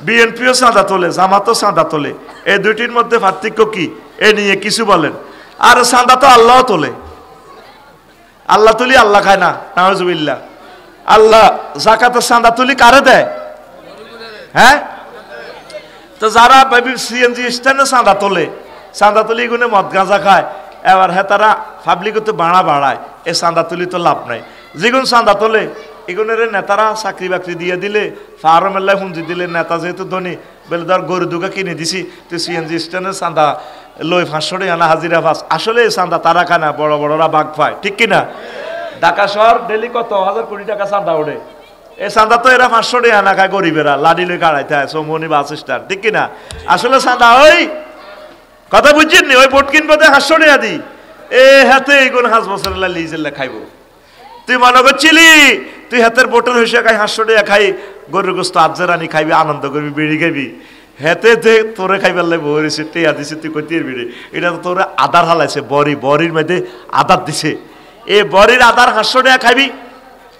বিএনপিও চাঁদা তোলে, জামাতও চাঁদা তোলে, এই দুইটির মধ্যে পার্থক্য কি? এ নিয়ে কিছু বলেন। আর চাঁদা তো আল্লাহ তোলে, আল্লাহ তুলি আল্লাহ খায় না, নাউজুবিল্লাহ। আল্লাহ যাকাতের চাঁদা তুলি কারে দেয়? হ্যাঁ, তো যারা সিএনজি স্ট্যান্ডে চাঁদা তোলে, চাঁদা তুলি গুনে মদ গাঁজা খায়, এবার হ্যাঁ তারা পাবলিকতে বাড়া বাড়ায়, এ চাঁদা তুলি তো লাভ নাই। যেগুন চাঁদা তোলে এগুনের নেতারা চাকরি বাকরি দিয়ে দিলে, ফার্ম মেলায় হুঁজি দিলে, নেতা যেহেতু ধনী বলে ধর গরু দুগা কিনে দিছি, তুই সিএনজি স্ট্যান্ডে চাঁদা লই 500 টাকা আনা হাজিরা পাস। আসলে এই চাঁদা তারা খানা, বড় বড়রা বাঘ পায়, ঠিক কিনা? ঢাকা শহর ডেলি কত হাজার কোটি টাকা চাঁদা ওঠে, এই চাঁদা তো এরা 500 টাকা আনা খায় গরিবেরা, লাডি লই কাড়াইতে হয় চৌমনি বাস স্ট্যান্ড, ঠিক কিনা? আসলে চাঁদা ওই কথা বুঝছেন নি, ওই ভোট কিনবো 500 টাকা দি, এ হাতে এইগুন 5 বছরের লিজেল্লা খাইব। তুই মনে করছিলি তুই হাতের ভোটের হইসে খাই 500 টাকা খাই গরুর গোস্ত আজরানি খাইবি, আনন্দ করবি, বিড়ি খাইবি, হেতে তোরে খাইবার লাগবে বরিছে টেয়া দিছে, তুই কইতির বিড়ি, এটা তো তোরে আদার হালাইছে, বরির মধ্যে আদার দিছে, এ বরির আদার 500 টাকা খাইবি,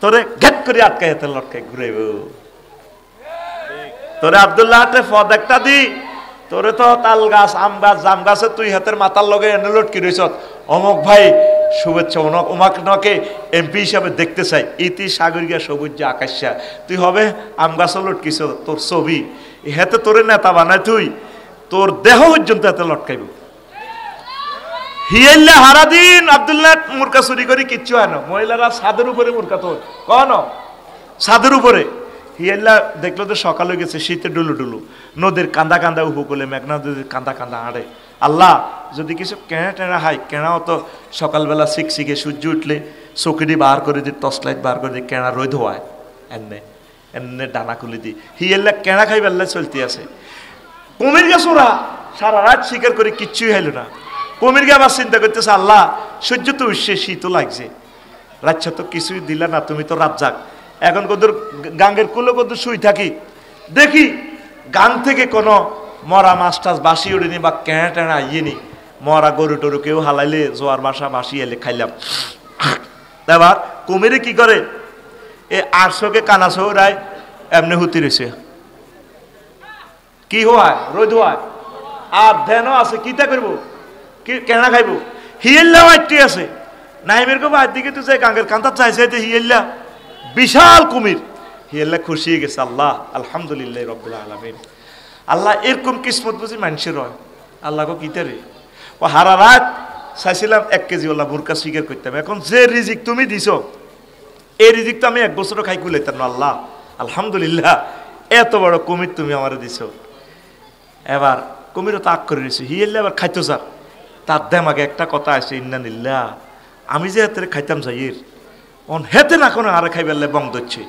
তোরে ঘেট করে আটকাই হাতে লটকাই ঘুরাইব। তোরে আব্দুল্লাহ হাতে ফদ একটা দি, তোরে তো তাল গাছ, আম গাছ, জাম গাছে তুই হাতের মাথার লগে এনে লটকি রইছ, অমক ভাই শুভেচ্ছা, ওমাকে এমপি হিসাবে দেখতে চাই, ইতি সাগরিকা সবুজ আকাশা, তুই হবে আম গাছও লটকিছ, তোর ছবি হেতে তোরে নেতা বানায়, তুই তোর দেহ পর্যন্ত হাতে লটকাইব। হিয়াইল্লা হারাদিন আব্দুল্লাহ মুরকা চুরি করি কিচ্ছু হয় না, মহিলারা ছাদের উপরে মুরকা তো কন ছাদের উপরে। হিয়াইল্লা দেখলো তো সকাল হয়ে গেছে, শীতে ডুলু ডুলু, নদীর কান্দা কান্দা উপকূলে, মেঘনা নদীর কান্দা কান্দা হাঁড়ে। আল্লাহ যদি কিছু কেনা টেনা হয়, কেনাও তো সকালবেলা শিখে সূর্য উঠলে চকিটি বার করে দিই, টর্চ লাইট বার করে দিই, কেনা রোদ হওয়ায় এনে এনে ডানা খুলে দিই, হিয়াইল্লা কেনা খাই বেল্লা চলতে আছে। কুমির গাছ ওরা সারা রাত শিকার করে কিচ্ছুই হইল না। কুমির গে আবার চিন্তা করতেছে, আল্লাহ সূর্য তো উঠছে, শীতও লাগছে, রাচ্ছা তো কিছুই দিলা না, তুমি তো রাত যাক, এখন কদর গাঙ্গের কুলো কদর শুই থাকি, দেখি গান থেকে কোনো মরা মাছ টাছ বাসি উড়েনি বা কেনা টেনা আইয়েনি, মরা গরু টরু কেউ হালাইলে জোয়ার বাসা বাসি এলে খাইলাম। এবার কুমিরে কি করে, এ 800কে কানা সৌরায় এমনি হুতি রয়েছে, কি হয় রোদ হয়, আর ধ্যানও আছে, কিতা করবো, কি কেনা খাইব, হিয়েল্লাও একটি আছে, নাইমের কো বাদ দিকে তো যাই গাঙ্গের কান্তা চাইছে, হিয়েল্লা বিশাল কুমির, হিয়েল্লা খুশি হয়ে গেছে, আল্লাহ আলহামদুলিল্লাহ রব্বুল আলামিন। আল্লাহ এরকম কিসমত বুঝি মানুষের হয়, আল্লাহ কো কিতা রে, ও হারা রাত চাইছিলাম 1 কেজি ওলা বুরকা শিকার করতাম, এখন যে রিজিক তুমি দিছ, এই রিজিক তো আমি 1 বছরও খাই কুলাইতাম না, আল্লাহ আলহামদুলিল্লাহ এত বড় কুমির তুমি আমার দিছ। এবার কুমিরও তাক করে দিয়েছে, হিয়েল্লা এবার খাইতো স্যার, তার দেমাগে একটা কথা আছে, ইন্নালিল্লাহ, আমি যে হাতে খাইতাম যাইয়ের অন হেতে না কোনো আরে খাইবেলে বং ধরছে,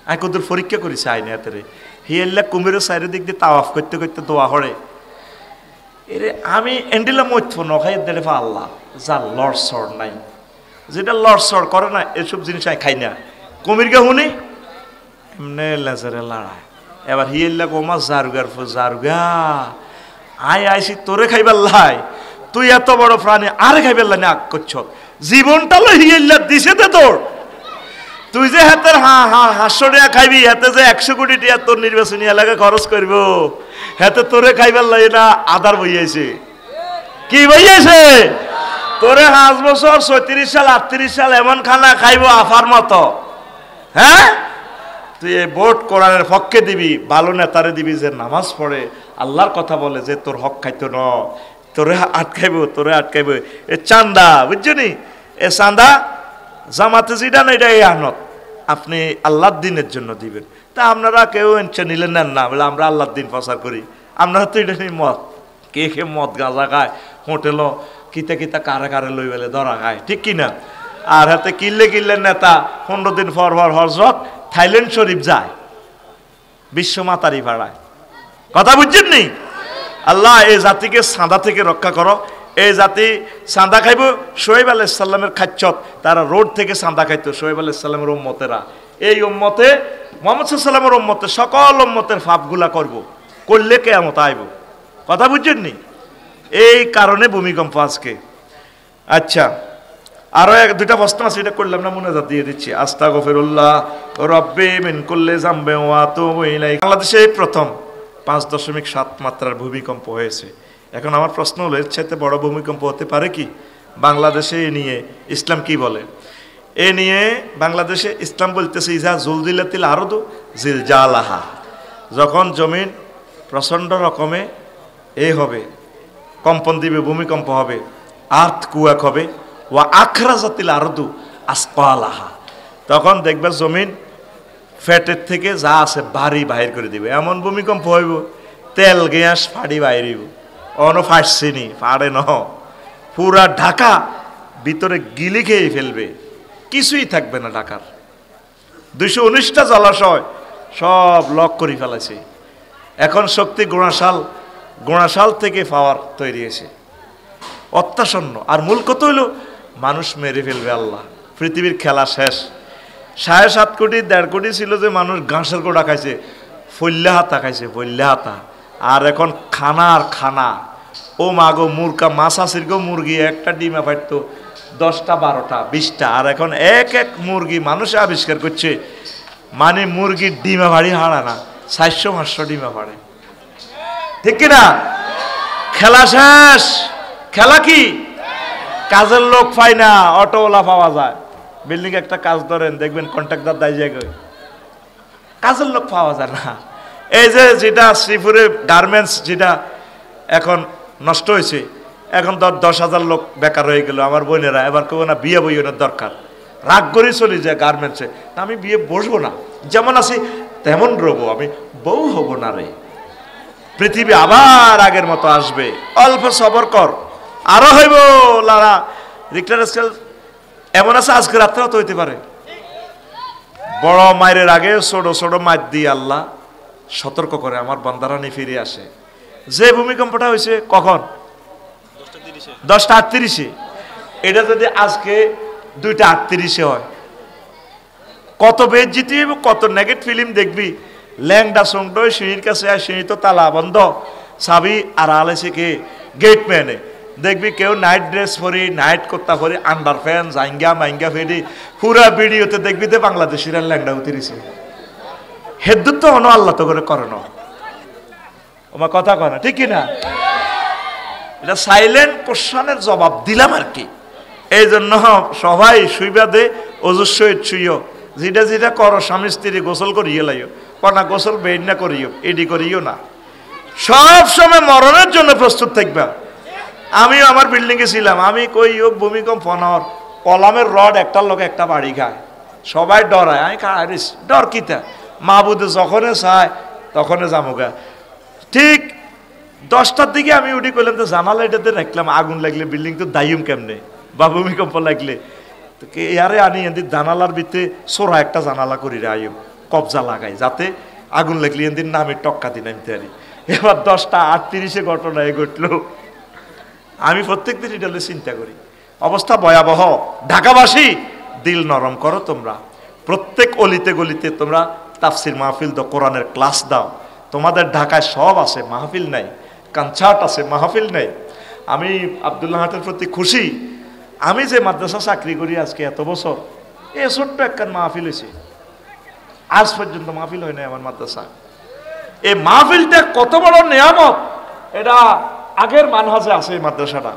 আমি কদূর পরীক্ষা করেছি আইনে হাতে। হিয়েল্লা কুমিরের সাইডের দিক দিয়ে তাওয়াফ করতে করতে দোয়া হরে, এরে আমি এন্ডিলা মধ্য নখাই দেড়ে ফা আল্লাহ যা লড়সড় নাই, যেটা লড়সড় করে না এসব জিনিস আমি খাই না। কুমিরকে শুনি এমনি লেজারে লড়ায়, এবার হিয়েল্লা কোমা জারুগা আই আইসি তোরে খাইবার লাই, তুই এত বড় প্রাণী আরে খাইবার লাই আগ করছ, জীবনটা লো হিয়েল্লা দিছে তে তোর, তুই যে হাতের 500 টাকা খাইবি, হাতে যে 100 কোটি টাকা তোর নির্বাচনী এলাকায় খরচ করব, হাতে তোরে খাইবার লাই না আদার বইয়াছে, কি বইয়াছে তোরে 5 বছর 37 সাল 38 সাল এমন খানা খাইবো আফার মতো। হ্যাঁ তুই এই ভোট কোরআনের পক্ষে দিবি, ভালো নেতারে দিবি যে নামাজ পড়ে আল্লাহর কথা বলে, যে তোর হক খাইতো ন, তোরে আটকাইব এ চান্দা, বুঝছো নি, এ চান্দা জামাতে যেটা না এটা এই আনত, আপনি আল্লাহর দিনের জন্য দিবেন। তা আপনারা কেউ এনছে নিলে নেন না, বলে আমরা আল্লাহর দিন প্রচার করি, আপনারা তো এটা নিয়ে মদ কে মদ গাঁজা খায়, হোটেলও কিতা কিতা কারে লই বেলে ধরা খায়, ঠিক কিনা? আর হাতে কিনলে নেতা 15 দিন পর হজরত থাইল্যান্ড শরীফ যায়, বিশ্ব মাতারি ভাড়ায়, কথা বুঝছেন নি? আল্লাহ এই জাতিকে সাদা থেকে রক্ষা করো, এই জাতি চাঁদা খাইব, শোয়েব আলাইহিস সালামের খাচ্ছত, তারা রোড থেকে চাঁদা খাইতো, শোয়েব আলাইহিস সালামের উম্মতেরা, এই উম্মতে মুহাম্মদ সাল্লাল্লাহু আলাইহি ওয়াসাল্লামের উম্মতে সকল উম্মতের পাপগুলা করব, করলে কিয়ামত আইব, কথা বুঝছেন নি? এই কারণে ভূমিকম্প আজকে। আচ্ছা আরো এক দুইটা প্রশ্ন আছে, এটা করলাম না, মুনাজাত দিয়ে দিচ্ছি। আস্তাগফিরুল্লাহ রব্বি মিন কুল্লি যামবি ওয়া আতুবু ইলাইহি। বাংলাদেশে প্রথম 5.7 মাত্রার ভূমিকম্প হয়েছে। এখন আমার প্রশ্ন হলো, এর চাইতে বড় ভূমিকম্প হতে পারে কি? বাংলাদেশে এ নিয়ে ইসলাম কি বলে? এ নিয়ে বাংলাদেশে ইসলাম বলতেছে ইজা জুলজিলাতিল আরদু জিলজালাহা, যখন জমিন প্রচণ্ড রকমে হবে, কম্পন দিবে, ভূমিকম্প হবে, আর্থ কুয়াক হবে, ওয়া আখরাজাতিল আরদু আসকালাহা, তখন দেখবে জমিন ফ্যাটের থেকে যা আছে ভারী বাহির করে দিবে। এমন ভূমিকম্প হইব তেল গ্যাস ফাড়ি বাইরিব, অনো ফাটছিনি ফাড়ে ন, পুরা ঢাকা ভিতরে গিলি খেয়ে ফেলবে, কিছুই থাকবে না ঢাকার। 219টা জলাশয় সব লক করে ফেলেছে। এখন শক্তি গোড়াশাল থেকে পাওয়ার তৈরি হয়েছে, অত্যাসন্ন। আর মূল কথা হইল মানুষ মেরে ফেলবে আল্লাহ, পৃথিবীর খেলা শেষ। 7.5 কোটি 1.5 কোটি ছিল যে মানুষ ঘাসের গোড়া খাইছে, ফল্লা হাতা খাইছে, ফল্লা হাতা। আর এখন খানা আর খানা, ও মাগো মুরগা মাছ আসির গো, মুরগি একটা ডিমা পাইতো 10টা 12টা 20টা, আর এখন এক মুরগি মানুষে আবিষ্কার করছে, মানে মুরগির ডিমা ভাড়ি হারা না, 400-500 ডিমা ভাড়ে, ঠিক কিনা? খেলা শেষ। খেলা কি? কাজের লোক পাই না, অটোওয়ালা পাওয়া যায়। বিল্ডিং একটা কাজ ধরেন, দেখবেন কন্ট্রাক্টর দায় জায়গায়, কাজের লোক পাওয়া যায় না। এই যে যেটা শ্রীপুরে গার্মেন্টস যেটা এখন নষ্ট হয়েছে, এখন 10,000 লোক বেকার হয়ে গেল। আমার বোনেরা এবার কেউ না বিয়ে বইনের দরকার, রাগ করে চলে যায় গার্মেন্টসে, আমি বিয়ে বসবো না, যেমন আছি তেমন রবো, আমি বউ হব না রে। পৃথিবী আবার আগের মতো আসবে, অল্প সবর কর, আরো হইব লারা। রিক্টার স্কেল এমন আছে আজকে রাত্রেও তো হইতে পারে। বড় মায়ের আগে ছোট ছোট মায়ের দিয়ে আল্লাহ সতর্ক করে আমার বান্দারানি ফিরে আসে। যে ভূমিকম্পটা হয়েছে কখন? 10:38। এটা যদি আজকে 2:38 হয়, কত বেজ্জিতি, কত নেগেটিভ ফিল্ম দেখবি। ল্যাংডা সঙ্গড সিঁড়ির কাছে, আর সিঁড়ি তো তালা বন্ধ, চাবি আর আলেছে কে? গেট ম্যানে। দেখবি কেউ নাইট ড্রেস পরি, নাইট কোত্তা পরি, আন্ডার ফ্যান জাইঙ্গা মাইঙ্গা ফেরি, পুরা ভিডিওতে দেখবি তো বাংলাদেশিরা ল্যাংডা উতিরিছে। হেদ্দুর তো অন আল্লাহ তো করে করো না, ওমা কথা কয় না, ঠিক কিনা? এটা সাইলেন্ট কোশ্চানের জবাব দিলাম আর কি। এই জন্য সবাই শুইবা দে, অজস্র ছুইও, যেটা যেটা করো স্বামী স্ত্রী গোসল করিয়ে লাইও, কনা গোসল বেড না করিও, এডি করিও না। সব সময় মরণের জন্য প্রস্তুত থাকবা। আমিও আমার বিল্ডিংয়ে ছিলাম, আমি কই হোক ভূমিকম্প নর, কলামের রড একটার লোক একটা বাড়ি খায়, সবাই ডরায়, আমি খাইস ডর কিতা, মাহবুদে যখনে চায় তখনে যামুগা। ঠিক 10টার দিকে আমি উঠি করলাম, তো জানালা এটাতে রাখলাম, আগুন লাগলে বিল্ডিং তো দায়ুম কেমনে, বা ভূমিকম্প লাগলে তো ইয়ারে আনি এদিন জানালার ভিতরে সোরা একটা জানালা করি রে আয়ুম, কবজা লাগাই, যাতে আগুন লাগলে এদিন নামে টক্কা দিন আমি তারি। এবার 10:38 ঘটনা ঘটলো। আমি প্রত্যেক দিন এটা চিন্তা করি, অবস্থা ভয়াবহ। ঢাকাবাসী দিল নরম করো তোমরা, প্রত্যেক অলিতে গলিতে তোমরা তাফসির মাহফিল দাও, কোরআনের ক্লাস দাও। তোমাদের ঢাকায় সব আছে, মাহফিল নাই, কনসার্ট আছে, মাহফিল নাই। আমি আব্দুল্লাহ হাটের প্রতি খুশি। আমি যে মাদ্রাসা চাকরি করি আজকে এত বছর, এ ছোট্ট একখান মাহফিল হয়েছে, আজ পর্যন্ত মাহফিল হয় নাই আমার মাদ্রাসা। এই মাহফিলটা কত বড় নিয়ামত, এটা আগের মানহাজে আছে এই মাদ্রাসাটা।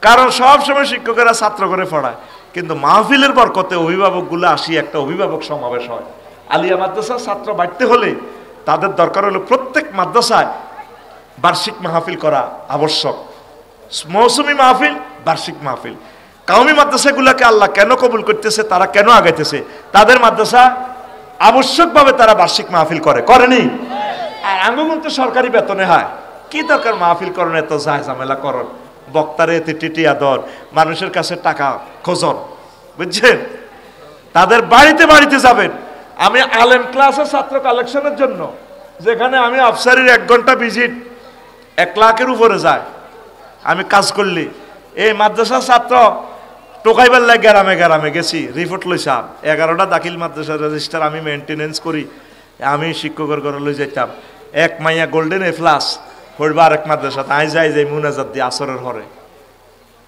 কারণ সব সময় শিক্ষকেরা ছাত্র করে পড়ায়, কিন্তু মাহফিলের বরকতে অভিভাবকগুলো আসি, একটা অভিভাবক সমাবেশ হয়। আলিয়া মাদ্রাসার ছাত্র বাড়তে হলে তাদের দরকার হলো প্রত্যেক মাদ্রাসায় বার্ষিক মাহফিল করা আবশ্যক। মৌসুমী মাহফিল, বার্ষিক মাহফিল। কাউমি মাদ্রাসাগুলোকে আল্লাহ কেন কবুল করতেছে, তারা কেন আগাইতেছে? তাদের মাদ্রাসা আবশ্যকভাবে তারা বার্ষিক মাহফিল করেনি। আর আঙ্গুল তো সরকারি বেতনে হয়, কি দরকার মাহফিল করেন, এত যায় ঝামেলা করন, বক্তারে এতে টিটিয়া দর, মানুষের কাছে টাকা খোঁজন, বুঝছেন? তাদের বাড়িতে বাড়িতে যাবেন। আমি আলেম ক্লাসের ছাত্র কালেকশনের জন্য, যেখানে আমি আফসারির 1 ঘন্টা ভিজিট 1 লাখের উপরে যায় আমি কাজ করলি। এই মাদ্রাসার ছাত্র টোকাইবার লাগে গ্রামে গ্রামে গেছি, রিপোর্ট লইসাম। 11টা দাখিল মাদ্রাসার রেজিস্টার আমি মেনটেনেন্স করি, আমি শিক্ষকের ঘরে লই যাইতাম। এক মাইয়া গোল্ডেন A+ পড়বা আরেক মাদ্রাসা, তাই যাই মুনাজাত দিয়ে আসরের হরে।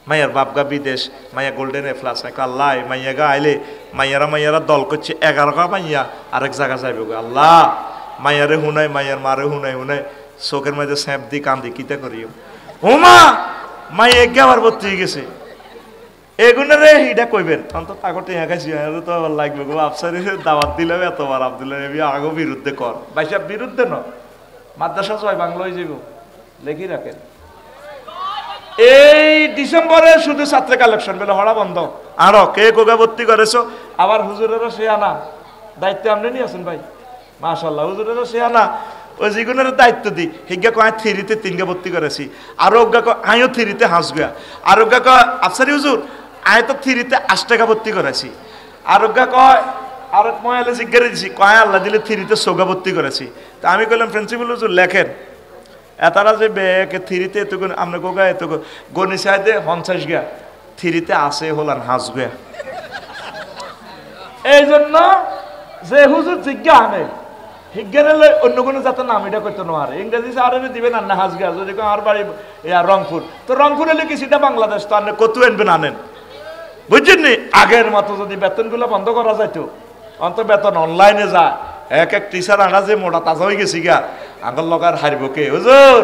মাইয়ার বাপগা বিদেশ, মাইয়া গোল্ডেন এ প্লাস, আল্লাহ মাইয়া গা আইলে মাইয়ারা দল করছে 11 মাইয়া আরেক জায়গা যাইব গো আল্লাহ, মাইয়ারে হুনাই মাইয়ার মারে হুনাই চোখের মধ্যে স্যাপ দি কান্দি কিতা করিও ওমা মাইয়া আবার ভর্তি হয়ে গেছে। এগুলো রে হিডা কইবেন অন্তত আগতে খাইছি তো আবার লাগবে গো আফসারি দাওয়াত দিলে এতবার আব্দুল্লাহ আগো বিরুদ্ধে কর ভাইসা বিরুদ্ধে ন মাদ্রাসা ছয় বাংলা হয়ে যাব লেখি রাখেন। এই ডিসেম্বরে শুধু ছাত্র কালেকশন বলে হড়া বন্ধ। আরো কে কোগা ভর্তি করেছো আবার হুজুরেরও সে আনা দায়িত্ব আপনি নিয়ে আসেন ভাই মাশাল্লাহ, হুজুরেরও সে আনা ওই যেগুলোর দায়িত্ব দিই হিজ্ঞা কয় 3-তে 3 ভর্তি করেছি, আর ওগা আইও 3-তে হাসগুয়া, আর ওগা কয় আফসারি হুজুর আয় তো 3-তে 8 টাকা ভর্তি করেছি, আর ওগা কয় আর ময়ালে জিজ্ঞাসা দিছি কয় আল্লাহ দিলে 3-তে 6 ভর্তি করেছি। তা আমি কইলাম প্রিন্সিপাল হুজুর লেখেন এতারা যে ব্যাকে 3-তে এত আমরা কোগা এত গণি সাইডে 50 গা 3-তে আসে হলান হাসগুয়া। এই জন্য যে হুজুর জিজ্ঞা আনে হিজ্ঞানে অন্য কোনো যাতে নাম এটা করতে নোয়ারে ইংরেজি আর দিবেন না হাসগা যদি আমার বাড়ি রংপুর তো রংপুর এলে কি সেটা বাংলাদেশ তো আপনি কত আনবেন আনেন বুঝছেন নি। আগের মতো যদি বেতনগুলো বন্ধ করা যাইতো অন্ত বেতন অনলাইনে যায় এক টিচার আনা যে মোটা তাজা হয়ে গেছি গা আগর লগার হারব কে হুজুর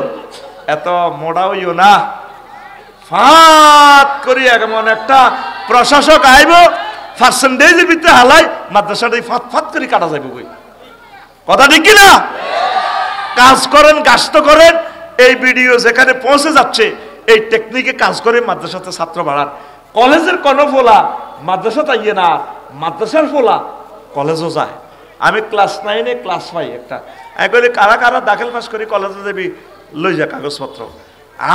এত মোটা হইও না ফাত করি এমন একটা প্রশাসক আইব পার্সেন্টেজের ভিতরে হালাই মাদ্রাসাটা ফাত করে কাটা যাইব কই কথা ঠিক কিনা। কাজ করেন গাস্ত করেন এই ভিডিও যেখানে পৌঁছে যাচ্ছে এই টেকনিকে কাজ করে মাদ্রাসাতে ছাত্র বাড়ান। কলেজের কোনো ফোলা মাদ্রাসাতে ইয়ে না মাদ্রাসার ফোলা কলেজও যায়। আমি ক্লাস 9-এ ক্লাস 5 একটা একবারে কারা দাখিল পাস করি কলেজে যাবি লই যা কাগজপত্র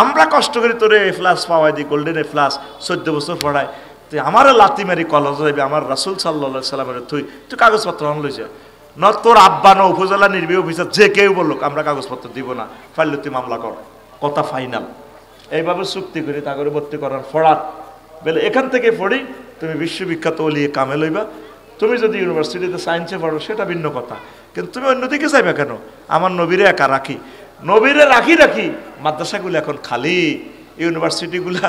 আমরা কষ্ট করি তোরে এ প্লাস পাওয়াই দিই গোল্ডেন এ প্লাস 14 বছর পড়াই তুই আমার লাতি মারি কলেজে যাবি আমার রাসূল সাল্লাল্লাহু সাল্লামের তুই কাগজপত্র আন লই যা ন তোর আব্বা ন উপজেলা নির্বাহী অফিসার যে কেউ বলুক আমরা কাগজপত্র দিব না ফাইলে তুই মামলা কর কথা ফাইনাল। এইভাবে চুক্তি করে তা করে ভর্তি করার ফড়ার বলে এখান থেকে পড়ি তুমি বিশ্ববিখ্যাত ওলিয়ে কামে লইবা। তুমি যদি ইউনিভার্সিটিতে সায়েন্সে পড়ো সেটা ভিন্ন কথা, কিন্তু তুমি অন্যদিকে যাইবে কেন? আমার নবীরে একা রাখি নবীরে রাখি মাদ্রাসাগুলো এখন খালি, ইউনিভার্সিটিগুলা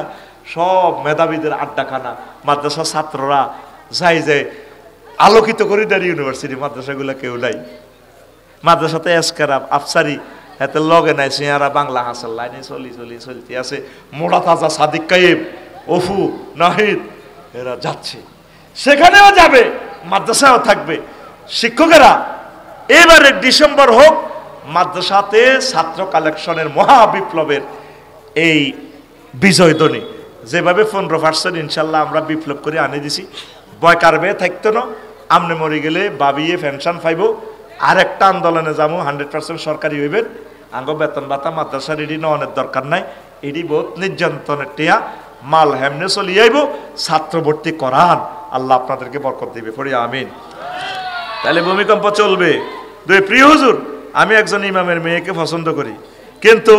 সব মেধাবীদের আড্ডাখানা, মাদ্রাসা ছাত্ররা যাই যায় আলোকিত করে দেয় ইউনিভার্সিটি, মাদ্রাসাগুলা কেউ নাই। মাদ্রাসাতে এসকারাব আফসারি এতে লগে নাই সিয়ারা বাংলা হাসাল লাইনে চলতে আছে মোড়া তাজা সাদিক কাইম অফু নাহিদ এরা যাচ্ছে সেখানেও যাবে মাদ্রাসাও থাকবে। শিক্ষকেরা এবারে ডিসেম্বর হোক মাদ্রাসাতে ছাত্র কালেকশনের মহা বিপ্লবের এই বিজয় ধ্বনি যেভাবে 15% ইনশাল্লাহ আমরা বিপ্লব করে আনে দিছি বয় কারবে থাকতো না আমনে মরে গেলে বাবিয়ে পেনশন পাইব আর একটা আন্দোলনে যাবো 100% সরকারি হইবেন আঙ্গ বেতন ভাতা মাদ্রাসা এডি নেওয়ার দরকার নাই, এডি বহুত নির্যাতনের টিয়া মাল হেমনে চলিয়ে আইব ছাত্র ভর্তি করান আল্লাহ আপনাদেরকে বরকত দিবে পড়ি আমিন। তাহলে ভূমিকম্প চলবে। দুই প্রিয় হুজুর আমি একজন ইমামের মেয়েকে পছন্দ করি, কিন্তু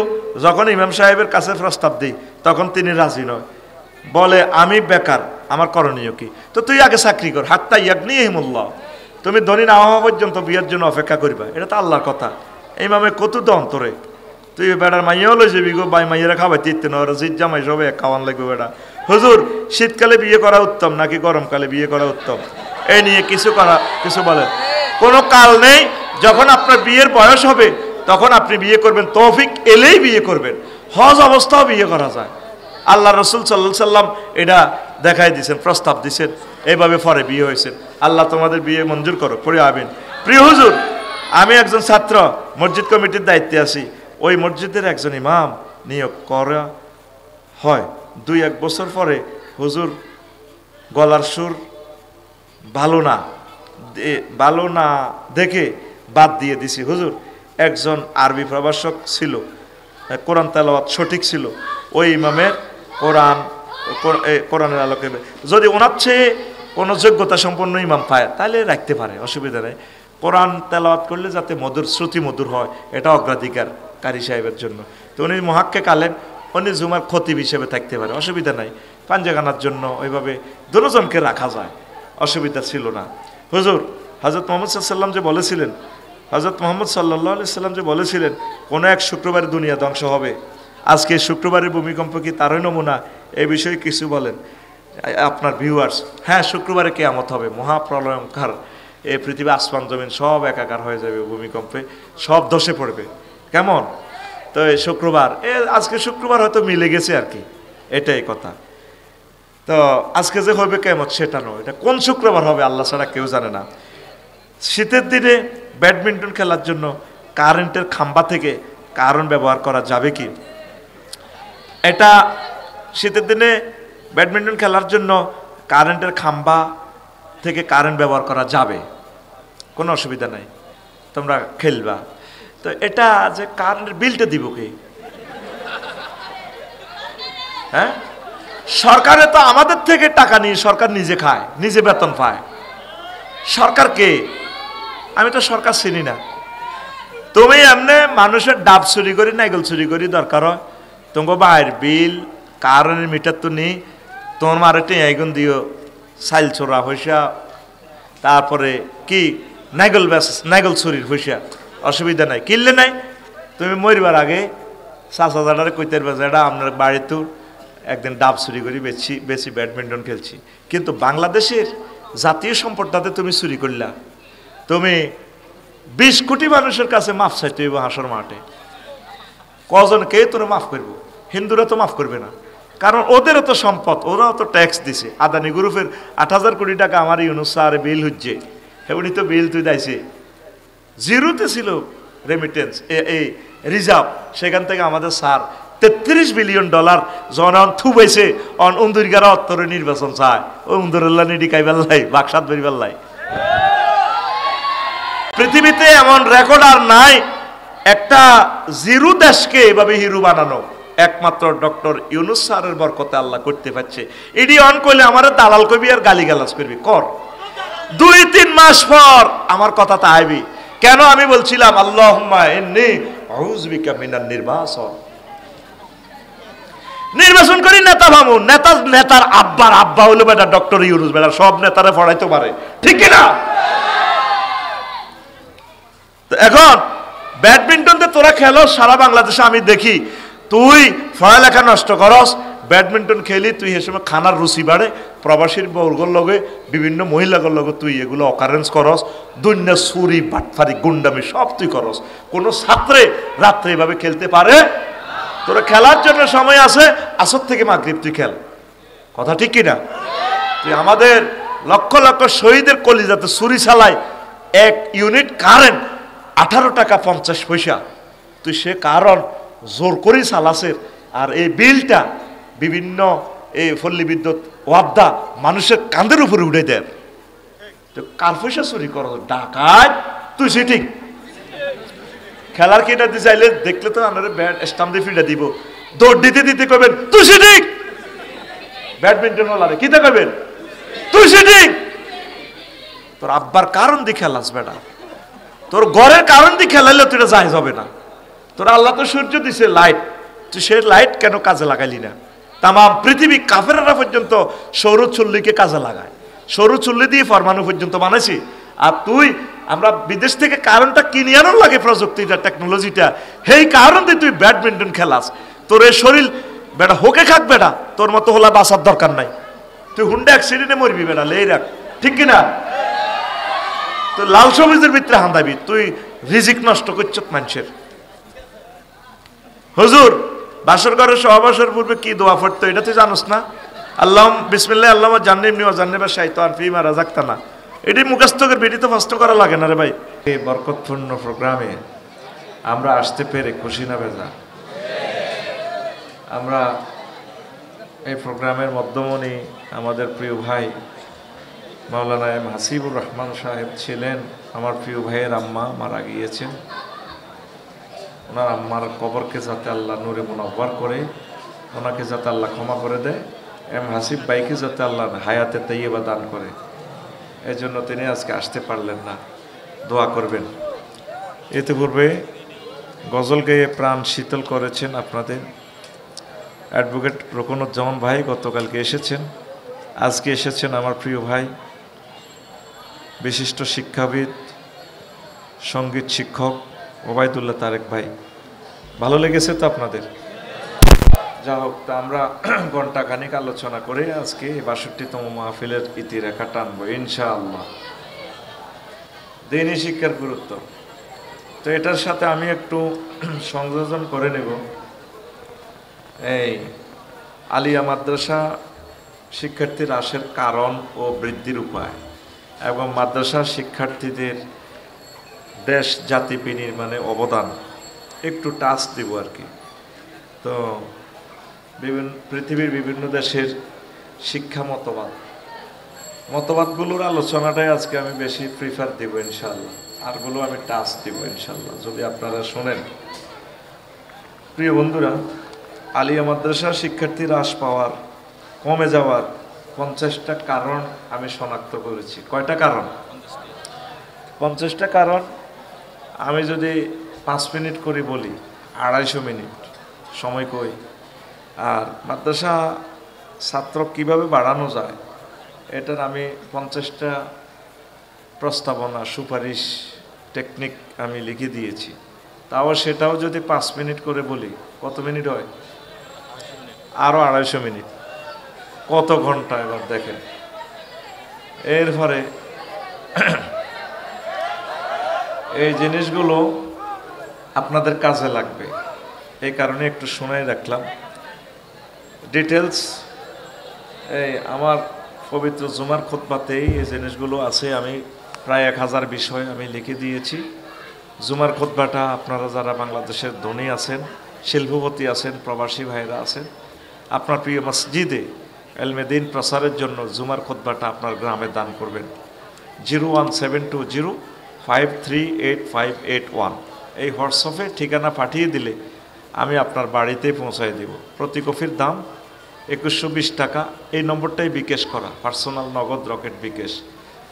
যখন ইমাম সাহেবের কাছে প্রস্তাব দিই তখন তিনি রাজি নয়, বলে আমি বেকার আমার করণীয় কি? তো তুই আগে চাকরি কর হাত্তা ইয়াগনিহিমুল্লাহ, তুমি ধনী না হওয়া পর্যন্ত বিয়ের জন্য অপেক্ষা করবা, এটা তো আল্লাহর কথা। ইমামে কত তো অন্তরে তুই বেড়ার মাইয়াও লই যাবি গো বাই মাইয়েরা খাওয়াইতে ইচ্ছে না, জিত জামাই সবে খাওয়ান লাগবে বেড়া। হুজুর শীতকালে বিয়ে করা উত্তম নাকি গরমকালে বিয়ে করা উত্তম? এই নিয়ে কিছু বলেন। কোনো কাল নেই, যখন আপনার বিয়ের বয়স হবে তখন আপনি বিয়ে করবেন, তৌফিক এলেই বিয়ে করবেন, হজ অবস্থাও বিয়ে করা যায়। আল্লাহ রসুল সাল্লাল্লাহু সাল্লাম এটা দেখাই দিয়েছেন, প্রস্তাব দিয়েছেন, এইভাবে পরে বিয়ে হয়েছে। আল্লাহ তোমাদের বিয়ে মঞ্জুর করো পড়ে আবেন। প্রিয় হুজুর আমি একজন ছাত্র মসজিদ কমিটির দায়িত্বে আছি, ওই মসজিদের একজন ইমাম নিয়োগ করা হয়। 2-1 বছর পরে হুজুর গলার সুর ভালো না দেখে বাদ দিয়ে দিছি। হুজুর একজন আরবি প্রভাষক ছিল, কোরআন তেলাওয়াত সঠিক ছিল, ওই ইমামের কোরআনের আলোকে যদি ওনার চেয়ে কোনো যোগ্যতা সম্পন্ন ইমাম পায় তাহলে রাখতে পারে, অসুবিধা নেই। কোরআন তেলাওয়াত করলে যাতে শ্রুতি মধুর হয় এটা অগ্রাধিকার কারি সাহেবের জন্য। তো উনি মুহাক্কিক আলেম, উনি জুমার খতিব হিসেবে থাকতে পারে, অসুবিধা নাই। পাঞ্জাগানার জন্য ওইভাবে দুজনকে রাখা যায়, অসুবিধা ছিল না। হুজুর হযরত মুহাম্মদ সাল্লাল্লাহু আলাইহি বলেছিলেন, হযরত মুহাম্মদ সাল্লাল্লাহু আলাইহি সাল্লাম যে বলেছিলেন কোনো এক শুক্রবারে দুনিয়া ধ্বংস হবে। আজকে শুক্রবারের ভূমিকম্প কি তারই নমুনা? এই বিষয়ে কিছু বলেন আপনার ভিউয়ার্স। হ্যাঁ, শুক্রবারে কিয়ামত হবে, মহাপ্রলয়ঙ্কার, এই পৃথিবী আসমান জমিন সব একাকার হয়ে যাবে, ভূমিকম্পে সব ধসে পড়বে। কেমন? তো এই শুক্রবার, আজকে শুক্রবার হয়তো মিলে গেছে আর কি, এটাই কথা। তো আজকে যে হবে কিয়ামত সেটা নয়, এটা কোন শুক্রবার হবে আল্লাহ ছাড়া কেউ জানে না। শীতের দিনে ব্যাডমিন্টন খেলার জন্য কারেন্টের খাম্বা থেকে কারেন্ট ব্যবহার করা যাবে কি? এটা শীতের দিনে ব্যাডমিন্টন খেলার জন্য কারেন্টের খাম্বা থেকে কারেন্ট ব্যবহার করা যাবে, কোনো অসুবিধা নাই, তোমরা খেলবা। তো এটা যে কারেন্টের বিলটা দিব কে? হ্যাঁ, সরকারে তো আমাদের থেকে টাকা নিয়ে সরকার নিজে খায়, নিজে বেতন পায়। সরকার কে? আমি তো সরকার চিনি না। তুমি এমনি মানুষের ডাব চুরি করি, নাইগল চুরি করি, দরকার হয় তোমাকে বাইরের বিল কারেন্টের মিটার তো নেই, তোমার মারে টেঁয়াইগুন দিও সাইল চোরা হইসা, তারপরে কি নাইগল চুরির হইসা, অসুবিধা নাই, কিনলে নাই। তুমি মরিবার আগে চাচাজাটারে কইতে পারবে এটা আপনার বাড়িতে একদিন ডাব চুরি করি বেশি ব্যাডমিন্টন খেলছি। কিন্তু বাংলাদেশের জাতীয় সম্পদটাতে তুমি চুরি করলা, তুমি 20 কোটি মানুষের কাছে মাফ চাইতে হইব হাসর মাঠে। কজনকে তোরা মাফ করবো? হিন্দুরা তো মাফ করবে না, কারণ ওদেরও তো সম্পদ, ওরাও তো ট্যাক্স দিছে। আদানি গ্রুপের 8,000 কোটি টাকা আমার ইউনুস স্যার বিল হচ্ছে, উনি তো বিল তুই দাইছে, জিরোতে ছিল রেমিটেন্স, এই রিজার্ভ, সেখান থেকে আমাদের স্যার $33 বিলিয়ন জন থুবাইছে অন উন্দুরগারা অত্তরে নির্বাচন চায়, ও উন্দুরল্লা নিডি কাইবাল্লাই বাকসাত বেরিবাল্লাই। পৃথিবীতে এমন রেকর্ড আর নাই একটা জিরো দেশকে এভাবে হিরো বানানো, একমাত্র ডক্টর ইউনুস স্যারের বরকতে আল্লাহ করতে পারছে। ইডি অন করলে আমার দালাল কবি আর গালিগালাজ করবি, কর 2-3 মাস পর আমার কথা তা আইবি। কেন আমি বলছিলাম আল্লাহুম্মা ইন্নী আউযু বিকা মিনান নির্বাচন করি নেতা ভামু, নেতার আব্বার আব্বা হলো বেটা ডক্টর ইউনুস, বেটা সব নেতারে পড়াইতে পারে, ঠিক কিনা? এখন ব্যাডমিন্টনতে তোরা খেলো সারা বাংলাদেশে, আমি দেখি তুই পড়ালেখা নষ্ট করস, ব্যাডমিন্টন খেলি তুই এ সময় খানার রুচি বাড়ে, প্রবাসীর বর্গর লগে বিভিন্ন মহিলাগর লগে তুই এগুলো অকারেন্স করস, দুনিয়া চুরি বাটফারি গুন্ডামি সব তুই করস। কোনো ছাত্রে রাত্রে এভাবে খেলতে পারে? তোরা খেলার জন্য সময় আছে, আসর থেকে মাগরিব তুই খেল, কথা ঠিক কিনা? তুই আমাদের লক্ষ লক্ষ শহীদের কলিজাতে চুরি চালায়, 1 ইউনিট কারেন্ট 18 টাকা 50 পয়সা, তুই সে কারণ জোর করেই চালাসের। আর এই বিলটা বিভিন্ন এই পল্লী বিদ্যুৎ ওয়াদ্দা মানুষের কাঁধের উপরে উঠে দেয়, তো কার পয়সা চুরি করো? ডাকাত তুই ঠিক। খেলার কিনা দিতে চাইলে দেখলে তো আমরা ব্যাট স্টাম্প দিয়ে ফিল্ডে দিব, দৌড় দিতে দিতে কবেন তুই ঠিক, ব্যাডমিন্টন ওলারে কিতে কবেন তুই ঠিক। তোর আব্বার কারণ দিয়ে খেলাস বেটা, তোর ঘরের কারণ দিয়ে খেলাইলে তুই এটা জায়েজ হবে না। তোর আল্লাহ তো সূর্য দিছে লাইট, তুই সে লাইট কেন কাজে লাগাইলি না? তাম পৃথিবী কাফেররা পর্যন্ত সৌরচুল্লিকে কাজে লাগায়, সৌরচুল্লি দিয়ে ফরমানু পর্যন্ত বানাইছি। আর তুই আমরা বিদেশ থেকে কারণটা কিনে আনার লাগে, প্রযুক্তিটা টেকনোলজিটা, সেই কারণ দিয়ে তুই ব্যাডমিন্টন খেলাস। তোর এই শরীর বেটা হোকে খাক বেটা, তোর মতো হলা বাঁচার দরকার নাই, তুই হুন্ডা অ্যাক্সিডেন্টে মরবি বেটা, লেই রাখ, ঠিক কিনা? তুই লাল সবুজের ভিতরে হান্দাবি, তুই রিজিক নষ্ট করছ মানুষের। হুজুর বাসর ঘরে সহবাসের পূর্বে কি দোয়া পড়তো এটা তুই জানোস না? আল্লাহ বিসমিল্লাহ আল্লাহ জান্নিবনি ওয়া জান্নিবা শাইতান ফিমা রাযাকতানা, এটি মুখস্থকের ভিডিওতে ফাস্ট করা লাগে না রে ভাই। এই বরকতপূর্ণ প্রোগ্রামে আমরা আসতে পেরে খুশি না বেজা? আমরা এই প্রোগ্রামের মধ্যমণি আমাদের প্রিয় ভাই মাওলানা এম হাসিবুর রহমান সাহেব ছিলেন। আমার প্রিয় ভাইয়ের আম্মা মারা গিয়েছেন, ওনার আম্মার কবরকে যাতে আল্লাহ নূরে মুনাব্বার করে, ওনাকে যাতে আল্লাহ ক্ষমা করে দেয়, এম হাসিব ভাইকে যাতে আল্লাহ হায়াতে তাইয়্যিবা দান করে, এই জন্য তিনি আজকে আসতে পারলেন না, দোয়া করবেন। এতে পূর্বে গজল গেয়ে প্রাণ শীতল করেছেন আপনাদের অ্যাডভোকেট রুকনুজ্জামান ভাই, গতকালকে এসেছেন, আজকে এসেছেন আমার প্রিয় ভাই বিশিষ্ট শিক্ষাবিদ সঙ্গীত শিক্ষক ওবায়দুল্লাহ তারেক ভাই। ভালো লেগেছে তো আপনাদের? যা হোক, তা আমরা ঘণ্টাখানিক আলোচনা করে আজকে ৬২তম মাহফিলের ইতিরেখা টানবো ইনশাআল্লাহ। দ্বীনি শিক্ষার গুরুত্ব, তো এটার সাথে আমি একটু সংযোজন করে নেব। এই আলিয়া মাদ্রাসা শিক্ষার্থীর হ্রাসের কারণ ও বৃদ্ধির উপায় এবং মাদ্রাসা শিক্ষার্থীদের দেশ জাতি বিনির্মাণে অবদান একটু টাচ দিব আর কি। তো পৃথিবীর বিভিন্ন দেশের শিক্ষা মতবাদগুলোর আলোচনাটাই আজকে আমি বেশি প্রিফার দিব ইনশাল্লাহ, আরগুলো আমি টাচ দিব ইনশাল্লাহ, যদি আপনারা শোনেন। প্রিয় বন্ধুরা, আলিয়া মাদ্রাসা শিক্ষার্থী হ্রাস পাওয়ার, কমে যাওয়ার 50টা কারণ আমি শনাক্ত করেছি। কয়টা কারণ? 50টা কারণ। আমি যদি 5 মিনিট করে বলি, 250 মিনিট সময় কই। আর মাদ্রাসা ছাত্র কিভাবে বাড়ানো যায়, এটার আমি 50টা প্রস্তাবনা, সুপারিশ, টেকনিক আমি লিখে দিয়েছি। তাও সেটাও যদি 5 মিনিট করে বলি, কত মিনিট হয়? আরও 250 মিনিট, কত ঘন্টা এবার দেখেন। এরপরে এই জিনিসগুলো আপনাদের কাজে লাগবে, এই কারণে একটু শোনাই রাখলাম ডিটেলস। এই আমার পবিত্র জুমার খুতবাতেই এই জিনিসগুলো আছে। আমি প্রায় 1000 বিষয় আমি লিখে দিয়েছি। জুমার খুতবাটা আপনারা যারা বাংলাদেশের ধনী আছেন, শিল্পপতি আছেন, প্রবাসী ভাইরা আছেন, আপনার প্রিয় মসজিদে এলমে দ্বীন প্রসারের জন্য জুমার খুতবাটা আপনার গ্রামে দান করবেন। 01720538581 এই হোয়াটসঅ্যাপে ঠিকানা পাঠিয়ে দিলে আমি আপনার বাড়িতে পৌঁছায় দেব। প্রতি কপির দাম 2120 টাকা। এই নম্বরটাই বিকাশ করা, পার্সোনাল নগদ রকেট বিকাশ।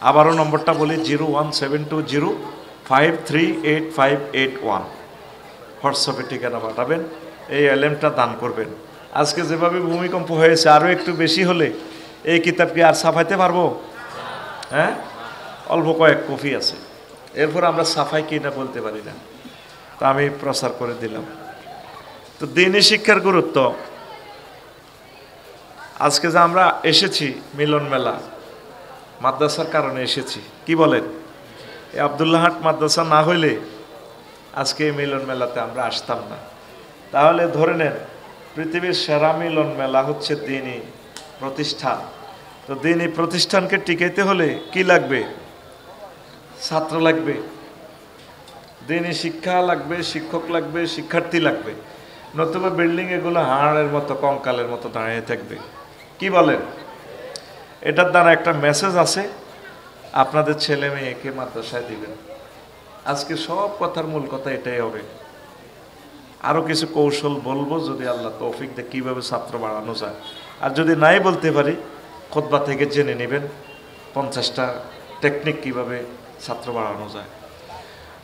আবারও নম্বরটা বলি, 01720538581 হোয়াটসঅ্যাপে ঠিকানা পাঠাবেন, এই এলএমটা দান করবেন। আজকে যেভাবে ভূমিকম্প হয়েছে, আরও একটু বেশি হলে এই কিতাব কি আর ছাপাইতে পারবো? হ্যাঁ, অল্প কয়েক কপি আছে, এরপর আমরা সাফাই কিনা বলতে পারি না। তা আমি প্রচার করে দিলাম। তো দ্বীনি শিক্ষার গুরুত্ব, আজকে যে আমরা এসেছি মিলন মেলা, মাদ্রাসার কারণে এসেছি, কি বলেন? এই আব্দুল্লাহাট মাদ্রাসা না হইলে আজকে এই মিলন মেলাতে আমরা আসতাম না। তাহলে ধরে নেন পৃথিবীর সেরা মিলন মেলা হচ্ছে দ্বীনি প্রতিষ্ঠান। তো দ্বীনি প্রতিষ্ঠানকে টিকাইতে হলে কি লাগবে? ছাত্র লাগবে, দ্বীনি শিক্ষা লাগবে, শিক্ষক লাগবে, শিক্ষার্থী লাগবে। নতুবা বিল্ডিং এগুলো হাড়ের মতো, কঙ্কালের মতো দাঁড়িয়ে থাকবে। কি বলেন? এটার দ্বারা একটা মেসেজ আছে, আপনাদের ছেলে মেয়েকে মাদ্রাসায় দিবেন। আজকে সব কথার মূল কথা এটাই হবে। আরও কিছু কৌশল বলবো যদি আল্লাহ তৌফিক দেয়, কীভাবে ছাত্র বাড়ানো যায়। আর যদি নাই বলতে পারি, খুতবা থেকে জেনে নেবেন 50টা টেকনিক কিভাবে ছাত্র বাড়ানো যায়।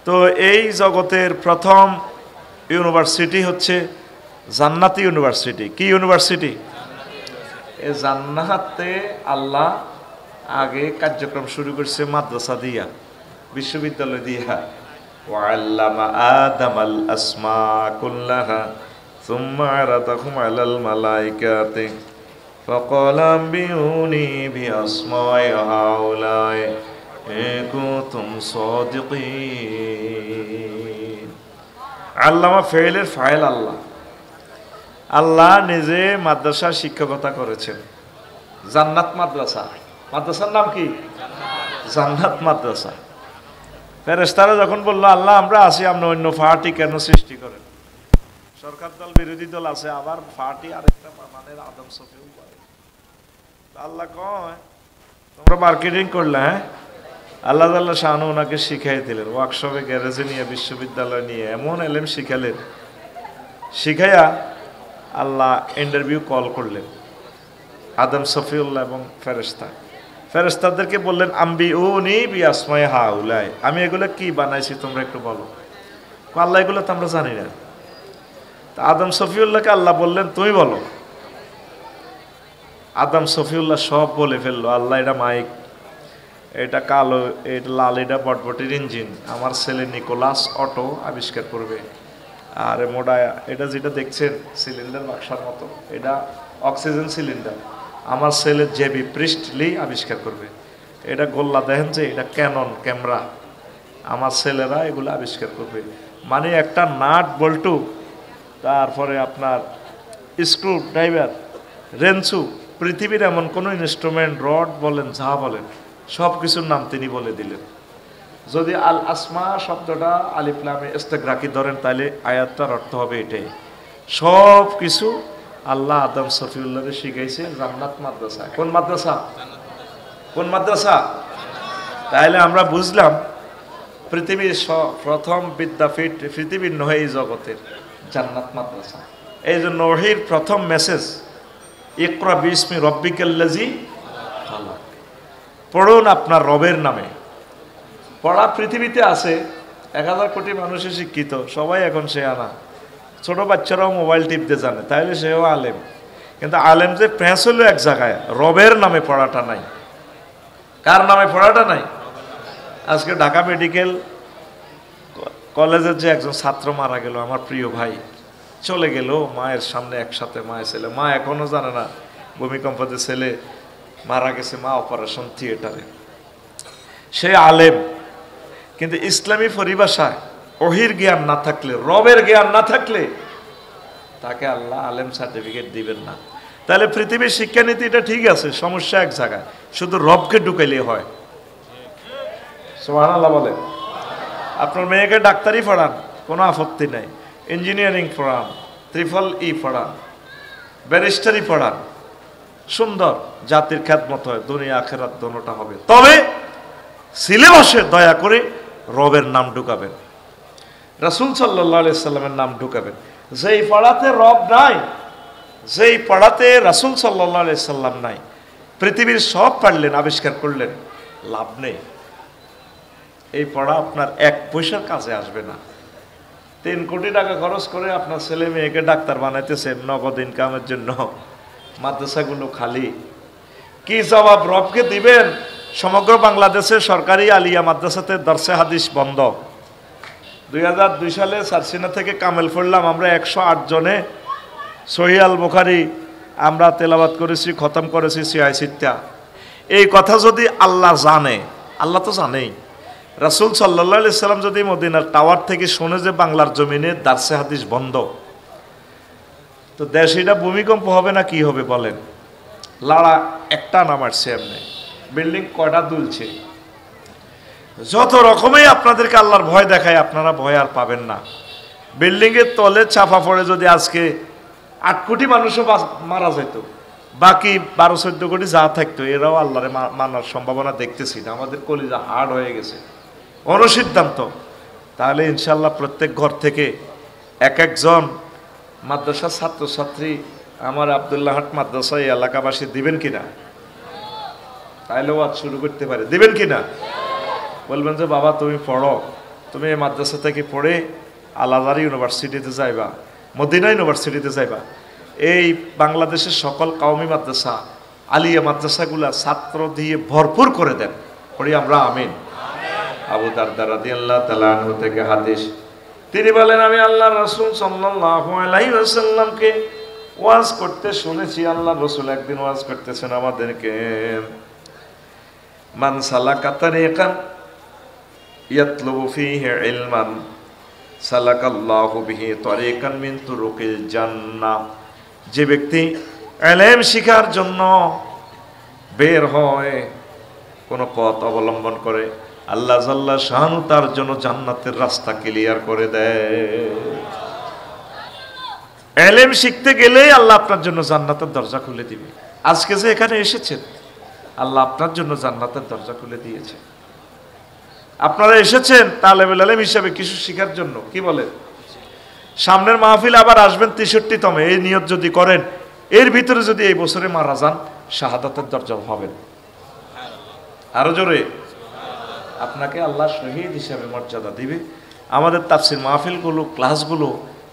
তো এই জগতের প্রথম ইউনিভার্সিটি হচ্ছে জান্নাতি ইউনিভার্সিটি। কি ইউনিভার্সিটি? এই জান্নাতে আল্লাহ আগে কার্যক্রম শুরু করছে মাদ্রাসা দিয়া, বিশ্ববিদ্যালয় দিয়া। ওয়াল্লামা আদামাল আসমা কুল্লাহা সুম্মা আরাদাহুম আলাল মালাইকাতি ফাকালা আনবিউনি বিআসমাই হাউলাই ইন কুনতুম সাদিকিন। আল্লামা ফেইলের ফাইল আল্লাহ। আল্লাহ নিজে মাদ্রাসা শিক্ষকতা করেছেন। জান্নাত মাদ্রাসা, মাদ্রাসার নাম কি? জান্নাত মাদ্রাসা। ফেরেশতারা যখন বললো আল্লাহ আমরা আছি, আপনি অন্য পার্টি কেন সৃষ্টি করেন? সরকার দল বিরোধী দল আছে, আবার পার্টি আরেকটা মানে আদম সফিউ করে। আল্লাহ কয় তোমরা মার্কেটিং করলে, হ্যাঁ? আল্লাহ তাআলা শানু ওনাকে শিখাই দিলেন, ওয়ার্কশপে, গ্যারেজে নিয়ে, বিশ্ববিদ্যালয় নিয়ে এমন এলেম শিখালেন। শিখাইয়া আল্লাহ ইন্টারভিউ কল করলেন আদম সফিউল্লাহ এবং ফেরেশতাদেরকে বললেন আম্বিউনি বিআসমাই হাউলাই, আমি এগুলো কি বানাইছি তোমরা একটু বলো। আল্লাহ এগুলো তো আমরা জানি না। তা আদম সফিউল্লাহকে আল্লাহ বললেন তুমি বলো। আদম সফিউল্লাহ সব বলে ফেললো। আল্লাহ এটা মাইক, এটা কালো, এটা লাল, এটা বটবটির ইঞ্জিন, আমার ছেলে নিকোলাস অটো আবিষ্কার করবে। আরে মোডা, এটা যেটা দেখছেন সিলিন্ডার বাক্সার মতো, এটা অক্সিজেন সিলিন্ডার। আমার ছেলে জেবি প্রিস্টলি আবিষ্কার করবে। এটা গোল্লা দেখেন যে এটা ক্যানন ক্যামেরা, আমার ছেলেরা এগুলো আবিষ্কার করবে। মানে একটা নাট বল্টু, তারপরে আপনার স্ক্রু ড্রাইভার, রেঞ্চু, পৃথিবীর এমন কোনো ইনস্ট্রুমেন্ট, রড বলেন যা বলেন সব কিছুর নাম তিনি বলে দিলেন। যদি আল আসমা শব্দটা আলিফ লামে ইস্তেগরাকি ধরেন তাহলে আয়াতটার অর্থ হবে এটাই। সব কিছু আল্লাহ আদম শফিউল্লাহকে শিখাইছে জান্নাত মাদ্রাসা। কোন মাদ্রাসা? কোন মাদ্রাসা? তাহলে আমরা বুঝলাম পৃথিবীর প্রথম বিদ্যাপীঠ পৃথিবীর নয় এই জগতের জান্নাত মাদ্রাসা। এই জন্য ওহীর প্রথম মেসেজ ইকরা বিসমি রব্বিকাল্লাযী খালাক, পড়ুন আপনার রবের নামে। পড়া পৃথিবীতে আছে 1000 কোটি মানুষের শিক্ষিত, সবাই এখন সে আনা, ছোট বাচ্চারাও মোবাইল টিপতে জানে, তাইলে সেও আলেম। কিন্তু আলেম যে প্যাঁচ হলো এক জায়গায়, রবের নামে পড়াটা নাই। কার নামে পড়াটা নাই? আজকে ঢাকা মেডিকেল কলেজের যে একজন ছাত্র মারা গেল, আমার প্রিয় ভাই, চলে গেল মায়ের সামনে একসাথে, মায়ের ছেলে, মা এখনো জানে না ভূমিকম্পতে ছেলে মারা গেছে, মা অপারেশন থিয়েটারে। সে আলেম, কিন্তু ইসলামী পরিভাষায় ওহীর জ্ঞান না থাকলে, রবের জ্ঞান না থাকলে তাকে আল্লাহ আলেম সার্টিফিকেট দিবেন না। তাহলে পৃথিবীর শিক্ষানীতি এটা ঠিক আছে, সমস্যা এক জায়গায়, শুধু রবকে ঢুকাইলে হয়। সুবহানাল্লাহ বলেন। আপনার মেয়েকে ডাক্তারি পড়ান, কোনো আপত্তি নাই, ইঞ্জিনিয়ারিং পড়ান, TEEE পড়ান, ব্যারিস্টারি পড়ান, সুন্দর, জাতির খ্যাতমত হয়, দুনিয়া আখেরাত দোনোটা হবে। তবে সিলেবাসে দয়া করে রবের নাম ঢুকাবেন, রাসূল সাল্লাল্লাহু আলাইহি সাল্লামের নাম ঢুকাবেন। যেই পড়াতে রব নাই, যেই পড়াতে রাসূল সাল্লাল্লাহু আলাইহি সাল্লাম নাই, পৃথিবীর সব পারলেন, আবিষ্কার করলেন, লাভ নেই। এই পড়া আপনার 1 পয়সার কাজে আসবে না। 3 কোটি টাকা খরচ করে আপনার ছেলে মেয়েকে ডাক্তার বানাইতেছেন নগদ ইনকামের জন্য, মাদ্রাসাগুলো খালি। কি জবাব রবকে দিবেন? সমগ্র বাংলাদেশে সরকারি আলিয়া মাদ্রাসাতে দরসে হাদিস বন্ধ। 2002 সালে সারসিনা থেকে কামেল পড়লাম আমরা 108 জনে, সহিহ আল বুখারী আমরা তেলাওয়াত করেছি, খতম করেছি, সিয়াই সিত্তা। এই কথা যদি আল্লাহ জানে, আল্লাহ তো জানেই, রাসূল সাল্লাল্লাহু আলাইহি সাল্লাম যদি মদিনার টাওয়ার থেকে শুনে যে বাংলার জমিনে দারসে হাদিস বন্ধ, তো দেশ এটা ভূমিকম্প হবে না কি হবে বলেন? লাড়া একটা নামাচ্ছে, এমনি বিল্ডিং কয়টা দুলছে। যত রকমই আপনাদেরকে আল্লাহর ভয় দেখায়, আপনারা ভয় আর পাবেন না। বিল্ডিংয়ের তলে চাপা পড়ে যদি আজকে 8 কোটি মানুষও মারা যেত, বাকি 12-14 কোটি যা থাকতো, এরাও আল্লাহরে মানার সম্ভাবনা দেখতেছি না। আমাদের কলিজা হার্ড হয়ে গেছে, অনুসিদ্ধান্ত। তাহলে ইনশাল্লাহ প্রত্যেক ঘর থেকে এক একজন মাদ্রাসার ছাত্রছাত্রী আমার আব্দুল্লাহাট মাদ্রাসায় এলাকাবাসী দিবেন কিনা? তাইলে ওয়াজ শুরু করতে পারে, দিবেন কিনা? বলবেন যে বাবা তুমি পড়ো, তুমি এই মাদ্রাসা থেকে পড়ে আল আজহার ইউনিভার্সিটিতে যাইবা, মদিনা ইউনিভার্সিটিতে যাইবা। এই বাংলাদেশের সকল কওমি মাদ্রাসা, আলিয়া মাদ্রাসাগুলা ছাত্র দিয়ে ভরপুর করে দেন, পড়ি আমরা আমিন। আবু দারদা রাদিয়াল্লাহু তাআলা আনহু থেকে হাদিস, তিনি বলেন আমি আল্লাহর রাসূল সাল্লাল্লাহু আলাইহি ওয়াসাল্লামকে ওয়াজ করতে শুনেছি। আল্লাহর রাসূল একদিন ওয়াজ করতেছেন আমাদেরকে, মান সালাকা তারিকান ইয়াতলুবু ফীহি ইলমান সালাকাল্লাহু বিহি তারিকান মিন তুরুকিল জান্নাহ। যে ব্যক্তি ইলম শিখার জন্য বের হয়, কোন পথ অবলম্বন করে, আল্লাহ জাল্লা শানু তার জন্য জান্নাতের রাস্তা ক্লিয়ার করে দেয়। ইলম শিখতে গেলেই আল্লাহ আপনার জন্য জান্নাতের দরজা খুলে দিবে। আজকে যে এখানে এসেছেন, আল্লাহ আপনার জন্য জান্নাতের দরজা খুলে দিয়েছে। আপনারা এসেছেন তালেবুল ইলম হিসাবে কিছু শিখার জন্য, কি বলে? সামনের মাহফিল আবার আসবেন 63তমে, এই নিয়ত যদি করেন, এর ভিতরে যদি এই বছরে মারা যান, শাহাদাতের দরজা হবেন। আরো জোরে, আপনাকে আল্লাহ শহীদ হিসাবে মর্যাদা দিবে। আমাদের তাফসির মাহফিলগুলো, ক্লাসগুলো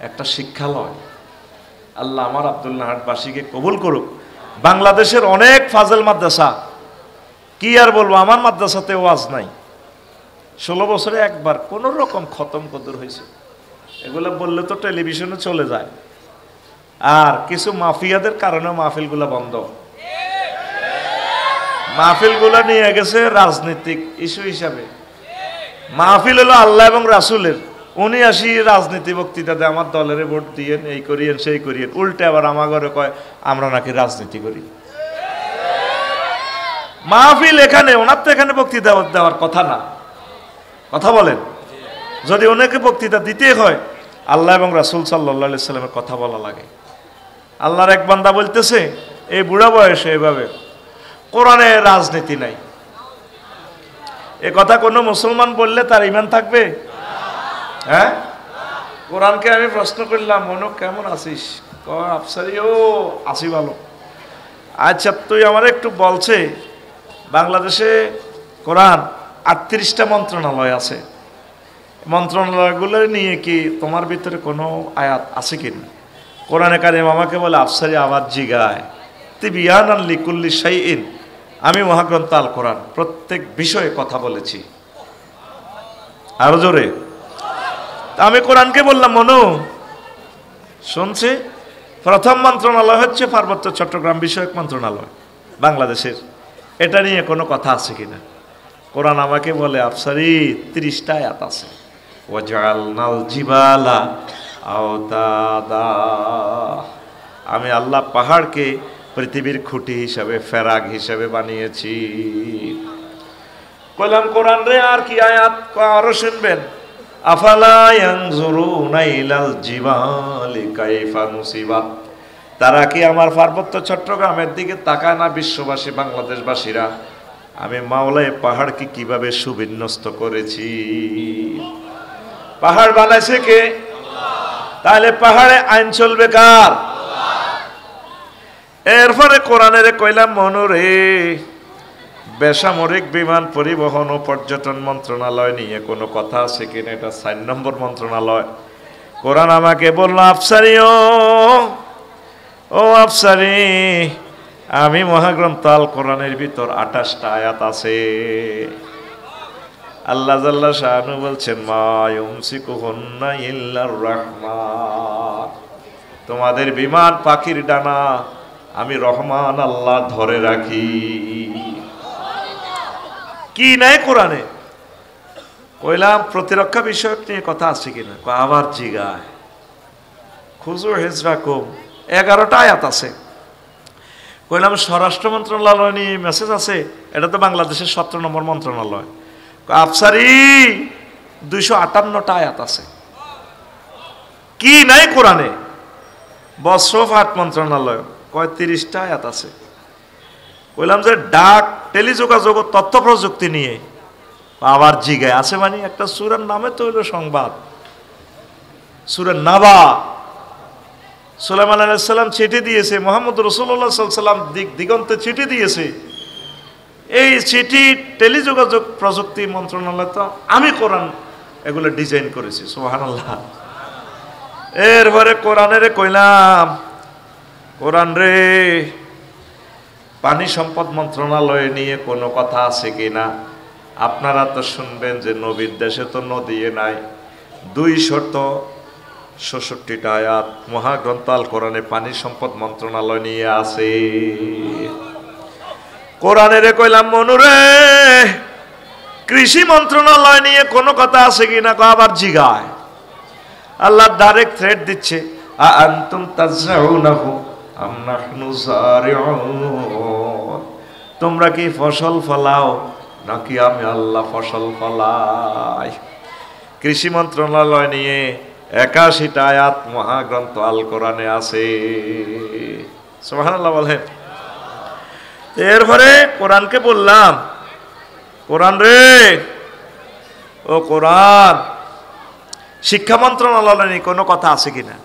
একটা শিক্ষালয়। আল্লাহ আমার আব্দুল্লাহাটবাসীকে কবুল করুক। বাংলাদেশের অনেক ফাজেল মাদ্রাসা, কি আর বলবো, আমার মাদ্রাসাতে ওয়াজ নাই, 16 বছরে একবার কোন রকম খতম কদর হয়েছে। এগুলো বললে তো টেলিভিশনে চলে যায়। আর কিছু মাফিয়াদের কারণে মাহফিলগুলো বন্ধ। মাহফিলগুলো নিয়ে গেছে রাজনৈতিক ইস্যু হিসাবে। মাহফিল হলো আল্লাহ এবং রাসূলের, উনি আসি রাজনীতি বক্তৃতা দেয়, আমার দলের ভোট দিয়েন, এই করিয়েন সেই করিয়েন। উল্টে আবার আমার ঘরে কয় আমরা নাকি রাজনীতি করি। মাহফিল এখানে, ওনার তো এখানে বক্তৃতা দেওয়ার কথা না। কথা বলেন, যদি ওনাকে বক্তৃতা দিতে হয় আল্লাহ এবং রাসূল সাল্লাল্লাহু আলাইহি সাল্লামের কথা বলা লাগে। আল্লাহর এক বান্দা বলতেছে এই বুড়া বয়সে এভাবে কোরআনে রাজনীতি নাই, এ কথা কোনো মুসলমান বললে তার ঈমান থাকবে? হ্যাঁ, কোরআনকে আমি প্রশ্ন করলাম, মনো কেমন আছিস? আফসারি, ও আছি ভালো। আচ্ছা, তুই আমার একটু বলছে বাংলাদেশে কোরআন 38টা মন্ত্রণালয় আছে, মন্ত্রণালয়গুলো নিয়ে কি তোমার ভিতরে কোনো আয়াত আছে কিনা? কোরআনে কারিম আমাকে বলে আফসারি আবার জিগায় তিবিয়ানান লিকুল্লি শাইইন, আমি মহাগ্রন্থ আল কোরআন প্রত্যেক বিষয়ে কথা বলেছি। আরো জোরে। আমি কোরআনকে বললাম মনু শুনছে, প্রথম মন্ত্রণালয় হচ্ছে পার্বত্য চট্টগ্রাম বিষয়ক মন্ত্রণালয় বাংলাদেশের, এটা নিয়ে কোনো কথা আছে কিনা? কোরআন আমাকে বলে আফসারি 30টা আয়াত আছে। ওয়াজআলনাল জিবালা আওতাদা, আমি আল্লাহ পাহাড়কে পৃথিবীর খুঁটি হিসাবে, ফেরাগ হিসাবে বানিয়েছি। কইলাম কোরআন রে আর কি আয়াত? আরো শুনবেন। আফালা ইয়ানজুরুনা ইলাল জিবালি কাইফা নুসিবাত, তারা কি আমার পার্বত্য চট্টগ্রামের দিকে তাকায় না? বিশ্ববাসী, বাংলাদেশবাসীরা, আমি মাওলায় পাহাড়কে কিভাবে সুবিন্যস্ত করেছি। পাহাড় বানাইছে কে? তাহলে পাহাড়ে আইন চলবে কার? এরপরে কোরআনের কইলাম মনুরে, বেসামরিক বিমান পরিবহন ও পর্যটন মন্ত্রণালয় নিয়ে কোনো কথা আছে কিনা? এটা 4 নম্বর মন্ত্রণালয়। কোরআন আমাকে বলল আফসারি, ও আফসারি, আমি মহাগ্রন্থ আল কোরআনের ভিতর 28টা আয়াত আছে। আল্লাহ জাল্লা শানু বলছেন মা ইউমসিকুহুন্না ইল্লার রাহমান, তোমাদের বিমান পাখির ডানা আমি রহমান আল্লাহ ধরে রাখি। কি নাই কোরআনে? কইলাম প্রতিরক্ষা বিষয়ক নিয়ে কথা আছে কিনা? আবার জিগায়। খুজু হিজরাকুম 11টা আয়াত আছে। কইলাম স্বরাষ্ট্র মন্ত্রণালয় নিয়ে মেসেজ আছে, এটা তো বাংলাদেশের 17 নম্বর মন্ত্রণালয়। আফসারি 258টা আয়াত আছে। কি নাই কোরআনে? বস্ত্রফাট মন্ত্রণালয় 30টা আয়াত আছে। কইলাম যে ডাক, টেলিযোগাযোগ ও তথ্য প্রযুক্তি নিয়ে আবার জিগায় আছে। মানে একটা সূরার নামে তো হইল সংবাদ, সূরা নাবা। সুলাইমান আলাইহিস সালাম চিঠি দিয়েছে, মুহাম্মদ রাসূলুল্লাহ সাল্লাল্লাহু আলাইহি ওয়াসাল্লাম দিগন্তে চিঠি দিয়েছে। এই চিঠি টেলিযোগাযোগ প্রযুক্তি মন্ত্রণালয়, তো আমি কোরআন এগুলো ডিজাইন করেছি। সুবহানাল্লাহ। এরপরে কোরআনের কইলাম কোরআন রে, পানি সম্পদ মন্ত্রণালয় নিয়ে কোনো কথা আছে কিনা? আপনারা তো শুনবেন যে নবীর দেশে তো নদী নাই। 266টা আয়াত মহাগ্রন্থ আল কোরআনে পানি সম্পদ মন্ত্রণালয় নিয়ে আছে। কোরআনের কইলাম মনুরে, কৃষি মন্ত্রণালয় নিয়ে কোনো কথা আছে কিনা? আবার জিগায়। আল্লাহ ডাইরেক্ট থ্রেট দিচ্ছে, আ আনতুম তাজরাউনাহু আম নাহনু যারিউন, তোমরা কি ফসল ফলাও নাকি আমি আল্লাহ ফসল ফলাই? কৃষি মন্ত্রণালয় নিয়ে 81টা আয়াত মহাগ্রন্থ আল কোরআনে আছে। সুবহানাল্লাহ বলেন। এরপরে কোরআনকে বললাম কোরআন রে, ও কোরআন, শিক্ষা মন্ত্রণালয় নিয়ে কোনো কথা আছে কিনা?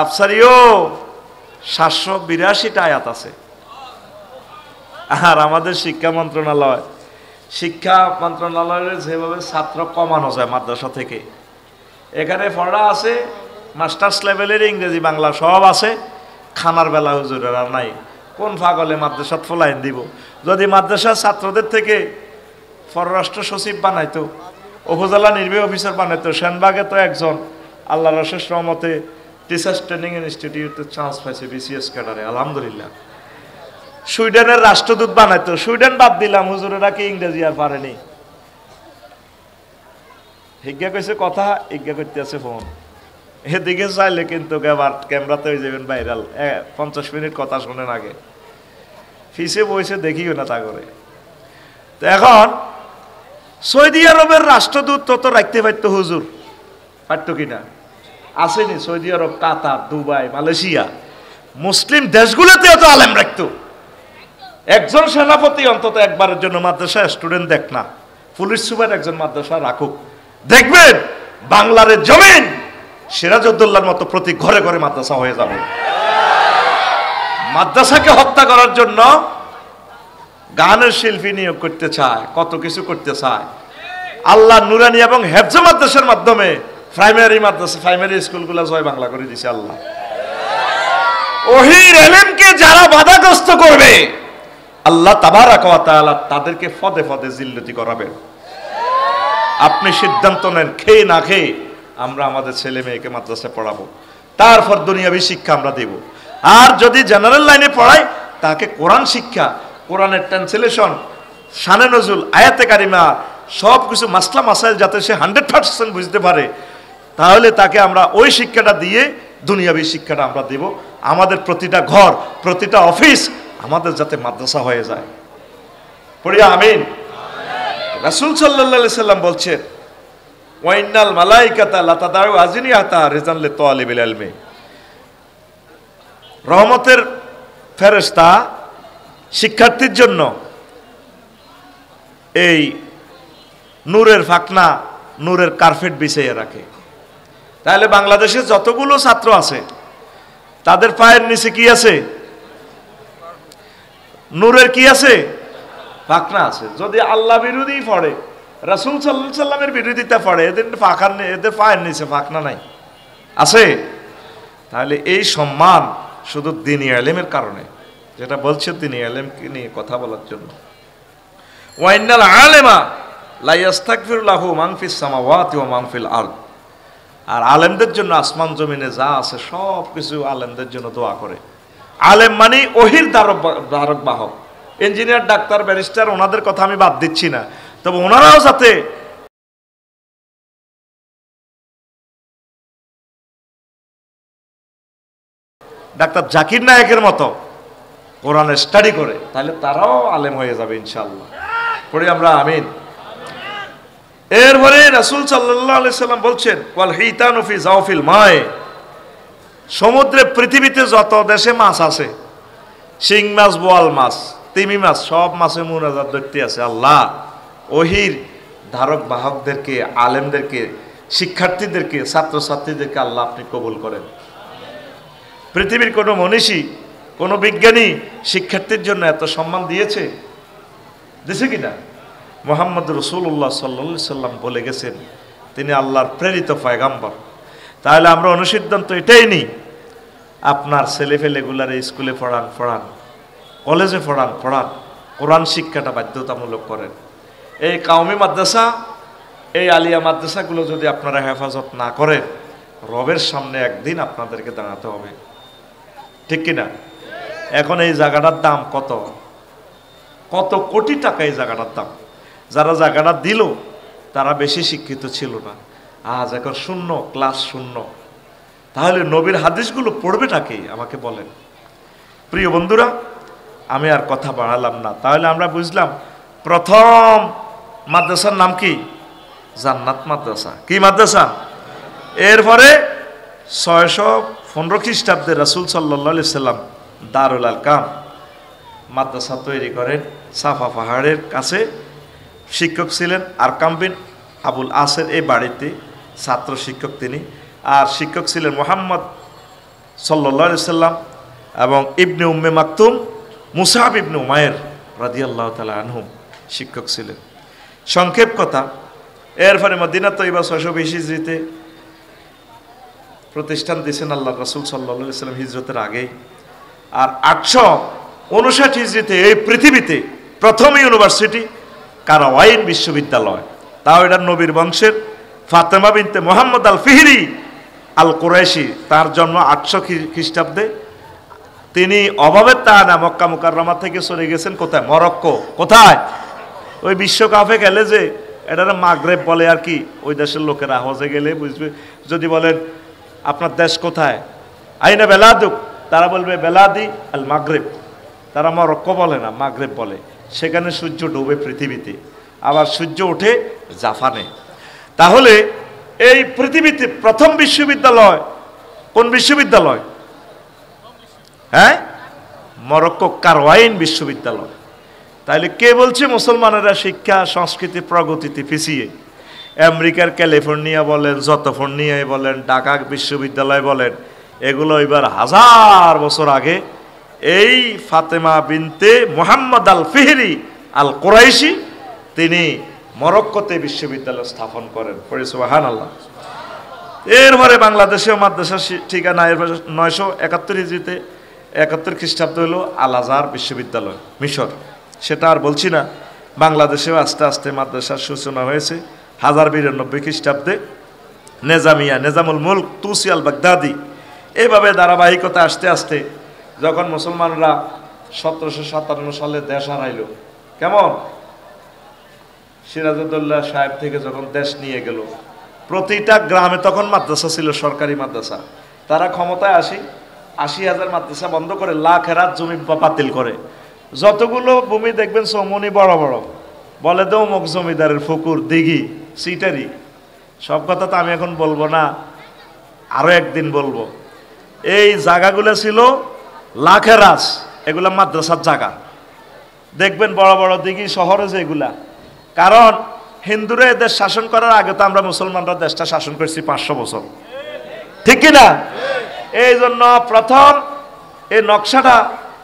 আফসারিও 782টা আয়াত আছে। আর আমাদের শিক্ষা মন্ত্রণালয়ের যেভাবে ছাত্র কমানো যায় মাদ্রাসা থেকে, এখানে পড়া আছে মাস্টার্স লেভেলের ইংরেজি বাংলা সব আছে, খানার বেলা হুজুরের আর নাই। কোন পাগলে মাদ্রাসাত ফলাইন দিব? যদি মাদ্রাসার ছাত্রদের থেকে পররাষ্ট্র সচিব বানাইতো, উপজেলা নির্বাহী অফিসার বানাইতো, সেনবাগে তো একজন, আল্লাহ রশেষ রহমতে টিচার্স ট্রেনিং ইনস্টিটিউটে চান্স পাইছে বিসিএস ক্যাডারে, আলহামদুলিল্লাহ। সুইডেনের রাষ্ট্রদূত বানাইতো, সুইডেন বাদ দিলাম, হুজুরেরা কি ইংরেজি আর পারেনি। হিজ্ঞা কইছে কথা, ইজ্ঞা করতে আছে ফোন, এদিকে চাইলে কিন্তু আবার ক্যামেরাতে হয়ে যাবেন ভাইরাল। 50 মিনিট কথা শোনেন আগে, ফিসে বসে দেখিও না তা করে। তো এখন সৌদি আরবের রাষ্ট্রদূত তত রাখতে পারতো হুজুর, পারতো কিনা? আসেনি সৌদি আরব, কাতার, দুবাই, মালয়েশিয়া, মুসলিম দেশগুলোতেও তো আলেম রাখতো। একজন সেনাপতি অন্তত একবারের জন্য মাদ্রাসা স্টুডেন্ট দেখ না, পুলিশ সুপার একজন মাদ্রাসা রাখুক, দেখবেন বাংলার জমিন সিরাজউদ্দৌলার মতো প্রতি ঘরে ঘরে মাদ্রাসা হয়ে যাবে। মাদ্রাসাকে হত্যা করার জন্য গানের শিল্পী নিয়োগ করতে চায়, কত কিছু করতে চায়। আল্লাহ নুরানি এবং হেফজ মাদ্রাসার মাধ্যমে প্রাইমারি মাদ্রাসা, প্রাইমারি স্কুলগুলো জয় বাংলা করে দিছে আল্লাহ। ওহির ইলমকে যারা বাধাগ্রস্ত করবে, আল্লাহ তাবারাক ওয়া তাআলা তাদেরকে ফদে ফদে জিল্লতি করাবেন। আপনি সিদ্ধান্ত নেন, খেয়ে না খেয়ে আমরা আমাদের ছেলে মেয়েকে মাদ্রাসায় পড়াবো, তারপর দুনিয়াবী শিক্ষা আমরা দেব। আর যদি জেনারেল লাইনে পড়াই, তাকে কোরআন শিক্ষা, কোরআনের ট্রান্সলেশন, শানে নজুল, আয়াতে কারিমা, সব কিছু মাসলা মাসাইল যাতে সে 100% বুঝতে পারে, তাহলে তাকে আমরা ওই শিক্ষাটা দিয়ে দুনিয়াবী শিক্ষাটা আমরা দেব। আমাদের প্রতিটা ঘর, প্রতিটা অফিস আমাদের যাতে মাদ্রাসা হয়ে যায়। পড়িয়া আমিন। রাসূল সাল্লাল্লাহু আলাইহি সাল্লাম বলছেন, ওয়াইনাল মালাইকাতা লাতাদাউ আজনিয়াতা রিজান লিতালিবিল ইলমি। রহমতের ফেরেশতা শিক্ষার্থীর জন্য এই নূরের ফাকনা, নূরের কার্পেট বিছাইয়া রাখে। তাহলে বাংলাদেশে যতগুলো ছাত্র আছে তাদের পায়ের নিচে কি আছে? নূরের কি আছে? ফাকনা আছে। যদি আল্লাহ বিরোধী পড়ে, রাসূল সাল্লাল্লাহু আলাইহি সাল্লামের বিরোধিতা পড়ে, এদের ফাঁকার নেই, এদের পায়ের নিচে ফাকনা নাই, আছে। তাহলে এই সম্মান শুধু দ্বীনি ইলমের কারণে, যেটা বলছে দ্বীনি ইলমকে নিয়ে কথা বলার জন্য। ওয়াইনাল আলেমা লা ইস্তাগফিরু লাহু মান ফিস সামাওয়াতি ওয়া মান ফিল আরদ। আর আলেমদের জন্য আসমান জমিনে যা আছে সব কিছু আলেমদের জন্য দোয়া করে। আলেম মানে ওহির ধারক বাহক। ইঞ্জিনিয়ার, ডাক্তার, ব্যারিস্টার, ওনাদের কথা আমি বাদ দিচ্ছি না, তবে ওনারাও যাতে ডাক্তার জাকির নায়েকের মতো কোরআনের স্টাডি করে, তাহলে তারাও আলেম হয়ে যাবে ইনশাআল্লাহ। পড়ি আমরা আমিন। এরপরে রাসূল সাল্লাল্লাহু আলাইহি সাল্লাম বলছেন, ওয়াল হিতানু ফি জাওফিল মায়ে। সমুদ্রে, পৃথিবীতে যত দেশে মাছ আছে, শিং মাছ, বোয়াল মাছ, তিমি মাছ, সব মাছে মুনাজাত ধরতে আছে, আল্লাহ ওহির ধারক বাহকদেরকে, আলেমদেরকে, শিক্ষার্থীদেরকে, ছাত্রছাত্রীদেরকে আল্লাহ আপনি কবুল করেন। পৃথিবীর কোনো মনীষী, কোনো বিজ্ঞানী শিক্ষার্থীর জন্য এত সম্মান দিয়েছে? দিছে কিনা? মুহাম্মদ রাসূলুল্লাহ সাল্লাল্লাহু আলাইহি সাল্লাম বলে গেছেন, তিনি আল্লাহর প্রেরিত পয়গাম্বর। তাহলে আমরা অনুসিদ্ধান্ত এটাই নিই, আপনার ছেলেফেলেগুলার স্কুলে পড়ান, কলেজে পড়ান, কোরআন শিক্ষাটা বাধ্যতামূলক করেন। এই কাউমি মাদ্রাসা, এই আলিয়া মাদ্রাসাগুলো যদি আপনারা হেফাজত না করেন, রবের সামনে একদিন আপনাদেরকে দাঁড়াতে হবে, ঠিক কিনা? এখন এই জায়গাটার দাম কত, কত কোটি টাকা এই জায়গাটার দাম। যারা জায়গাটা দিল তারা বেশি শিক্ষিত ছিল না, আজ এখন শূন্য, ক্লাস শূন্য। তাহলে নবীর হাদিসগুলো পড়বেটা কি আমাকে বলেন। প্রিয় বন্ধুরা, আমি আর কথা বাড়ালাম না। তাহলে আমরা বুঝলাম প্রথম মাদ্রাসার নাম কি? জান্নাত মাদ্রাসা। কি মাদ্রাসা? এরপরে 615 খ্রিস্টাব্দে রাসূল সাল্লাল্লাহু আলাইহি সাল্লাম দারুল আরকাম মাদ্রাসা তৈরি করেন। সাফা পাহাড়ের কাছে শিক্ষক ছিলেন আরকাম বিন আবুল আসের এই বাড়িতে ছাত্র শিক্ষক তিনি। আর শিক্ষক ছিলেন মুহাম্মদ সাল্লাল্লাহু আলাইহি সাল্লাম এবং ইবনে উম্মে মাকতুম, মুসআব ইবনে উমাইর রাদিয়াল্লাহু তাআলা আনহুম শিক্ষক ছিলেন। সংক্ষেপ কথা, এরপরে মদিনা তৈবা 620 হিজরিতে প্রতিষ্ঠান দিয়েছেন আল্লাহ রাসূল সাল্লাল্লাহু আলাইহি সাল্লাম হিজরতের আগেই। আর 859 হিজরিতে এই পৃথিবীতে প্রথম ইউনিভার্সিটি কারাওয়াইন বিশ্ববিদ্যালয়, তাও এটা নবীর বংশের ফাতেমা বিনতে মুহাম্মদ আল ফিহরি আল কুরাইশি, তার জন্ম 800 খ্রিস্টাব্দে। তিনি অভাবের তাড়না মক্কা মুকাররমা থেকে চলে গেছেন কোথায়? মরক্কো। কোথায়? ওই বিশ্বকাপে গেলে যে এটা মাগরেব বলে আর কি, ওই দেশের লোকেরা হজে গেলে বুঝবে। যদি বলেন আপনার দেশ কোথায়, আইনা বেলাদুক, তারা বলবে বেলাদি আল মাগরেব। তারা মরক্কো বলে না, মাগরেব বলে। সেখানে সূর্য ডুবে পৃথিবীতে, আবার সূর্য ওঠে জাপানে। তাহলে এই পৃথিবীতে প্রথম বিশ্ববিদ্যালয় কোন বিশ্ববিদ্যালয়? হ্যাঁ, মরক্কো কারওয়াইন বিশ্ববিদ্যালয়। তাইলে কে বলছে মুসলমানেরা শিক্ষা সংস্কৃতি প্রগতিতে পিছিয়ে? আমেরিকার ক্যালিফোর্নিয়া বলেন, যতফোর্নিয়ায় বলেন, ঢাকা বিশ্ববিদ্যালয় বলেন, এগুলো এবার 1000 বছর আগে এই ফাতেমা বিনতে মুহাম্মদ আল ফিহরি আল কুরাইশি তিনি মরক্কোতে বিশ্ববিদ্যালয় স্থাপন করেন। পড়ি সুবহানাল্লাহ। এরপরে বাংলাদেশেও মাদ্রাসা ঠিকানা 971 হিজরিতে 71 খ্রিস্টাব্দে হলো আল আজহার বিশ্ববিদ্যালয় মিশর। সেটা আর বলছি না। বাংলাদেশেও আস্তে আস্তে মাদ্রাসার সূচনা হয়েছে 1092 খ্রিস্টাব্দে নেজামিয়া, নেজামুল মুলক তুসি আল বাগদাদি। এইভাবে ধারাবাহিকতা আস্তে আস্তে যখন মুসলমানরা 1757 সালে দেশ হারাইল, কেমন সিরাজউদ্দৌলা সাহেব থেকে যখন দেশ নিয়ে গেল, প্রতিটা গ্রামে তখন মাদ্রাসা ছিল, সরকারি মাদ্রাসা। তারা ক্ষমতায় 80,000 মাদ্রাসা বন্ধ করে, লাখ হেরাত জমি বাতিল করে। যতগুলো ভূমি দেখবেন চৌমনি বড় বড়, বলে দেও মুখ জমিদারের ফুকুর দিঘি সিটারি। সব কথা তো আমি এখন বলবো না, আরো একদিন বলবো। এই জায়গাগুলো ছিল লাখেরাজ, এগুলা মাদ্রাসার জায়গা। দেখবেন বড় বড় দিঘি শহরে যেগুলা, কারণ হিন্দুরা এদের শাসন করার আগে তো আমরা মুসলমানরা দেশটা শাসন করছি 500 বছর, ঠিক কিনা? এই জন্য প্রথম এই নকশাটা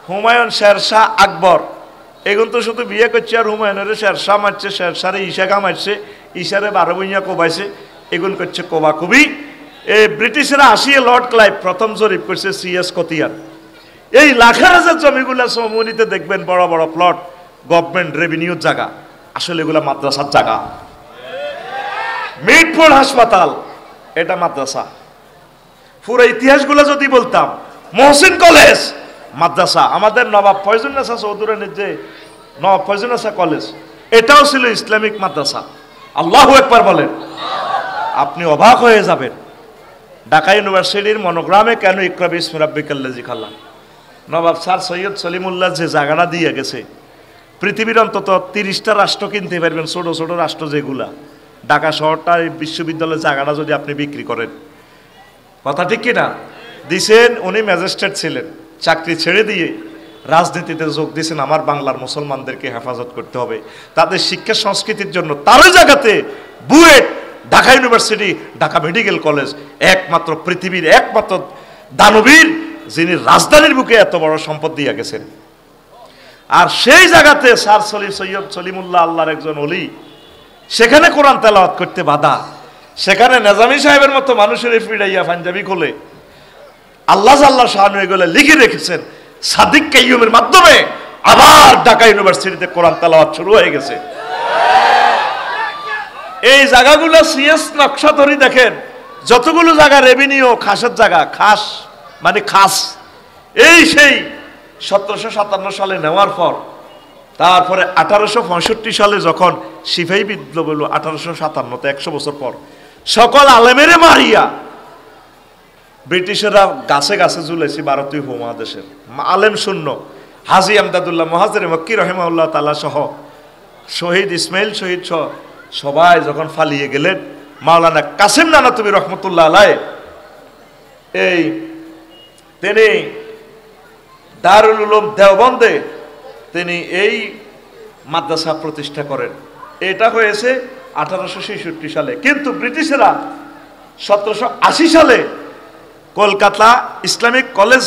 হুমায়ুন, শেরশাহ, আকবর এগুলো তো শুধু বিয়ে করছে, আর হুমায়ুনের শেরশাহ মারছে, শেরশারে ঈশাকা মারছে, ঈশারে 12 বইয়া কোবাইছে, এগুলো করছে কোবাকুবি। এই ব্রিটিশরা আসিয়ে লর্ড ক্লাইভ প্রথম জরিপ করছে সিএস কতিয়ার। এই লাখারাজের জমিগুলা চৌমনিতে দেখবেন বড় বড় প্লট, গভর্নমেন্ট রেভিনিউর জায়গা, আসলে এগুলা মাদ্রাসার জায়গা। মিটফোর্ড হাসপাতাল এটা মাদ্রাসা। পুরো ইতিহাসগুলো যদি বলতাম, মহসিন কলেজ মাদ্রাসা। আমাদের নবাব ফয়জুন্নেসা চৌধুরানীর যে নবাব ফয়জুন্নেসা কলেজ, এটাও ছিল ইসলামিক মাদ্রাসা। আল্লাহু আকবার বলেন। আপনি অবাক হয়ে যাবেন ঢাকা ইউনিভার্সিটির মনোগ্রামে কেন ইকরা বিসমি রাব্বিকাল্লাযী খালাক। নবাব স্যার সৈয়দ সলিমুল্লাহ যে জায়গাটা দিয়ে গেছে, পৃথিবীর অন্তত 30টা রাষ্ট্র কিনতে পারবেন, ছোট ছোট রাষ্ট্র যেগুলা। ঢাকা শহরটা বিশ্ববিদ্যালয়ের জায়গাটা যদি আপনি বিক্রি করেন, কথা ঠিক কিনা? দিছেন। উনি ম্যাজিস্ট্রেট ছিলেন, চাকরি ছেড়ে দিয়ে রাজনীতিতে যোগ দিয়েছেন। আমার বাংলার মুসলমানদেরকে হেফাজত করতে হবে, তাদের শিক্ষা সংস্কৃতির জন্য। তারই জায়গাতে BUET, Dhaka university, Dhaka medical college, একমাত্র পৃথিবীর একমাত্র দানবীর যিনি রাজধানীর বুকে এত বড় সম্পদ দিয়ে গেছেন। আর সেই জায়গাতে স্যার সৈয়দ সলিমুল্লাহ আল্লাহর একজন ওলি, সেখানে কোরআন তেলাওয়াত করতে বাধা। সেখানে নেজামি সাহেবের মতো মানুষের ফিরাইয়া পাঞ্জাবি খোলে আল্লাহ আল্লাহ শাহানু এগুলো লিখে রেখেছেন। সাদিক কাইয়ুমের মাধ্যমে আবার ঢাকা ইউনিভার্সিটিতে কোরআন তেলাওয়াত শুরু হয়ে গেছে। এই জায়গাগুলো সিএস নকশা ধরে দেখেন, যতগুলো জায়গা রেভিনিউ খাসের জায়গা, খাস মানে খাস। এই সেই 1757 সালে নেওয়ার পর, তারপরে 1865 সালে যখন সিপাহী বিপ্লব হলো, 1857তে 100 বছর পর, সকল আলেমেরে মারিয়া ব্রিটিশেরা গাছে গাছে ঝুলেছে ভারতীয় উপমহাদেশের আলেম শূন্য। হাজী আমদাদুল্লাহ মুহাজির মক্কি রহিমাহুল্লাহ তাআলা সহ শহীদ ইসমাইল শহীদ সহ সবাই যখন ফালিয়ে গেলেন, মাওলানা কাসিম নানাতুবি রহমতুল্লাহ আলাইহি এই তিনি দারুল উলুম দেওবন্দে তিনি এই মাদ্রাসা প্রতিষ্ঠা করেন। এটা হয়েছে 1866 সালে। কিন্তু ব্রিটিশেরা 1780 সালে Kolkata Islamic college,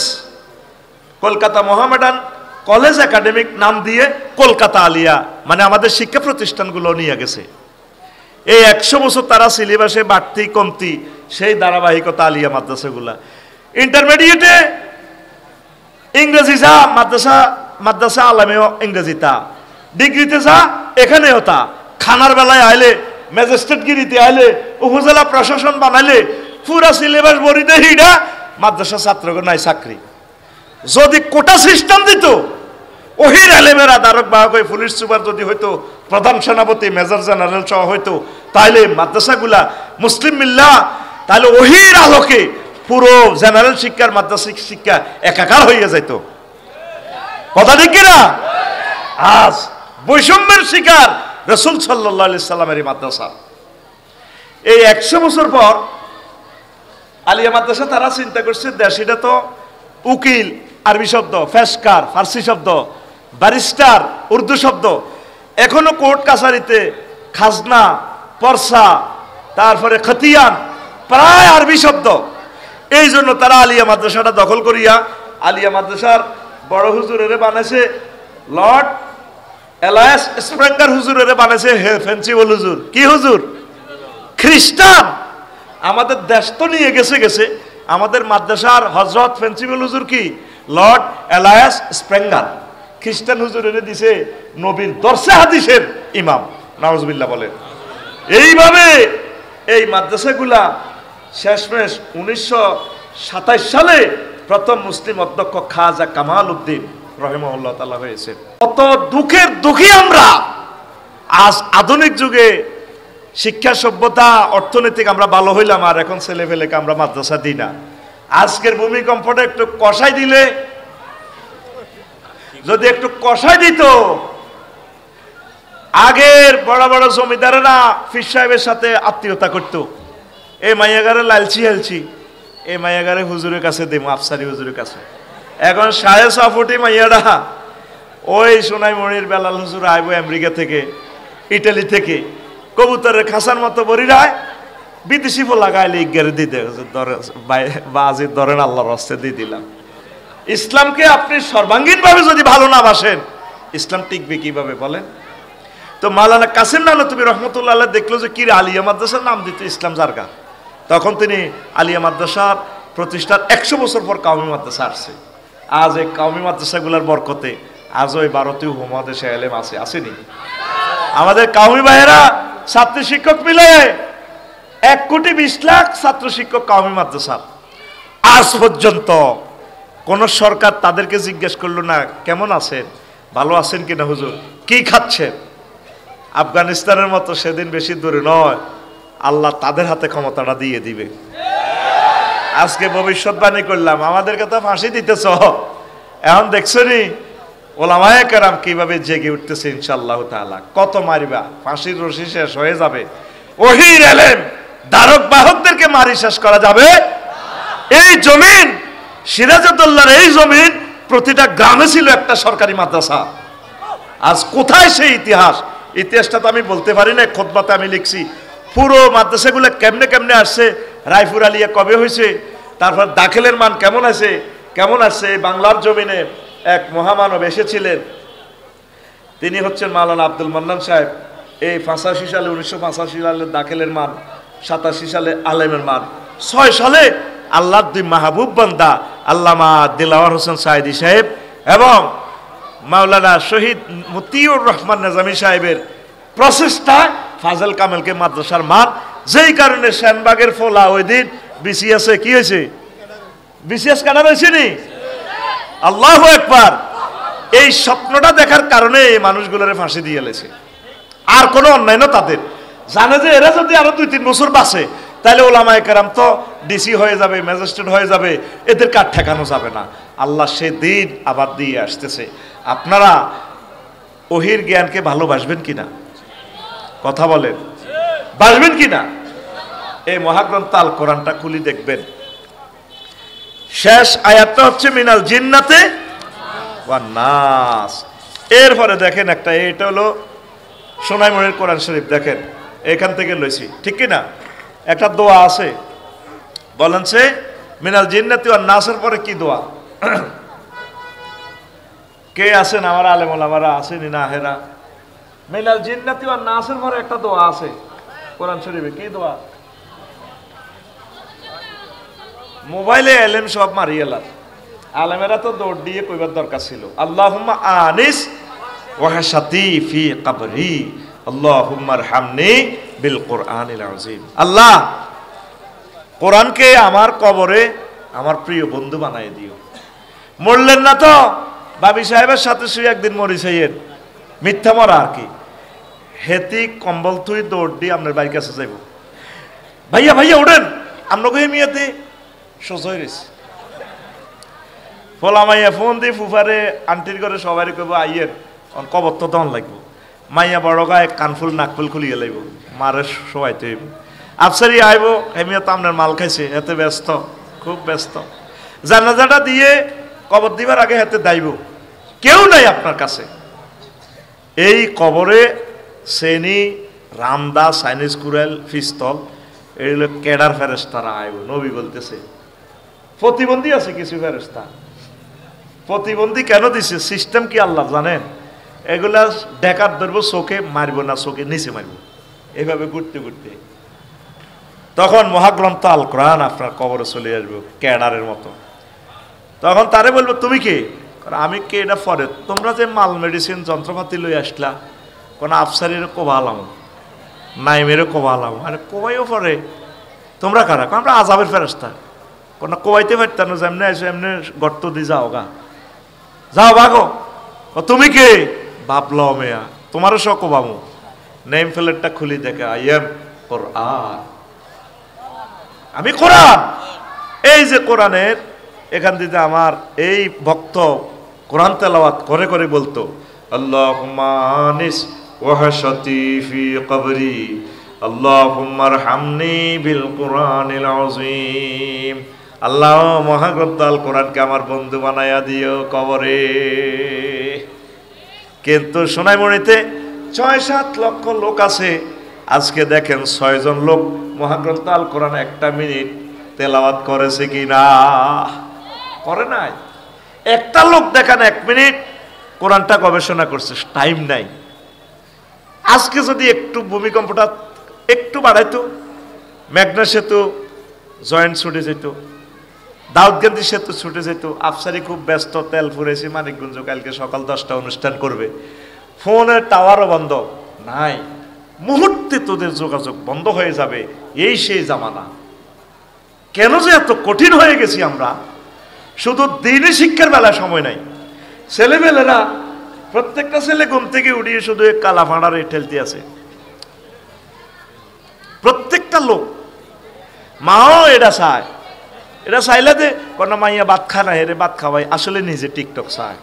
Kolkata Mohammedan college academic নাম দিয়ে কলকাতা আলিয়া, মানে আমাদের শিক্ষা প্রতিষ্ঠানগুলো নিয়ে গেছে। এই 100 বছর তারা সিলেবাসে বাড়তি কমতি সেই ধারাবাহিকতা আলিয়া মাদ্রাসাগুলা। ইন্টারমিডিয়েটে ইংরেজি যা, মাদ্রাসা আলামেও ইংরেজি তা, ডিগ্রিতে যা এখানেও তা। খানার বেলায় আইলে, ম্যাজিস্ট্রেটগিরিতে আইলে, উপজেলা প্রশাসন বানাইলে, পুরা সিলেবাস বরিতে হিডা মাদ্রাসা ছাত্রকে নাই চাকরি। যদি কোটা সিস্টেম দিত, ওহির আলেমেরা দারক বাহক হয়ে পুলিশ সুপার যদি হইতো, প্রধান সেনাপতি মেজর জেনারেল সহ হইতো, তাহলে মাদ্রাসাগুলা মুসলিম মিল্লাহ, তাহলে ওহির আলোকে পুরো জেনারেল শিক্ষার মাদ্রাসিক শিক্ষা একাকার হয়ে যাইত। কথা ঠিক কিনা? আজ বৈষম্যের শিকার রাসূল সাল্লাল্লাহু আলাইহি সাল্লামের মাদ্রাসা। এই 100 বছর পর আলিয়া মাদ্রাসা তারা চিন্তা করছে, দেশিটা তো উকিল আরবি শব্দ, ফেসকার ফার্সি শব্দ, ব্যারিস্টার উর্দু শব্দ, এখনো কোর্ট কাছারিতে খাজনা, পরসা, তারপরে খতিয়ান প্রায় আরবি শব্দ। এই জন্য তারা আলিয়া মাদ্রাসাটা দখল করিয়া আলিয়া মাদ্রাসার বড় হুজুরের বানাইছে লর্ড এলায়াস স্প্রেঙ্গার হুজুরের বানাইছে ফেন্সিবল হুজুর। কি হুজুর? খ্রিস্টান। আমাদের দেশ তো নিয়ে গেছে আমাদের মাদ্রাসার হযরত ফেন্সিবল হুজুর কি লর্ড এলায়াস স্প্রেঙ্গার। খ্রিস্টান হুজুরের দিছে নবীর দর্শে হাদিসের ইমাম। নাউজুবিল্লাহ বলেন। এইভাবে এই মাদ্রাসাগুলা শেষমেশ 1927 সালে প্রথম মুসলিম অধ্যক্ষ খাজা কামাল উদ্দিন রহিমাহুল্লাহ তাআলা হয়েছে। কত দুঃখের দুঃখী আমরা। আজ আধুনিক যুগে শিক্ষা সভ্যতা অর্থনৈতিক আমরা ভালো হইলাম, আর এখন ছেলে ফেলেকে আমরা মাদ্রাসা দিই না। আজকের ভূমিকম্পটা একটু কষাই দিলে, যদি একটু কষাই দিত, আগের বড় বড় জমিদারেরা ফির সাহেবের সাথে আত্মীয়তা করত। এই মাইয়াগারে লালচি হেলছি, এই মাইয়াগারে হুজুরের কাছে দেব, আফসারি হুজুরের কাছে। এখন 6.5 ফুটি মাইয়াডা ওই সোনাইমণির বেলাল হুজুর আইব আমেরিকা থেকে, ইটালি থেকে, কবুতরের খাসার মতো বরিরায় বিদেশি ফোলা গাইলে ইজ্ঞারে দিতে বাজি ধরেন আল্লাহর হস্তে দিয়ে দিলাম। ইসলামকে আপনি সর্বাঙ্গীন ভাবে যদি ভালো না বাসেন, ইসলাম টিকবে কিভাবে বলেন? তো মাওলানা কাসিম নানতুবি রহমতুল্লাহ আলাইহি দেখলো যে কি আলিয়া মাদ্রাসার নাম দিতে ইসলাম জারগা। তখন তিনি আলিয়া মাদ্রাসার প্রতিষ্ঠার 100 বছর পর কওমি মাদ্রাসা আসছে। আজ এই কওমি মাদ্রাসাগুলোর বরকতে আজও এই ভারতীয় উপমহাদেশে এলেম আছে, আসেনি? আমাদের কওমি ভাইয়েরা ছাত্র শিক্ষক মিলে 1,20,00,000 ছাত্র শিক্ষক কওমি মাদ্রাসা। আজ পর্যন্ত কোন সরকার তাদেরকে জিজ্ঞেস করলো না কেমন আছেন, ভালো আছেন কিনা হুজুর, কি খাচ্ছেন? আফগানিস্তানের মতো সেদিন বেশি দূরে নয়, আল্লাহ তাদের হাতে ক্ষমতাটা দিয়ে দিবে। আজকে ভবিষ্যৎবাণী করলাম, আমাদেরকে তো ফাঁসি দিতেছ, এখন দেখছো নি ওলামায়ে কেরাম কিভাবে জেগে উঠতেছে ইনশাআল্লাহ তাআলা। কত মারিবা, ফাঁসির রশি শেষ হয়ে যাবে। ওহির এলেম ধারক বাহকদেরকে মারি শেষ করা যাবে? এই জমিন সিরাজউদ্দৌলার এই জমিন প্রতিটা গ্রামে ছিল একটা সরকারি মাদ্রাসা। আজ কোথায় সেই ইতিহাস? ইতিহাসটা তো আমি বলতে পারি না, খুতবাতে আমি লিখছি। পুরো মাদ্রাসাগুলো কেমনে কেমনে আসছে, রায়পুর আলিয়া কবে হয়েছে, তারপর দাখিলের মান কেমন আছে, কেমন আসছে। বাংলার জমিনে এক মহামানব এসেছিলেন, তিনি হচ্ছেন মাওলানা আব্দুল মান্নান সাহেব। এই 85 সালে 1985 সালে দাখিলের মান, 87 সালে আলেমের মান, 6 সালে আল্লাহর দুই মাহবুব বান্দা আল্লামা দিলাওয়ার হোসেন সাইদি সাহেব এবং মাওলানা শহীদ মতিউর রহমান নিজামী সাহেবের প্রচেষ্টা ফাজল কামেলকে মাদ্রাসার মান, যেই কারণে সেনবাগের ফোলা ওই দিন বিসিএসে কি হয়েছে, বিসিএস কাটা হয়েছে নি। আল্লাহু আকবার। এই স্বপ্নটা দেখার কারণে এই মানুষগুলোরে ফাঁসি দিয়ে লেছে। আর কোনো অন্যায় না তাদের, জানে যে এরা যদি আরো 2-3 বছর বাঁচে তাহলে ওলামায়ে কেরাম তো ডিসি হয়ে যাবে, ম্যাজিস্ট্রেট হয়ে যাবে, এদের কার ঠেকানো যাবে না। আল্লাহ সে দিন আবার দিয়ে আসতেছে। আপনারা ওহির জ্ঞানকে ভালোবাসবেন কিনা? কথা বলেন, বাসবেন কিনা? এই মহাগ্রন্থ আল কোরআনটা খুলি দেখবেন, শেষ আয়াতটা হচ্ছে মিনাল জিন্নাতে ওয়ান নাস। এরপরে দেখেন একটা, এটা হলো সোনাইমুড়ির কোরআন শরীফ, দেখেন এখান থেকে লইছি, ঠিক কিনা? একটা দোয়া আছে, বলেন সে মিনাল জিন্নাতি ওয়ান নাসের পরে কি দোয়া? কে আছেন আমার আলেম ওলামারা আসেনি না হেরা? মিনাল জিন্নাতি ওয়ান নাসের পরে একটা দোয়া আছে কোরআন শরীফে, কি দোয়া? মোবাইলে এলেম সব মারিয়ে লাভ, আলেমেরা তো দৌড় দিয়ে কইবার দরকার ছিল। আল্লাহুম্মা আনিস ওয়াহশাতি ফি কবরি আল্লাহুম্মা আরহামনি বিল কুরআনিল আযীম। আল্লাহ কোরআনকে আমার কবরে আমার প্রিয় বন্ধু বানাই দিও। মরলেন না তো? বাবি সাহেবের সাথে শুয়ে একদিন মরিসাইয়ের, মিথ্যা মরা আর কি। হেতি কম্বল থুই দৌড় দিয়ে আপনার বাড়ির কাছে যাইব, ভাইয়া ভাইয়া ওঠেন, আপনাকে মিয়াতে সোজা হয়ে গেছে। ফলা মাইয়া ফোন দিয়ে ফুফারে আন্টির করে সবাই কইব আইয়ের কবর তো তখন লাগবো। মাইয়া বড় গায়ে কানফুল নাকফুল খুলিয়ে লাগবো, মারে সবাইতে হইব। আফসারি আইব, হেমিয়া তো আপনার মাল খাইছে, এতে ব্যস্ত, খুব ব্যস্ত। জানাজাটা দিয়ে কবর দিবার আগে হাতে দাইব, কেউ নাই আপনার কাছে। এই কবরে সেনি, রামদা, চাইনিজ কুড়াল, পিস্তল, এগুলো কেডার ফেরেস্তারা আইব। নবী বলতেছে প্রতিবন্ধী আছে কিছু ফেরেস্তা। প্রতিবন্ধী কেন দিছে? সিস্টেম কি আল্লাহ জানেন? এগুলা ডেকার ধরবো, চোখে মারবো না, চোখে নিচে মারবো, এইভাবে ঘুরতে ঘুরতে। তখন মহাগ্রন্থ আল কোরআন আপনার কবরে চলে আসবো ক্যাডারের মতো। তখন তারে বলবো তুমি কে? আমি কে এটা পরে, তোমরা যে মাল মেডিসিন যন্ত্রপাতি লই আসলা, কোন আফসারির কোবালাম, নাইমেরও কোবালাম। আরে কোবাইও পরে, তোমরা কারা? আমরা আজাবের ফেরেস্তা। কোন কোবাইতে পারতাম না, যেমনি আসো এমনি গর্ত দিয়ে যাও গা, যাও ভাগো। তুমি কে? ভাবল মেয়া, তোমারও সব কোবামু। নেম প্লেটটা খুলি দেখে আই এম কোরআন, আমি কোরআন। এই যে কোরআনের এখান থেকে আমার এই ভক্ত কোরআন তেলাওয়াত করে করে বলতো আল্লাহুম্মা আনিস ওয়াহশাতি ফি কবরি আল্লাহুম্মা আরহামনি বিল কোরআনিল আযীম। আল্লাহ মহাগ্রন্থ আল কোরআনকে আমার বন্ধু বানাইয়া দিও কবরে। কিন্তু সোনাইমণিতে ৬-৭ লক্ষ লোক আছে, আজকে দেখেন ৬ জন লোক মহাগ্রন্থ আল কোরআন 1 মিনিট তেলাওয়াত করেছে কি না? করে নাই। একটা লোক দেখেন 1 মিনিট কোরআনটা গবেষণা করছে, টাইম নাই। আজকে যদি একটু ভূমিকম্পটা একটু বাড়াইতো, মেঘনা সেতু জয়েন্ট ছুটে যেত, দাউদকান্দি সেতু ছুটে যেত। আফসারি খুব ব্যস্ত, তেল ফুরেছি মানিকগঞ্জ, কালকে সকাল 10টা অনুষ্ঠান করবে, ফোনের টাওয়ারও বন্ধ নাই, মুহূর্তে তোদের যোগাযোগ বন্ধ হয়ে যাবে। এই সেই জামানা। কেন যে এত কঠিন হয়ে গেছি আমরা? শুধু দিনই শিক্ষার বেলা সময় নাই। ছেলেমেলেরা প্রত্যেকটা ছেলে ঘুম থেকে উঠিয়ে শুধু কালা ফাঁড়ারে ঠেলতে আছে, প্রত্যেকটা লোক। মাও এটা চায়, এটা চাইলে যে কোনো মাইয়া ভাত খা না, হেরে ভাত খাওয়াই, আসলে নিজে টিকটক চায়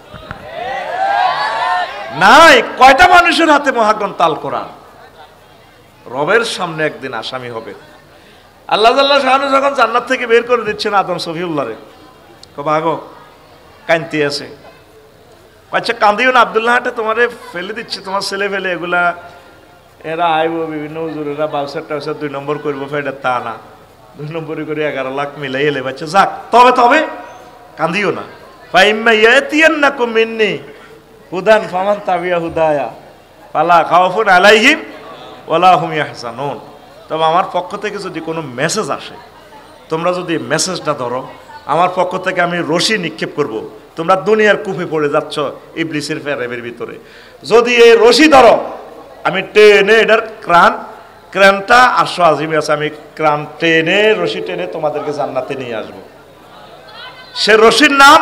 নাই। কয়টা মানুষের হাতে মহাগ্রন্থ আল কোরআন? রবের সামনে একদিন আসামি হবে। আল্লাহ শাহানু যখন জান্নাত থেকে বের করে দিচ্ছেন আদম সফিউল্লাহরে, ভাগো, কান্তি আছে। আচ্ছা কান্দিও না, আব্দুল্লাহ হাটে তোমারে ফেলে দিচ্ছে, তোমার ছেলে ফেলে এগুলা, এরা আইব বিভিন্ন হুজুরেরা বাউসার টাউসার 2 নম্বর করবো, ফেডে তা না, 2 নম্বরই করে 11 লাখ মিলাই এলে বাচ্চা যাক। তবে তবে কান্দিও না। ফাইম্মা ইয়াতিয়ান্নাকুম মিন্নি হুদান ফামান তাবিয়া হুদায়া ফালা খাউফুন আলাইহিম ওয়ালা হুম ইয়াহজানুন। তবে আমার পক্ষ থেকে যদি কোনো মেসেজ আসে, তোমরা যদি মেসেজটা ধরো, আমার পক্ষ থেকে আমি রশি নিক্ষেপ করব। তোমরা দুনিয়ার কূপে পড়ে যাচ্ছ ইবলিসের ফেরেবের ভিতরে, যদি এই রশি ধরো, আমি টেনে এটার ক্রানটা 800 আজিমে আছে, আমি ক্রান টেনে, রশি টেনে তোমাদেরকে জান্নাতে নিয়ে আসবো। সে রশির নাম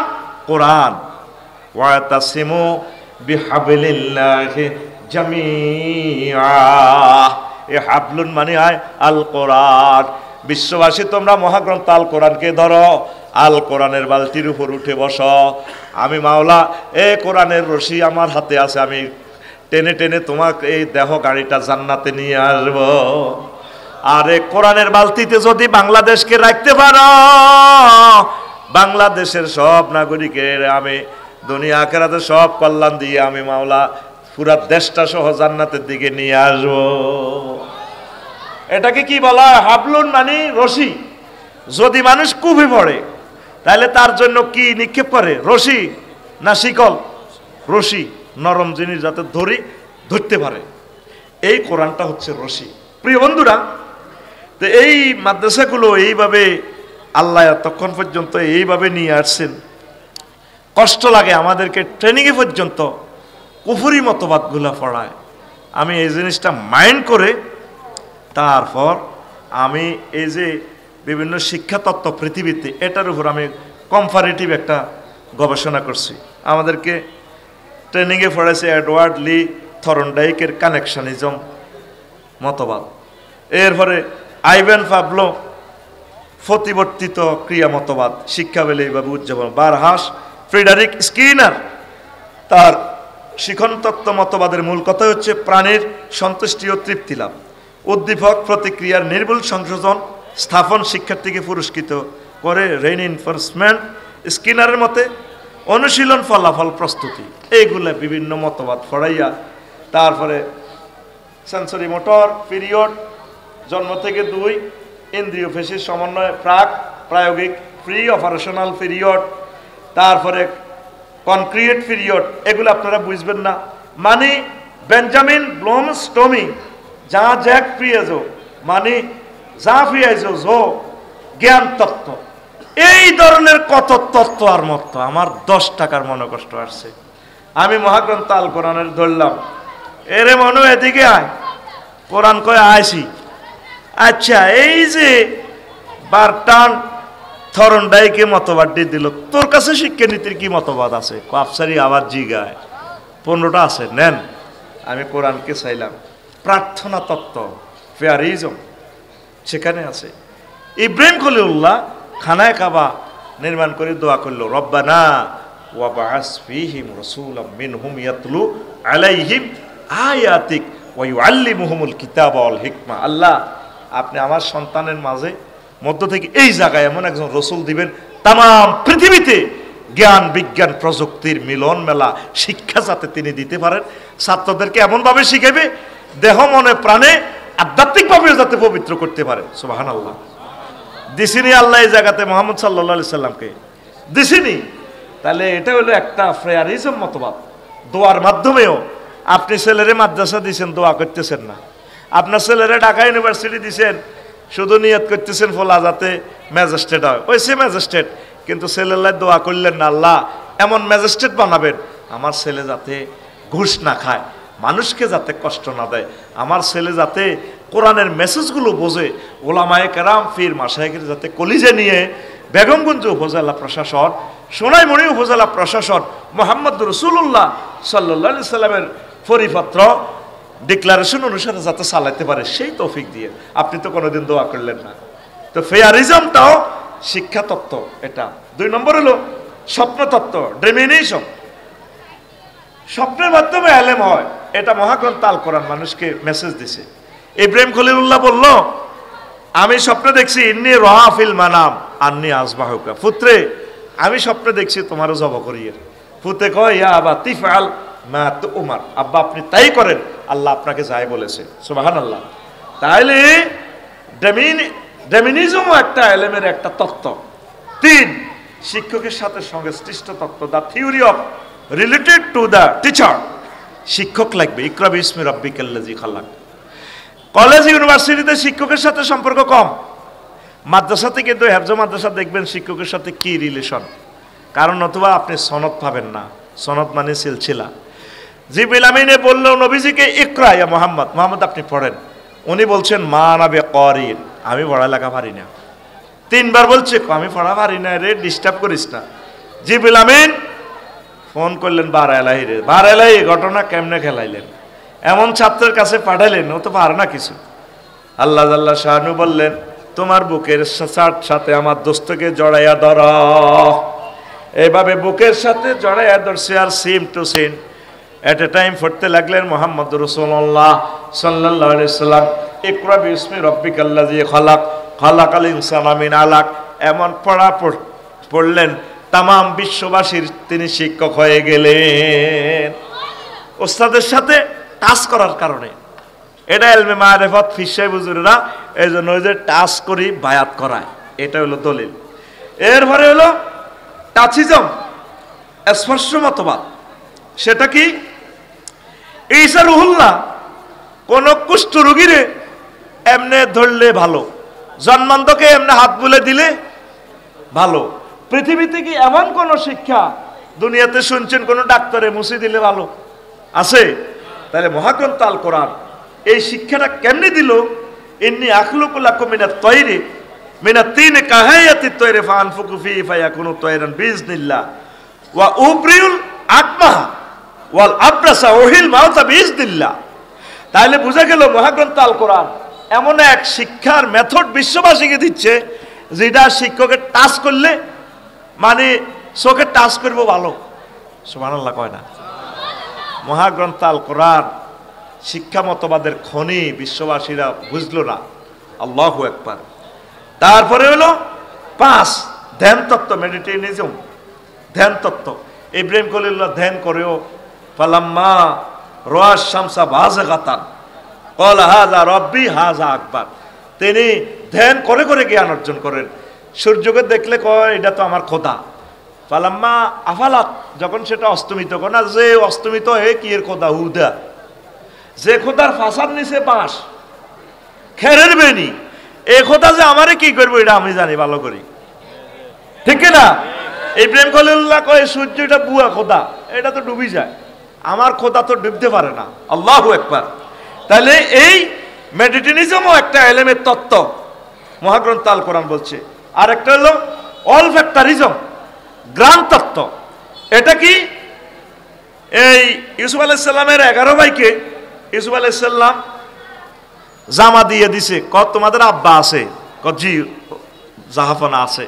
কোরআন। ওয়াতাসিমু বিহাবলিল্লাহি জামিআ। এ হাবলুন মানে হয় আল কোরআন। বিশ্ববাসী তোমরা মহাগ্রন্থ আল কোরআনকে ধরো, আল কোরআনের বালতির উপর উঠে বসো। আমি মাওলা এ কোরআনের রশি আমার হাতে আছে, আমি টেনে টেনে তোমাকে এই দেহ গাড়িটা জান্নাতে নিয়ে আসব। আর এই কোরআনের বালতিতে যদি বাংলাদেশকে রাখতে পারো, বাংলাদেশের সব নাগরিকের আমি দুনিয়া আখিরাতে সব কল্যাণ দিয়ে আমি মাওলা পুরা দেশটা সহ জান্নাতের দিকে নিয়ে আসবো। এটাকে কি বলা হয়? হাবলুন মানে রশি। যদি মানুষ কূপে পড়ে তাহলে তার জন্য কি নিক্ষেপ করে? রশি না শিকল? রশি, নরম জিনিস যাতে ধরতে পারে। এই কোরআনটা হচ্ছে রশি। প্রিয় বন্ধুরা, তো এই মাদ্রাসাগুলো এইভাবে আল্লাহ তখন পর্যন্ত এইভাবে নিয়ে আসছেন। কষ্ট লাগে আমাদেরকে, ট্রেনিংয়ে পর্যন্ত কুফরি মতবাদগুলো পড়ায়। আমি এই জিনিসটা মাইন্ড করে তারপর আমি এই যে বিভিন্ন শিক্ষা তত্ত্ব পৃথিবীতে, এটার উপর আমি কম্পারেটিভ একটা গবেষণা করছি। আমাদেরকে ট্রেনিংয়ে পড়েছে এডওয়ার্ড লি থরনডাইকের কানেকশনিজম মতবাদ, এরপরে আইভেন পাবলো প্রতিবর্তিত ক্রিয়া মতবাদ, শিক্ষা বেলে এইভাবে উদযাপন, বারহাস ফ্রিডারিক স্কিনার তার শিখন তত্ত্ব মতবাদের মূল কথা হচ্ছে প্রাণীর সন্তুষ্টি ও তৃপ্তি লাভ, উদ্দীপক প্রতিক্রিয়ার নির্ভুল সংযোজন স্থাপন শিক্ষার্থীকে পুরস্কৃত করে রেইনফোর্সমেন্ট, স্কিনারের মতে অনুশীলন ফলাফল প্রস্তুতি, এইগুলা বিভিন্ন মতবাদ পড়াইয়া তারপরে সেন্সরি মোটর পিরিয়ড জন্ম থেকে 2, ইন্দ্রিয় পেশির সমন্বয় প্রাক প্রায়োগিক প্রি অপারেশনাল পিরিয়ড, তারপরে কনক্রিয়েট পিরিয়ড, এগুলো আপনারা বুঝবেন না। মানে বেঞ্জামিন ব্লুমস্টোমি যা জ্যাক প্রিয়েজো মানে যা প্রিয়েজো জো জ্ঞান তত্ত্ব, এই ধরনের কত তত্ত্ব আর মত। আমার 10 টাকার মনে কষ্ট আসছে, আমি মহাগ্রন্থ আল কোরআনের ধরলাম, এরে মনু এদিকে আয়, কোরআন কয়ে আইসি। আচ্ছা, এই যে বারটান থরনডাইকে মতবাদ দিয়ে দিল, তোর কাছে শিক্ষানীতির কি মতবাদ আছে? আফসারি আবার জিগায় 15টা আছে, নেন। আমি কোরআনকে চাইলাম, প্রার্থনা তত্ত্ব ফেয়ারিজম সেখানে আছে। ইব্রাহিম খলিলুল্লাহ খানায় কাবা নির্মাণ করে দোয়া করলো, রব্বানা ওয়া বা'আস ফীহিম রাসূলাম মিনহুম ইয়াতলু আলাইহিম আয়াতিক ওয়া ইউআল্লিমুহুমুল কিতাবা ওয়াল হিকমা। আল্লাহ, আপনি আমার সন্তানের মাঝে মধ্য থেকে এই জায়গায় এমন একজন রসুল দিবেন, তাম পৃথিবীতে জ্ঞান বিজ্ঞান প্রযুক্তির মিলন মেলা শিক্ষা যাতে তিনি দিতে পারেন, ছাত্রদেরকে এমনভাবে শিখাবে দেহ মনে প্রাণে আধ্যাত্মিকভাবে যাতে পবিত্র করতে পারে। সুবহানাল্লাহ। দিছিনি আল্লাহ এই জায়গাতে মুহাম্মদ সাল্লাল্লাহু আলাইহি সাল্লামকে দিছিনি। তাহলে এটা হলো একটা ফ্রেয়ারিজম মতবাদ। দোয়ার মাধ্যমেও আপনি ছেলেরে মাদ্রাসা দিয়েছেন, দোয়া করতেছেন না। আপনার ছেলেরে ঢাকা ইউনিভার্সিটি দিয়েছেন, শুধু নিয়ত করতেছেন ফলা যাতে ম্যাজিস্ট্রেট হয়, ওই সে ম্যাজিস্ট্রেট, কিন্তু ছেলের দোয়া করলেন না, আল্লাহ এমন ম্যাজিস্ট্রেট বানাবেন আমার ছেলে যাতে ঘুষ না খায়, মানুষকে যাতে কষ্ট না দেয়, আমার ছেলে যাতে কোরআনের মেসেজগুলো বোঝে, ওলামায়ে কেরাম পীর মাশায়েখের যাতে কলিজে নিয়ে বেগমগঞ্জ উপজেলা প্রশাসন, সোনাইমুড়ি উপজেলা প্রশাসন মুহাম্মদ রাসূলুল্লাহ সাল্লাল্লাহু আলাইহি সাল্লামের পরিপত্র ডিক্লারেশন অনুসারে যাতে চালাতে পারে, সেই তৌফিক দিয়ে। আপনি তো কোনোদিন দোয়া করলেন না। তো ফেয়ারিজমটাও শিক্ষা তত্ত্ব। এটা 2 নম্বর হলো স্বপ্ন তত্ত্ব, ড্রিমিনেশন। স্বপ্নের মাধ্যমে এলেম হয়, এটা মহাগ্রন্থ আল কোরআন মানুষকে মেসেজ দিছে। ইব্রাহিম খলিলুল্লাহ বলল, আমি স্বপ্নে দেখছি ইন্নী রাফিল মানাম আন্নী আসবাহুকা, পুত্রে আমি স্বপ্নে দেখছি তোমারও জব করিয়ে। পুতে কয়, ইয়া আবা তিফআল মা তুমার, আব্বা আপনি তাই করেন, আল্লাহ আপনাকে যাই বলেছে। সুবহানাল্লাহ। তাইলে ডেমিনিজমও একটা এলেমের একটা তত্ত্ব। 3, শিক্ষকের সাথে সংশ্লিষ্ট তত্ত্ব, the theory of related to the teacher. শিক্ষক লাগবে, ইকরা বিসমি রাব্বিকাল্লাযী খালাক। কলেজ ইউনিভার্সিটিতে শিক্ষকের সাথে সম্পর্ক কম, মাদ্রাসাতে কিন্তু হেফজ মাদ্রাসা দেখবেন শিক্ষকের সাথে কি রিলেশন, কারণ নতুবা আপনি সনদ পাবেন না। সনদ মানে সিলসিলা। জিবরিল আমিনে বলল নবীজিকে, ইকরা ইয়া মুহাম্মদ, মুহাম্মদ আপনি পড়েন। উনি বলছেন মা আনা বিকারিন, আমি পড়ালেখা পারি না। 3 বার বলছে, আমি পড়া পারি না রে, ডিস্টার্ব করিস না। জিবরিল আমিন ফোন করলেন বারাইলাহি রে, বারাইলাহি ঘটনা কেমনে খেলাইলেন, এমন ছাত্রের কাছে পাঠাইলেন, ও তো পারে না কিছু। আল্লাহ জাল্লা শাহানু বললেন, তোমার বুকের সাথে আমার দোস্তকে জড়াইয়া ধর। এইভাবে বুকের সাথে জড়াইয়া ধরছে, আর seem to sin at a time পড়তে লাগলেন মুহাম্মদ রাসূলুল্লাহ সাল্লাল্লাহু আলাইহি সাল্লাম, ইকরা বিসমি রাব্বিকাল্লাযী খালাক, খালাকাল ইনসানা মিন আলাক। এমন পড়লেন তাম বিশ্ববাসীর তিনি শিক্ষক হয়ে গেলেন, ওস্তাদের সাথে টাচ করার কারণে। এটা ইলমে মারিফত ফির সাহেব হুজুরেরা এই জন্য ওই যে টাচ করি বায়াত করায়, এটা হলো দলিল। এরপরে হলো টাচিজম, স্পর্শ মতবাদ। সেটা কি? ঈসা রুহুল্লাহ কোন কুষ্ঠ রোগীরে এমনে ধরলে ভালো, জন্মান্তকে এমনে হাত বুলে দিলে ভালো। পৃথিবীতে কি এমন কোন শিক্ষা দুনিয়াতে শুনছেন কোন ডাক্তারে মুছে দিলে ভালো আছে? তাহলে মহাগ্রন্থ আল কোরআন এই শিক্ষাটা কেমনে দিল? ইন্নী আখলুকু লাকুম মিনাত তায়রি মিনা তিন কাহায়াতি তৈরি ফানফুকু ফি ফায়াকুনু তৈরান বিইজনিল্লাহ ওয়া উবরিউল আকমাহ ওয়াল আবরাসা ওহিল মাউতা বিইজনিল্লাহ। তাহলে বোঝা গেল মহাগ্রন্থ আল কোরআন এমন এক শিক্ষার মেথড বিশ্ববাসীকে দিচ্ছে যেটা শিক্ষকের টাচ করলে মানে চোখে টাচ করবো ভালো। সুবহানাল্লাহ কয় না? মহাগ্রন্থ আল কোরআন শিক্ষা মতবাদের খনি বিশ্ববাসীরা বুঝলো না। আল্লাহু আকবার। তারপরে হলো 5 ধ্যান তত্ত্ব, মেডিটেশন, ধ্যান তত্ত্ব। ইব্রাহিম খলিলুল্লাহ ধ্যান করেও ফালাম্মা রাআ শামসা বাযিগাতান ক্বালা হাযা রাব্বি হাযা আকবার। তিনি ধ্যান করে করে জ্ঞান অর্জন করেন। সূর্যকে দেখলে কয় এটা তো আমার খোদা। ফালাম্মা আফালাত, যখন সেটা অস্তমিত করে না, যে অস্তমিত হয়ে কি এর খোদা হুদা, যে খোদার ফাসার নিচে বাঁশ খেরের বেনি, এ খোদা যে আমারে কি করবো এটা আমি জানি ভালো করি, ঠিক না? ইব্রাহিম খলিলুল্লাহ কয় সূর্য এটা বুয়া খোদা, এটা তো ডুবি যায়, আমার খোদা তো ডুবতে পারে না। আল্লাহু আকবার। তাহলে এই মেডিটেশনও একটা এলেমের তত্ত্ব মহাগ্রন্থ আল কোরআন বলছে। আর একটা হলো অল ফ্যাক্টরিজম, গ্রাম তত্ত্ব। এটা কি? এই ইউসুফ আলাইহিস সালামের 11 ভাইকে ইউসুফ আলাইহিস সালাম জামা দিয়ে দিছে। তোমাদের আব্বা আছে? জি জাহাফনা আছে।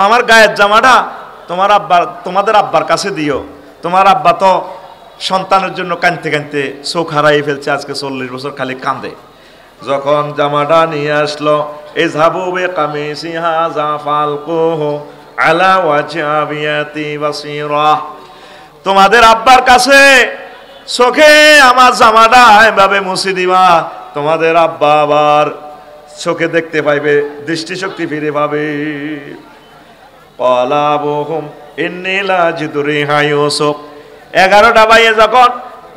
আমার গায়ের জামাটা তোমাদের আব্বার কাছে দিও, তোমার আব্বা তো সন্তানের জন্য কাঁদতে কাঁদতে চোখ হারাই ফেলছে, আজকে 40 বছর খালি কাঁদে। যখন জামাটা নিয়ে আসলো, ইযহাবু বিকামিসি হাযা ফালকুহু আলা ওয়াজহাবিয়াতি বাসীরা, তোমাদের আব্বার কাছে চোখে আমার জামাটা এভাবে মুছে দিবা, তোমাদের আব্বা আবার চোখে দেখতে পাইবে, দৃষ্টিশক্তি ফিরে পাবে। ক্বালা আবুহুম ইন্নী লা আজিদু রিহা ইউসুফ। 11টা ভাইয়ে যখন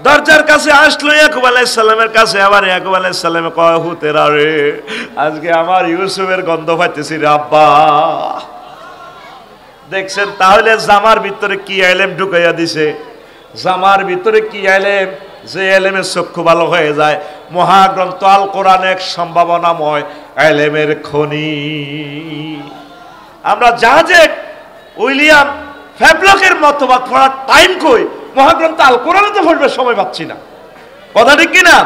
দরজার কাছে আসলো ইয়াকুব আলাইহিস সালামের কাছে, আবার ইয়াকুব আলাইহিস সালাম কয় হুতেরা রে, আজকে আমার ইউসুফের গন্ধ পাইতেছি রে আব্বা। দেখছেন তাহলে জামার ভিতরে কি এলেম ঢুকাইয়া দিছে, জামার ভিতরে কি এলেম, যে এলেমের চক্ষু ভালো হয়ে যায়। মহাগ্রন্থ আল কোরআন এক সম্ভাবনাময় এলেমের খনি। আমরা জাহাজে উইলিয়াম ফ্যাবলকের মতবাদ পড়ার টাইম কই, মহাগ্রন্থ আল কোরআনে তো পড়বে সময় পাচ্ছি না, কথা ঠিক কিনা?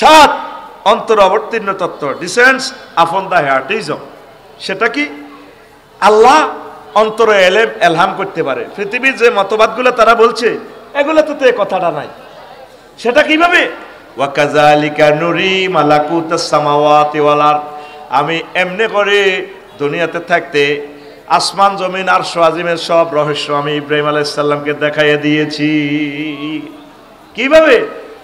7 অন্তর অবতীর্ণ তত্ত্ব, ডিসেন্স আপন দ্য হার্টিজম। সেটা কি? আল্লাহ অন্তরে এলেম এলহাম করতে পারে। পৃথিবীর যে মতবাদগুলো তারা বলছে এগুলোতে তো এই কথাটা নাই। সেটা কিভাবে? ওয়াকাযালিকা নুরি মালাকুতাস সামাওয়াতি ওয়াল আরদ, আমি এমনি করে দুনিয়াতে থাকতে আসমান জমিন আর আজিমের সব রহস্য আমি ইব্রাহিম আলাইহিস সালামকে দেখাইয়ে দিয়েছি। কিভাবে?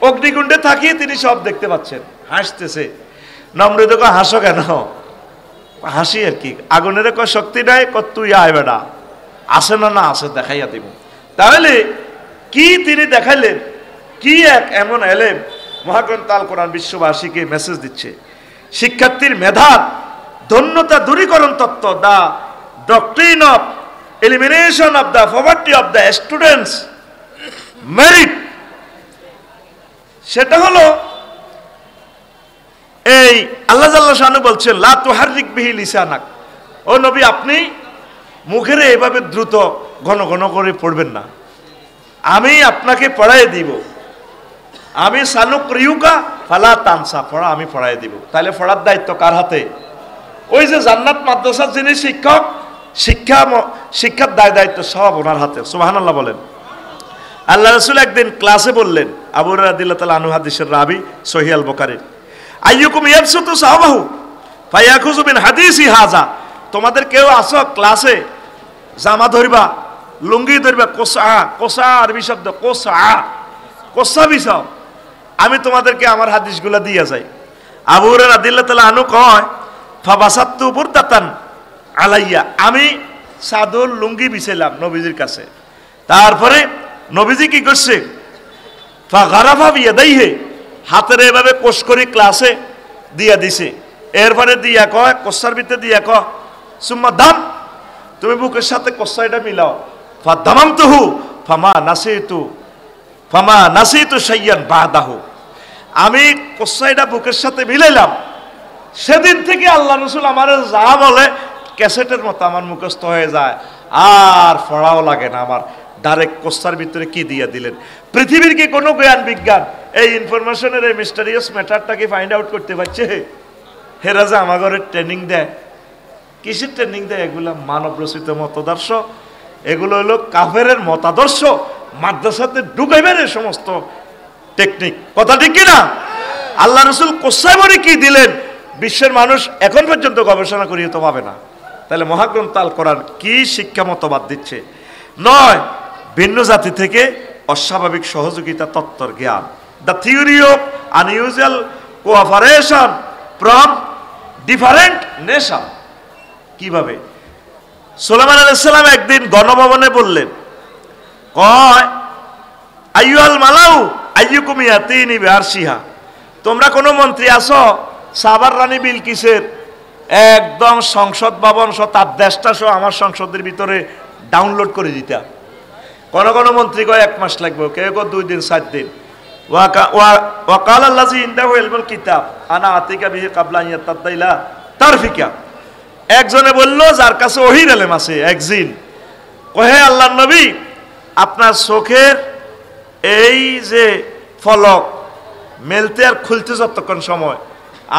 অগ্নিকুণ্ডে থাকিয়ে তিনি সব দেখতে পাচ্ছেন। হাসতেছে। নমরুদ কয় হাসো কেন? হাসি আর কি, আগুনের কয় শক্তি নাই, তুই আয় বেটা, আসে না? না আসে, দেখাইয়া দিব। তাহলে কি তিনি দেখাইলেন? কি এক এমন এলেম! মহাগ্রন্থ আল কোরআন বিশ্ববাসীকে মেসেজ দিচ্ছে। শিক্ষার্থীর মেধার ধন্যতা দূরীকরণ তত্ত্ব, the doctrine of elimination of the poverty of the students merit. সেটা হলো এই আল্লাহ জাল্লা শানু বলছেন লা তুহাররিক বিহি লিসানাক, ও নবী আপনি মুখের এভাবে দ্রুত ঘন ঘন করে পড়বেন না, আমি আপনাকে পড়াই দিব। আমি সানুকরিউকা ফালা তানসা, পড়া আমি পড়াই দিব। তাহলে পড়ার দায়িত্ব কার হাতে? ওই যে জান্নাত মাদ্রাসার যিনি শিক্ষক, শিক্ষার দায়িত্ব সব ওনার হাতে। সুবহানাল্লাহ বলেন। আল্লাহ রাসূল একদিন ক্লাসে বললেন, আবু হুরায়রা রাদিয়াল্লাহু তাআলা আনহু হাদিসের রাবি, সহিহ আল বুখারী, আইয়ুকুম ইয়াবসুতু সাওবাহু ফায়াখুযু মিন হাদিসি হাযা, তোমাদের কেউ আসো ক্লাসে জামা ধরবা, লুঙ্গি ধরবা, কোসা আরবি শব্দ, কোসা বিছাও, আমি তোমাদেরকে আমার হাদিসগুলো দিয়ে যাই। আবু হুরায়রা রাদিয়াল্লাহু তাআলা আনহু কয় ফাবাসাতু বুরদাতান আলাইয়া, আমি চাদর লুঙ্গি বিছাইলাম নবীজির কাছে। তারপরে নবীজি কি করছে? ফাগারাফা বিয়াদাইহি, হাতের এভাবে কোষ করে ক্লাসে দিয়া দিছে। এরপরে দিয়া কয়, কোসার ভিতরে দিয়া কয় সুম্মা দাম, তুমি বুকের সাথে কোসা এটা মিলাও। ফাদামামতুহু ফামা নাসিতু শাইয়ান বাদাহু, আমি কোসা এটা বুকের সাথে মিলাইলাম, সেদিন থেকে আল্লাহ রসুল আমার যা বলে ক্যাসেটের মতো আমার মুখস্থ হয়ে যায়, আর পড়াও লাগে না আমার। ডাইরেক্ট কোস্টার ভিতরে কি দিয়ে দিলেন। পৃথিবীর কি কোনো জ্ঞান বিজ্ঞান এই ইনফরমেশনের এই মিস্টারিয়াস ম্যাটারটাকে ফাইন্ড আউট করতে পারছে? হেরা যে আমার ঘরে ট্রেনিং দেয়, কিসের ট্রেনিং দেয়? এগুলা মানব রচিত মতাদর্শ, এগুলো হলো কাফেরের মতাদর্শ, মাদ্রাসাতে ঢুকাইবেন এই সমস্ত টেকনিক। কথা ঠিক কিনা? আল্লাহ রসুল কোসায় মনে কি দিলেন বিশ্বের মানুষ এখন পর্যন্ত গবেষণা করিয়ে তো পাবে না। তাহলে মহাগ্রন্থ আল কোরআন কি শিক্ষা মতবাদ দিচ্ছে? নয়, ভিন্ন জাতি থেকে অস্বাভাবিক সহযোগিতা তত্ত্বর জ্ঞান, the theory of unusual cooperation from different nation. কিভাবে? সুলাইমান আলাইহিস সালাম একদিন গণভবনে বললেন, কয় আইয়ুহাল মালাউ আইয়ুকুম ইয়াতিনি বিআরশিহা, তোমরা কোনো মন্ত্রী আছো সাবার রানী বিলকিসের একদম সংসদ ভবন সহ তার দেশটা সহ আমার সংসদের ভিতরে ডাউনলোড করে দিতা। কোন কোন মন্ত্রী কয় 1 মাস লাগবে, কেউ কেউ 2 দিন 4 দিন। ওয়াকাল আল্লাযী ইনদাহু ইলমুল কিতাব আনা আতিকা বিহি ক্বাবলা আন ইয়াতাদাইলা তারফিকা। একজনে বলল যার কাছে ওহীর ইলম আছে, একজিন কহে আল্লাহর নবী আপনার চোখের এই যে ফলক মেলতে আর খুলতে যতক্ষণ সময়,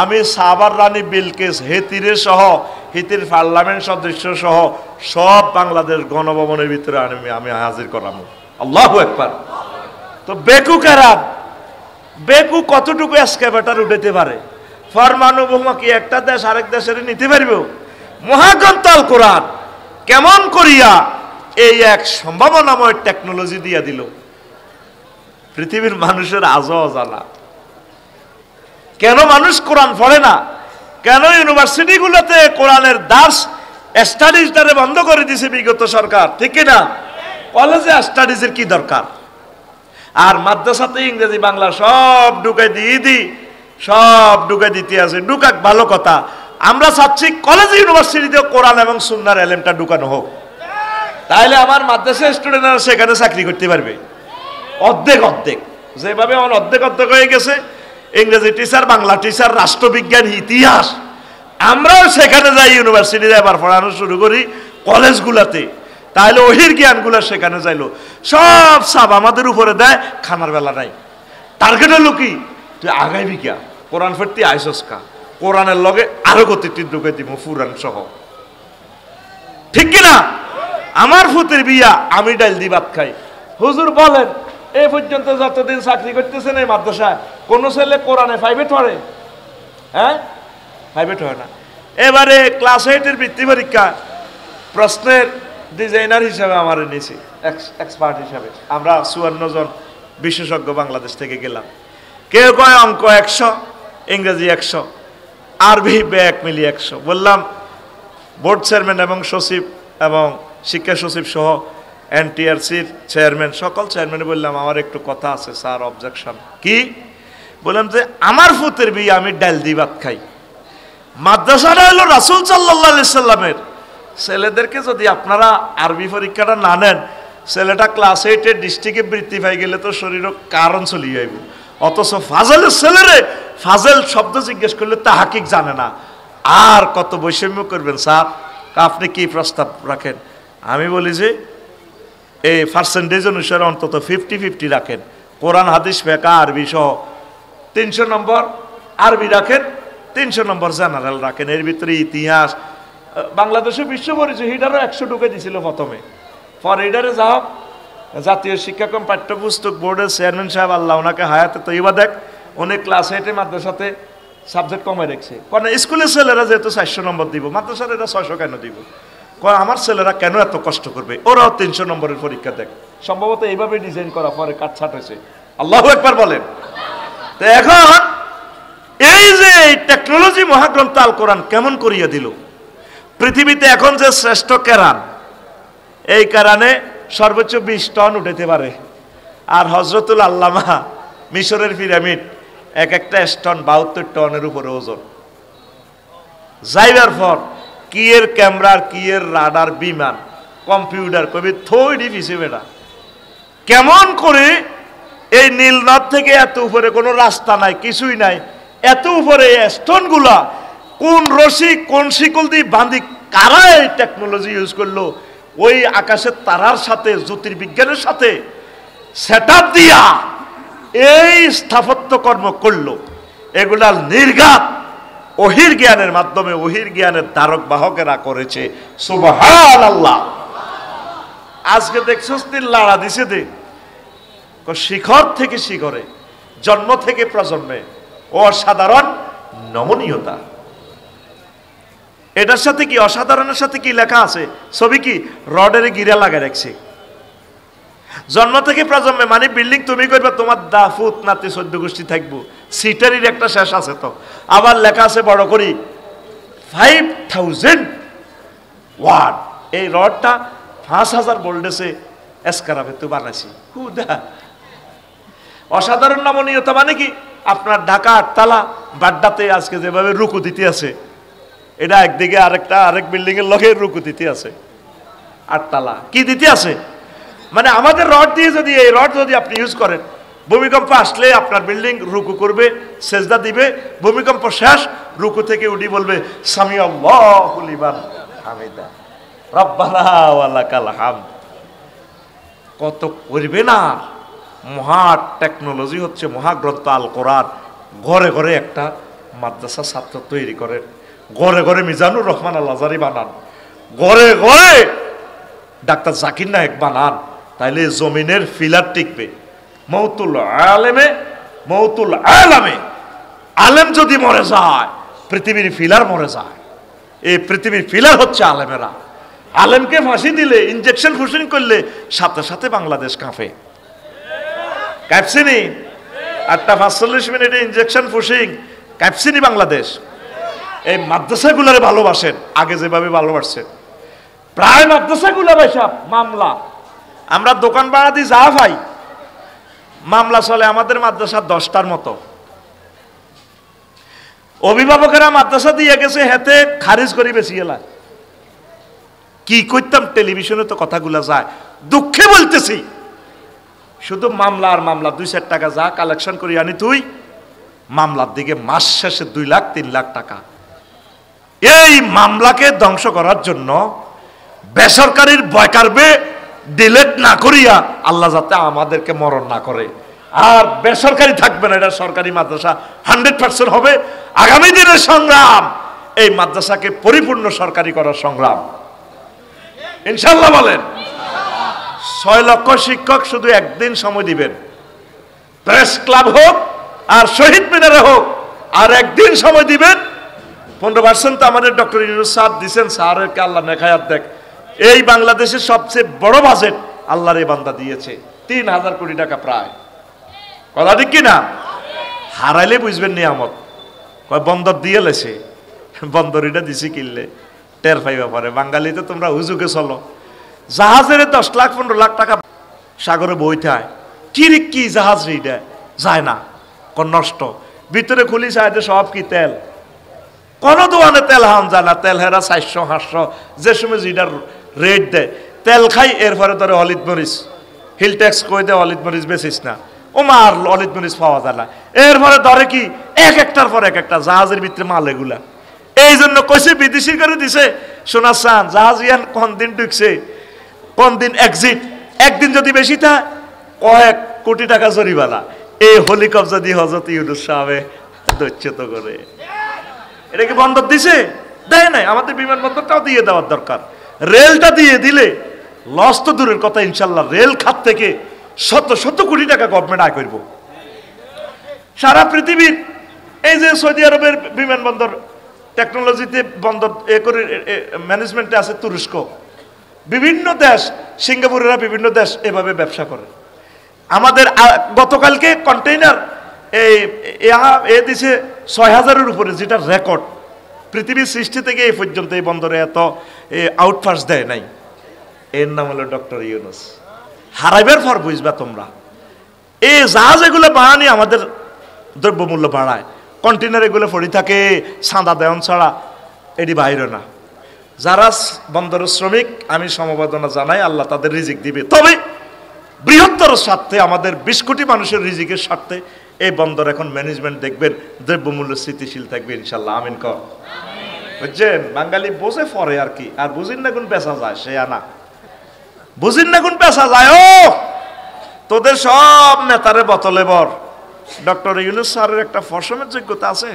আমি সাবার রানী বিলকিস হেতিরে সহ হিতির পার্লামেন্ট সদস্য সহ সব বাংলাদেশ গণভবনের ভিতরে আমি হাজির করাবো। আল্লাহু আকবার। তো বেকু কারাম, বেকু কতটুকু এসকেভেটর উঠাতে পারে? ফরমানু বোমা কি একটা দেশ আরেক দেশের নিতে পারবে? মহাগ্রন্থ আল কোরআন কেমন করিয়া এই এক সম্ভাবনাময় টেকনোলজি দিয়া দিল পৃথিবীর মানুষের আজও অজানা। কেন মানুষ কোরআন পড়ে না? কেন ইউনিভার্সিটিগুলোতে কোরআনের দাস স্টাডিজটারে বন্ধ করে দিয়েছে বিগত সরকার, ঠিক না? কলেজে স্টাডিজের কি দরকার? আর মাদ্রাসাতে ইংরেজি বাংলা সব ঢুকাই সব ঢুকাই দিতে আছে। ঢুকাক, ভালো কথা। আমরা চাচ্ছি কলেজ ইউনিভার্সিটিতে কোরআন এবং সুন্নাহর এলেমটা ঢুকানো হোক, তাহলে আমার মাদ্রাসার স্টুডেন্টরা সেখানে চাকরি করতে পারবে। অর্ধেক যেভাবে আমার অর্ধেক হয়ে গেছে, ইংরেজি টিচার, বাংলা টিচার, রাষ্ট্রবিজ্ঞান, ইতিহাস, আমরাও সেখানে যাই ইউনিভার্সিটিতে এবার পড়ানো শুরু করি কলেজগুলাতে। তাহলে ওহির জ্ঞানগুলো সেখানে যাইলো, সব সাব আমাদের উপরে দেয়, খানার বেলা নাই। টার্গেট হলো কি? তুই আগাইবি কিয়া, কোরআন ফেরতি আইসকা, কোরআনের লগে আরো গতিটি ঢুকে দিব ফুরান সহ, ঠিক কিনা? আমার ফুতের বিয়া, আমি ডাইল দি ভাত খাই। হুজুর বলেন এই পর্যন্ত যতদিন চাকরি করতেছেন এই মাদ্রাসায় কোন ছেলে কোরআনে প্রাইভেট পড়ে? হ্যাঁ, প্রাইভেট হয় না। এবারে ক্লাস 8-এর বৃত্তি পরীক্ষা প্রশ্নের ডিজাইনার হিসাবে আমার নিয়েছি, এক্সপার্ট হিসাবে। আমরা 54 জন বিশেষজ্ঞ বাংলাদেশ থেকে গেলাম। কেউ কয় অঙ্ক 100, ইংরেজি 100, আরবি ব্যাক মিলিয়ে 100। বললাম বোর্ড চেয়ারম্যান এবং সচিব এবং শিক্ষা সচিব সহ এনটিআরসির চেয়ারম্যান, সকল চেয়ারম্যান বললাম আমার একটু কথা আছে স্যার, অবজেকশন। কি? বললাম যে আমার ফুতের বিয়ে, আমি ডাল দি ভাত খাই। মাদ্রাসাটা হলো রাসূল সাল্লাল্লাহু আলাইহি সাল্লামের। ছেলেদেরকে যদি আপনারা আরবি পরীক্ষাটা না নেন, ছেলেটা ক্লাস 8-এর ডিস্ট্রিক্টে বৃত্তি পাই গেলে তো শরীরও কারণ চলে যাইব। অথচ ফাজলের ছেলেরে ফাজল শব্দ জিজ্ঞেস করলে তা হাকিক জানে না। আর কত বৈষম্য করবেন স্যার, আপনি কি প্রস্তাব রাখেন? আমি বলি যে এই পার্সেন্টেজ অনুসারে অন্তত 50-50 রাখেন, কোরআন হাদিস ফিকহ আরবি সহ 300 নম্বর আরবি রাখেন, 300 নম্বর জেনারেল রাখেন। এর ভিতরে ইতিহাস, বাংলাদেশে বিশ্ব পরিচয় হিডারও 100 ঢুকে দিছিল প্রথমে, পরে হিডারে যাও জাতীয় শিক্ষাক্রম পাঠ্যপুস্তক বোর্ডের চেয়ারম্যান সাহেব, আল্লাহ ওনাকে হায়াতে তৈবা দেখ, উনি ক্লাস 8-এ মাদ্রাসাতে সাবজেক্ট কমে রেখেছে। কারণ স্কুলের ছেলেরা যেহেতু 400 নম্বর দিব, মাদ্রাসার এরা 600 কেন দিব? আমার ছেলেরা কেন এত কষ্ট করবে? ওরাও 300 নম্বরের পরীক্ষা দেখ। সম্ভবত এইভাবে ডিজাইন করা, পরে কাটছাট হয়েছে। আল্লাহু আকবার বলেন। তো এখন এই যে টেকনোলজি মহাগ্রন্থ আল কোরআন কেমন করিয়া দিল পৃথিবীতে। এখন যে শ্রেষ্ঠ কেরান, এই কেরানে সর্বোচ্চ 20 টন উঠাতে পারে। আর হজরতুল আল্লামা মিশরের পিরামিড এক একটা স্টোন 72 টনের উপরে ওজন। যাইবার পর কি এর ক্যামেরার, কি এর রাডার, বিমান, কম্পিউটার কবি থইডি পিছে বেড়া কেমন করে এই নীলনদ থেকে এত উপরে, কোনো রাস্তা নাই, কিছুই নাই, এত উপরে স্টোনগুলা কোন রশি কোন শিকল দিয়ে বাঁধি কারা এই টেকনোলজি ইউজ করলো, ওই আকাশের তারার সাথে জ্যোতির্বিজ্ঞানের সাথে সেটআপ দিয়া এই স্থাপত্য কর্ম করলো, এগুলার নির্ঘাত ওহির জ্ঞানের মাধ্যমে ওহির জ্ঞানের ধারক বাহকেরা করেছে। সুবহানাল্লাহ। আজকে দেখছস তিন লাড়া দিছে দে শিখর থেকে শিখরে, জন্ম থেকে প্রজন্মে অসাধারণ নমনীয়তা। এটার সাথে কি অসাধারণের সাথে কি লেখা আছে? ছবি কি রডের গিরা লাগায় রাখছে। জন্ম থেকে প্রজন্মে মানে বিল্ডিং তুমি করবে, তোমার দাফুত নাতি 14 গোষ্ঠী থাকবো, সিটারির একটা শেষ আছে। তো আবার লেখা আছে বড় করি 5000 ওয়াট। এই রডটা 5000 ভোল্টেজে এসকারাবে তো বানাইছি। অসাধারণ নমনীয়তা মানে কি? আপনার ঢাকা 8 তলা বাড্ডাতে আজকে যেভাবে রুকু দিতে আছে, এটা একদিকে আরেক বিল্ডিং এর লগে রুকু দিতে আছে। 8 তলা কি দিতে আছে মানে আমাদের রড দিয়ে যদি এই রড যদি আপনি ইউজ করেন, ভূমিকম্প আসলে আপনার বিল্ডিং রুকু করবে, সেজদা দিবে, ভূমিকম্প শেষ রুকু থেকে উঠি বলবে সামি আল্লাহু লিমান হামিদা রব্বানা ওয়া লাকাল হামদ। কত করবে না। মহা টেকনোলজি হচ্ছে মহাগ্রন্থ আল কোরআন। ঘরে ঘরে একটা মাদ্রাসা ছাত্র তৈরি করেন, ঘরে ঘরে মিজানুর রহমান আল আজারি বানান, ঘরে ঘরে ডাক্তার জাকির নায়েক বানান, তাইলে জমিনের ফিলার টিকবে। মৌতুল আলামে আলেম যদি মরে যায়, পৃথিবীর ফিলার মরে যায়। এই পৃথিবীর ফিলার হচ্ছে আলেমেরা। আলেমকে ফাঁসি দিলে, ইনজেকশন ফুসিং করলে সাথে সাথে বাংলাদেশ কাঁপে। কাঁপছিনি 8:45 মিনিটে ইনজেকশন ফুসিং, কাঁপছিনি বাংলাদেশ। এই মাদ্রাসাগুলোরে ভালোবাসেন, আগে যেভাবে ভালোবাসছেন। প্রায় মাদ্রাসাগুলো ভাইসাব মামলা, আমরা দোকান ভাড়া দিই যা ভাই, মামলা চলে আমাদের মাদ্রাসা 10টার মতো। অভিভাবকেরা মাদ্রাসা দিয়ে গেছে, হেতে খারিজ করি বেশি এলা। কি করতাম, টেলিভিশনে তো কথাগুলো যায়, দুঃখে বলতেছি। শুধু মামলা আর মামলা, 2-4 টাকা যা কালেকশন করি আনি তুই, মামলার দিকে মাস শেষে 2 লাখ 3 লাখ টাকা। এই মামলাকে ধ্বংস করার জন্য বেসরকারির বয়কারবে ডিলেট না করিয়া আল্লাহ যাতে আমাদেরকে মরণ না করে। আর বেসরকারি থাকবে না, এটা সরকারি মাদ্রাসা 100% হবে। আগামী দিনের সংগ্রাম এই মাদ্রাসাকে পরিপূর্ণ সরকারি করার সংগ্রাম, ইনশাআল্লাহ বলেন। 6 লক্ষ শিক্ষক শুধু একদিন সময় দিবেন, প্রেস ক্লাব হোক আর শহীদ মিনারে হোক, আর একদিন সময় দিবেন। 15% তো আমাদের ডক্টর ইউনূস স্যার দিচ্ছেন, স্যারকে আল্লাহ নেখায়াত দেখ। এই বাংলাদেশের সবচেয়ে বড় বাজেট আল্লাহর এই বান্দা দিয়েছে, 3000 কোটি টাকা প্রায়। কথা ঠিক কিনা? হারাইলে বুঝবেন নিয়ামত। কয় বন্দর দিয়ে লেছে, বন্দর এটা দিছি কিনলে টের পাইবা পরে। বাঙালিতে তোমরা হুজুকে চলো, জাহাজের 10 লাখ 15 লাখ টাকা সাগরে বইতে হয়। কি জাহাজ রেডা যায় না, কোন নষ্ট। ভিতরে খুলি চাইতে সব কি তেল, কোন দোকানে তেল হান যায় না। তেল হেরা 400-500 যে সময় যেটার রেট দেয়, তেল খাই। এরপরে ধরে অলিদ মরিচ, হিল ট্যাক্স কই দেয়, অলিদ মরিচ বেচিস না, ও মার অলিদ মরিচ পাওয়া যায় না। এরপরে ধরে কি এক একটার পর এক একটা জাহাজের ভিতরে মাল এগুলা। এই জন্য কইছে বিদেশি করে দিছে সোনার চান, জাহাজ ইয়ান কোন দিন ঢুকছে কোন দিন এক্সিট। একদিন যদি বেশি থাকে কয়েক কোটি টাকা জরিমানা। এই হেলিকপ্টার দিয়ে হযরত ইউনূস সাহেবে দৈত্যত করে। এটা কি বন্দর দিছে? দেয় নাই। আমাদের বিমানবন্দরটাও দিয়ে দেওয়ার দরকার। রেলটা দিয়ে দিলে লস তো দূরের কথা, ইনশাল্লাহ রেল খাত থেকে শত কোটি টাকা গভর্নমেন্ট আয় করব। সারা পৃথিবীর এই যে সৌদি আরবের বিমানবন্দর টেকনোলজিতে বন্দর করে ম্যানেজমেন্টে আছে তুরস্ক, বিভিন্ন দেশ, সিঙ্গাপুরেরা বিভিন্ন দেশ এভাবে ব্যবসা করে। আমাদের গতকালকে কন্টেইনার দিছে 6000-এর উপরে, যেটা রেকর্ড পৃথিবীর সৃষ্টি থেকে এই পর্যন্ত এই বন্দরে এত আউটপাস দেয় নাই। এর নাম হলো ডক্টর ইউনূস। হারাইবার পর বুঝবা তোমরা, এই জাহাজ এগুলো বাড়ানি আমাদের দ্রব্যমূল্য বাড়ায়। কন্টেনার এগুলো পড়ে থাকে, সাদা দেওয়ান ছাড়া এটি বাইরে না। যারা বন্দরের শ্রমিক, আমি সমবেদনা জানাই, আল্লাহ তাদের রিজিক দিবে। তবে বৃহত্তর স্বার্থে, আমাদের 20 কোটি মানুষের রিজিকের স্বার্থে এই বন্দর এখন ম্যানেজমেন্ট দেখবেন, দ্রব্যমূল্য স্থিতিশীল থাকবে ইনশাল্লাহ। আমিন কর। বুঝছেন? বাঙালি বোঝে পরে আর কি, আর বুঝিন না কোন পেশা যায় সে আনা, বুঝিন না কোন পেশা যায়। ও তোদের সব নেতারে বোতলে ভর। ডক্টর ইউনূস স্যারের একটা ফসমের যোগ্যতা আছে,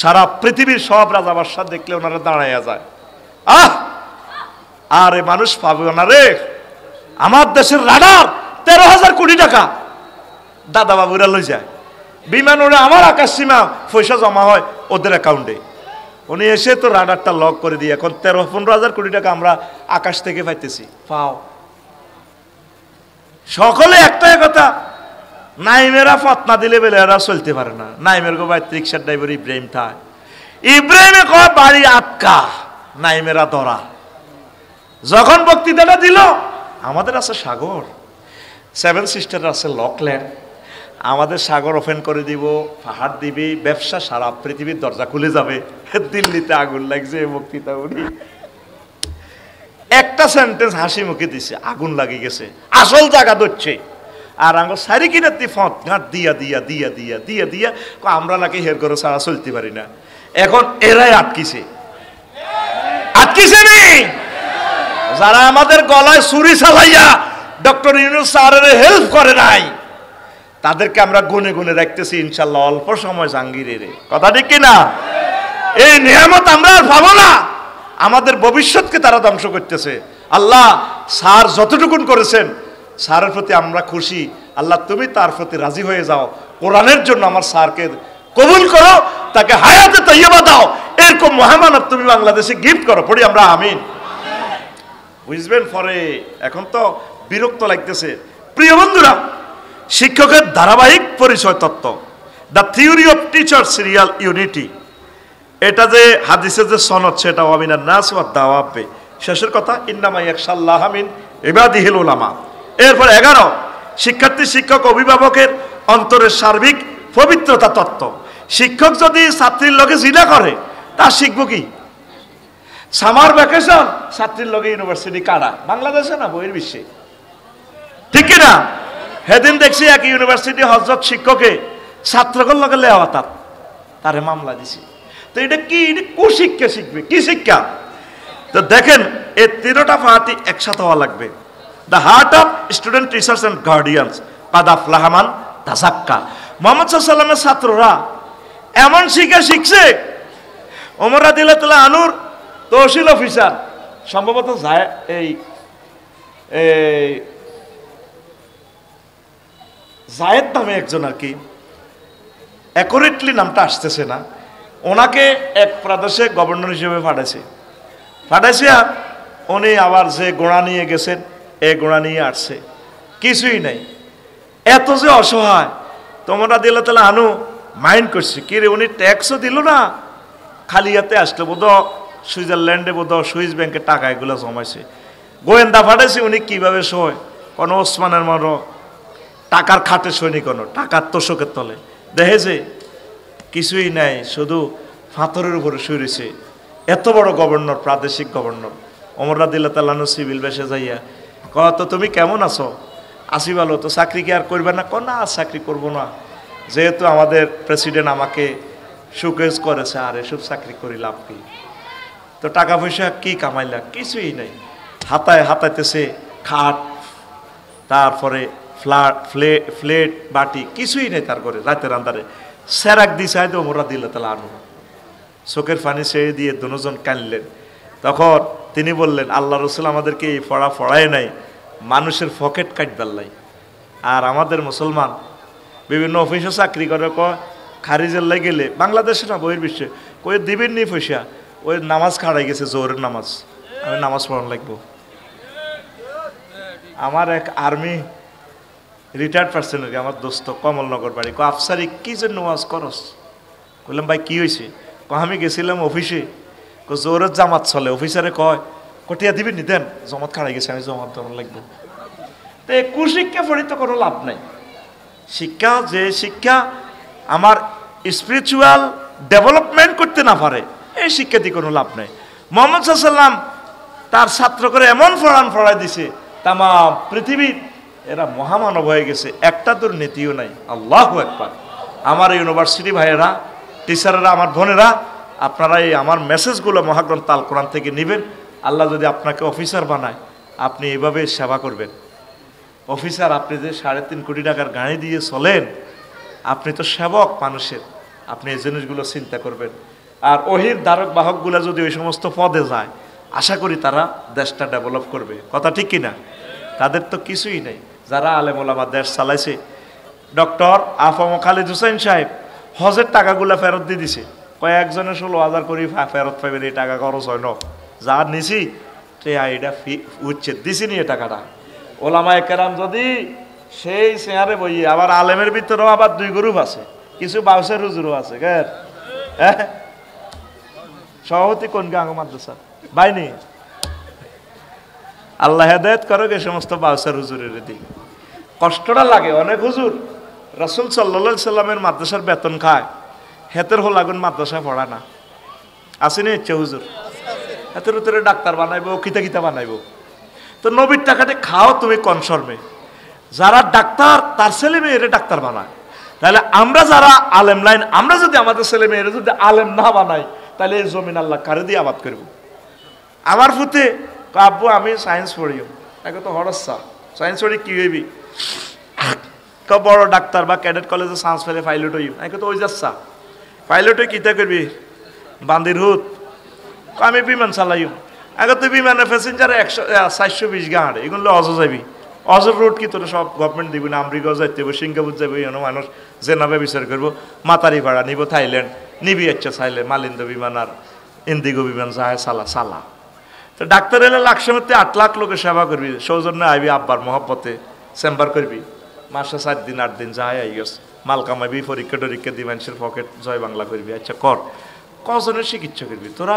সারা পৃথিবীর সব রাজা বাদশা দেখলে ওনারা দাঁড়াইয়া যায়। আরে মানুষ পাবে না রে। আমার দেশের রাডার 13,000 কোটি টাকা দাদা বাবুরা লই যায়, বিমান ওরা আমার আকাশ সীমা পয়সা জমা হয় ওদের অ্যাকাউন্টে। উনি এসে তো রাডারটা লক করে দিয়ে এখন 13-15,000 কোটি টাকা আমরা আকাশ থেকে পাইতেছি। পাও সকলে একটাই কথা, নাইমেরা ফতনা দিলে বেলে এরা চলতে পারে না। নাইমের গো ভাই রিক্সার ড্রাইভার ইব্রাহিম থাক, ইব্রাহিমে কয় বাড়ি আটকা, নাইমেরা ধরা। যখন বক্তৃতাটা দিল, আমাদের আছে সাগর, 7 সিস্টার আছে লকল্যান্ড, আমাদের সাগর ওপেন করে দিব, পাহাড় দিবি, ব্যবসা সারা পৃথিবীর দরজা খুলে যাবে। দিল্লিতে আগুন লাগছে, বক্তৃতা উনি একটা সেন্টেন্স হাসি মুখে দিছে, আগুন লাগি গেছে, আসল জায়গা ধরছে। আর আমরা সারি কিনে ফত ঘাট দিয়া দিয়া দিয়া দিয়া দিয়া দিয়া আমরা নাকি হের করে ছাড়া চলতে পারি না। এখন এরাই আটকিছে, আটকিছে নি যারা আমাদের গলায় ছুরি চালাইয়া ডক্টর ইউনূস স্যারের হেল্প করে নাই, তাদেরকে আমরা গুনে গুনে রাখতেছি। ইনশাল্লাহ অল্প সময় জাহাঙ্গীরের কথা ঠিক কিনা? এই নিয়ামত আমরা আর পাবো না, আমাদের ভবিষ্যৎকে তারা ধ্বংস করতেছে। আল্লাহ স্যার যতটুকুন করেছেন স্যারের প্রতি আমরা খুশি। আল্লাহ তুমি তার প্রতি রাজি হয়ে যাও, কোরআনের জন্য আমার স্যারকে কবুল করো, তাকে হায়াতে তৈয়বা দাও, এরকম মহামানব তুমি বাংলাদেশে গিফট করো। পড়ি আমরা আমিন। বুঝবেন পরে, এখন তো বিরক্ত লাগতেছে। প্রিয় বন্ধুরা, শিক্ষকের ধারাবাহিক পরিচয় তত্ত্ব, the theory of teacher serial unity, এটা যে হাদিসের যে সনদ সেটা আমিনান নাস ওয়া দাওয়াবে, শেষের কথা ইন্নামা ইয়াখশাল্লাহ মিন ইবাদিহিল উলামা। এরপর 11 শিক্ষার্থী শিক্ষক অভিভাবকের অন্তরের সার্বিক পবিত্রতা তত্ত্ব। শিক্ষক যদি ছাত্রীর লগে জিনা করে তা শিখবো কি? সামার ভ্যাকেশন ছাত্রীর লগে ইউনিভার্সিটি কারা, বাংলাদেশে না বহির বিশ্বে, ঠিক কিনা? সেদিন দেখছি এক ইউনিভার্সিটি হজরত শিক্ষকে ছাত্রকর লগে লেওয়া তারে মামলা দিছে। তো এটা কি? এটা কুশিক্ষা শিখবে, কি শিক্ষা? তো দেখেন এই 3টা ফাহাতি একসাথে হওয়া লাগবে। The heart of student teachers and guardians কাদ আফলাহা মান তাযাক্কা। মুহাম্মদ সাল্লাল্লাহু আলাইহি ওয়াসাল্লামের ছাত্ররা এমন শিক্ষা শিখছে, ওমর রাদিয়াল্লাহু তাআলা আনহুর তহসিল অফিসার সম্ভবত জায়েদ নামে একজন আর কি, অ্যাকুরেটলি নামটা আসতেছে না, ওনাকে এক প্রদেশে গভর্নর হিসেবে পাঠাইছে। আর উনি আবার যে গোড়া নিয়ে গেছেন এই গোড়া নিয়ে আসছে, কিছুই নাই। এত যে অসহায়, তোমরা দিল তাহলে আনু মাইন্ড করছে কি রে, উনি ট্যাক্সও দিল না, খালি হাতে আসলো, বোধ সুইজারল্যান্ডে বোধ সুইস ব্যাংকে টাকা এগুলো জমাইছে, গোয়েন্দা পাঠাইছে। উনি কিভাবে শোয়, কোনো ওসমানের মতো টাকার খাটে সৈনিক, কোনো টাকার তোষকের তলে দেখে যে কিছুই নাই, শুধু ফাতরের উপরে শুয়ে রয়েছে। এত বড় গভর্নর, প্রাদেশিক গভর্নর। ওমর রাদিয়াল্লাহু তাআলা সিভিল বেশে যাইয়া কয়, তো তুমি কেমন আছো? আসি ভালো। তো চাকরি কি আর করবে না? না, চাকরি করব না, যেহেতু আমাদের প্রেসিডেন্ট আমাকে সুকেজ করেছে, আর এসব চাকরি করি লাভ কি? তো টাকা পয়সা কি কামাইলা? কিছুই নাই। হাতাইতেছে খাট, তারপরে ফ্লেট বাটি, কিছুই নেই তার ঘরে। রাতের আন্ধারে সেরাক দিছে হয়তো ওমর রাদিয়াল্লাহু তাআলা আনহু, চোখের পানি ছেড়ে দিয়ে দুজন কাঁদলেন। তখন তিনি বললেন, আল্লাহ রসুল আমাদেরকে এই পড়ায় নাই মানুষের পকেট কাটবার লাই। আর আমাদের মুসলমান বিভিন্ন অফিসে চাকরি করে, খারিজের লাই গেলে, বাংলাদেশে না বহির বিশ্বে, কই দিবেন নি পয়সা, ওই নামাজ খাড়াই গেছে, জোহরের নামাজ, আমি নামাজ পড়ানো লাগবো। আমার এক আর্মি রিটায়ার্ড পার্সন, আমার দোস্ত কমলনগর বাড়ি, আফসারি কি জন্য নামাজ করস? বললাম ভাই কি হয়েছে? আমি গেছিলাম অফিসে, জোরের জামাত চলে, অফিসারে কটিয়া দিবেন নি, দেন, জমাত খাড়াই গেছে, আমি জমাত ধরন লাগবো। তো কুশিক্ষা পড়ি তো কোনো লাভ নাই। শিক্ষা, যে শিক্ষা আমার স্পিরিচুয়াল ডেভেলপমেন্ট করতে না পারে, এই শিক্ষা দিয়ে কোনো লাভ নাই। মুহাম্মদ সাল্লাল্লাহু আলাইহি ওয়াসাল্লাম তার ছাত্র করে এমন ফড়াই দিছে, তাম পৃথিবীর এরা মহামানব হয়ে গেছে, একটা দুর্নীতিও নাই। আল্লাহু আকবার। আমার ইউনিভার্সিটি ভাইয়েরা, টিচারেরা, আমার বোনেরা, আপনারা এই আমার মেসেজগুলো মহাগ্রন্থ আল কোরআন থেকে নেবেন। আল্লাহ যদি আপনাকে অফিসার বানায়, আপনি এভাবে সেবা করবেন। অফিসার, আপনি যে 3.5 কোটি টাকার গাড়ি দিয়ে চলেন, আপনি তো সেবক মানুষের, আপনি এই জিনিসগুলো চিন্তা করবেন। আর ওহির ধারক বাহকগুলো যদি ওই সমস্ত পদে যায়, আশা করি তারা দেশটা ডেভেলপ করবে। কথা ঠিক কিনা? তাদের তো কিছুই নেই। যারা আলেম ওলামা দেশ চালাইছে, ডক্টর আফম খালিদ হুসাইন সাহেব হজের টাকাগুলো ফেরত দিয়ে দিছে। কয়েকজনে 16,000 করে ফেরত পাইবেন, এই টাকা খরচ হয় না, যা নিছি এটা উচ্ছেদ দিছি নিয়ে টাকাটা। ওলামায়ে কেরাম যদি সেই চেয়ারে বইয়ে, আবার আলেমের ভিতরেও আবার 2 গ্রুপ আছে, কিছু বাউসের হুজুরও আছে। হ্যাঁ, সভাপতি কোন গাঙ্গ মাদ্রাসা বাইনি? আল্লাহ হেদায়েত করো এই সমস্ত বাউসের হুজুরের দিকে। কষ্টটা লাগে অনেক। হুজুর রাসূল সাল্লাল্লাহু আলাইহি সাল্লামের মাদ্রাসার বেতন খায়, হেতের হলাগুন মাদ্রাসা পড়া না, আসেনি ইচ্ছে হুজুর? হেতের ভিতরে ডাক্তার বানাইবো, কিতা কিতা বানাইবো। তো নবীর টাকাতে খাও তুমি কনসর্মে। যারা ডাক্তার তার ছেলে মেয়েরে ডাক্তার বানায়, তাহলে আমরা যারা আলেম লাইন, আমরা যদি আমাদের ছেলে মেয়েরে যদি আলেম না বানাই, তাহলে এই জমিন আল্লাহ কারে দিয়ে আবাদ করব? আমার ফুতে আব্বু আমি সায়েন্স পড়িও, এখন তো হরসা সায়েন্স পড়ি কি হইবি? বড় ডাক্তার বা ক্যাডেট কলেজে চান্স পেলে পাইলট হইব। এখন তো ওই যাচ্ছা পাইলট হয়ে কিতা করবি? বান্দির হুত আমি বিমান চালাইম। এখন তুই বিমানের প্যাসেঞ্জার 420 গাঁড়ে, এগুলো অজ যাবি। অজর রোড কি তোর সব গভর্নমেন্ট দিবি না? আমেরিকা যাইতে হবে, সিঙ্গাপুর যাবে, মানুষ জেনাবে বিচার করবো, মাতারি ভাড়া নিব থাইল্যান্ড নিবি, ইচ্ছা চাইলে মালিন্দ বিমান আর ইন্দিগো বিমান যায় সালা। তো ডাক্তার এলে লাখ সময়তে 8 লাখ লোকের সেবা করবি, সৌজন্য আইবি, আব্বার মহব্বতে চেম্বার করবি, মাসে 4 দিন 8 দিন যায় আই গেছ, মাল কামাইবি, পরীক্ষা টরীক্ষা দি মানুষের পকেট জয় বাংলা করবি। আচ্ছা কর, কজনের চিকিৎসা করবি? তোরা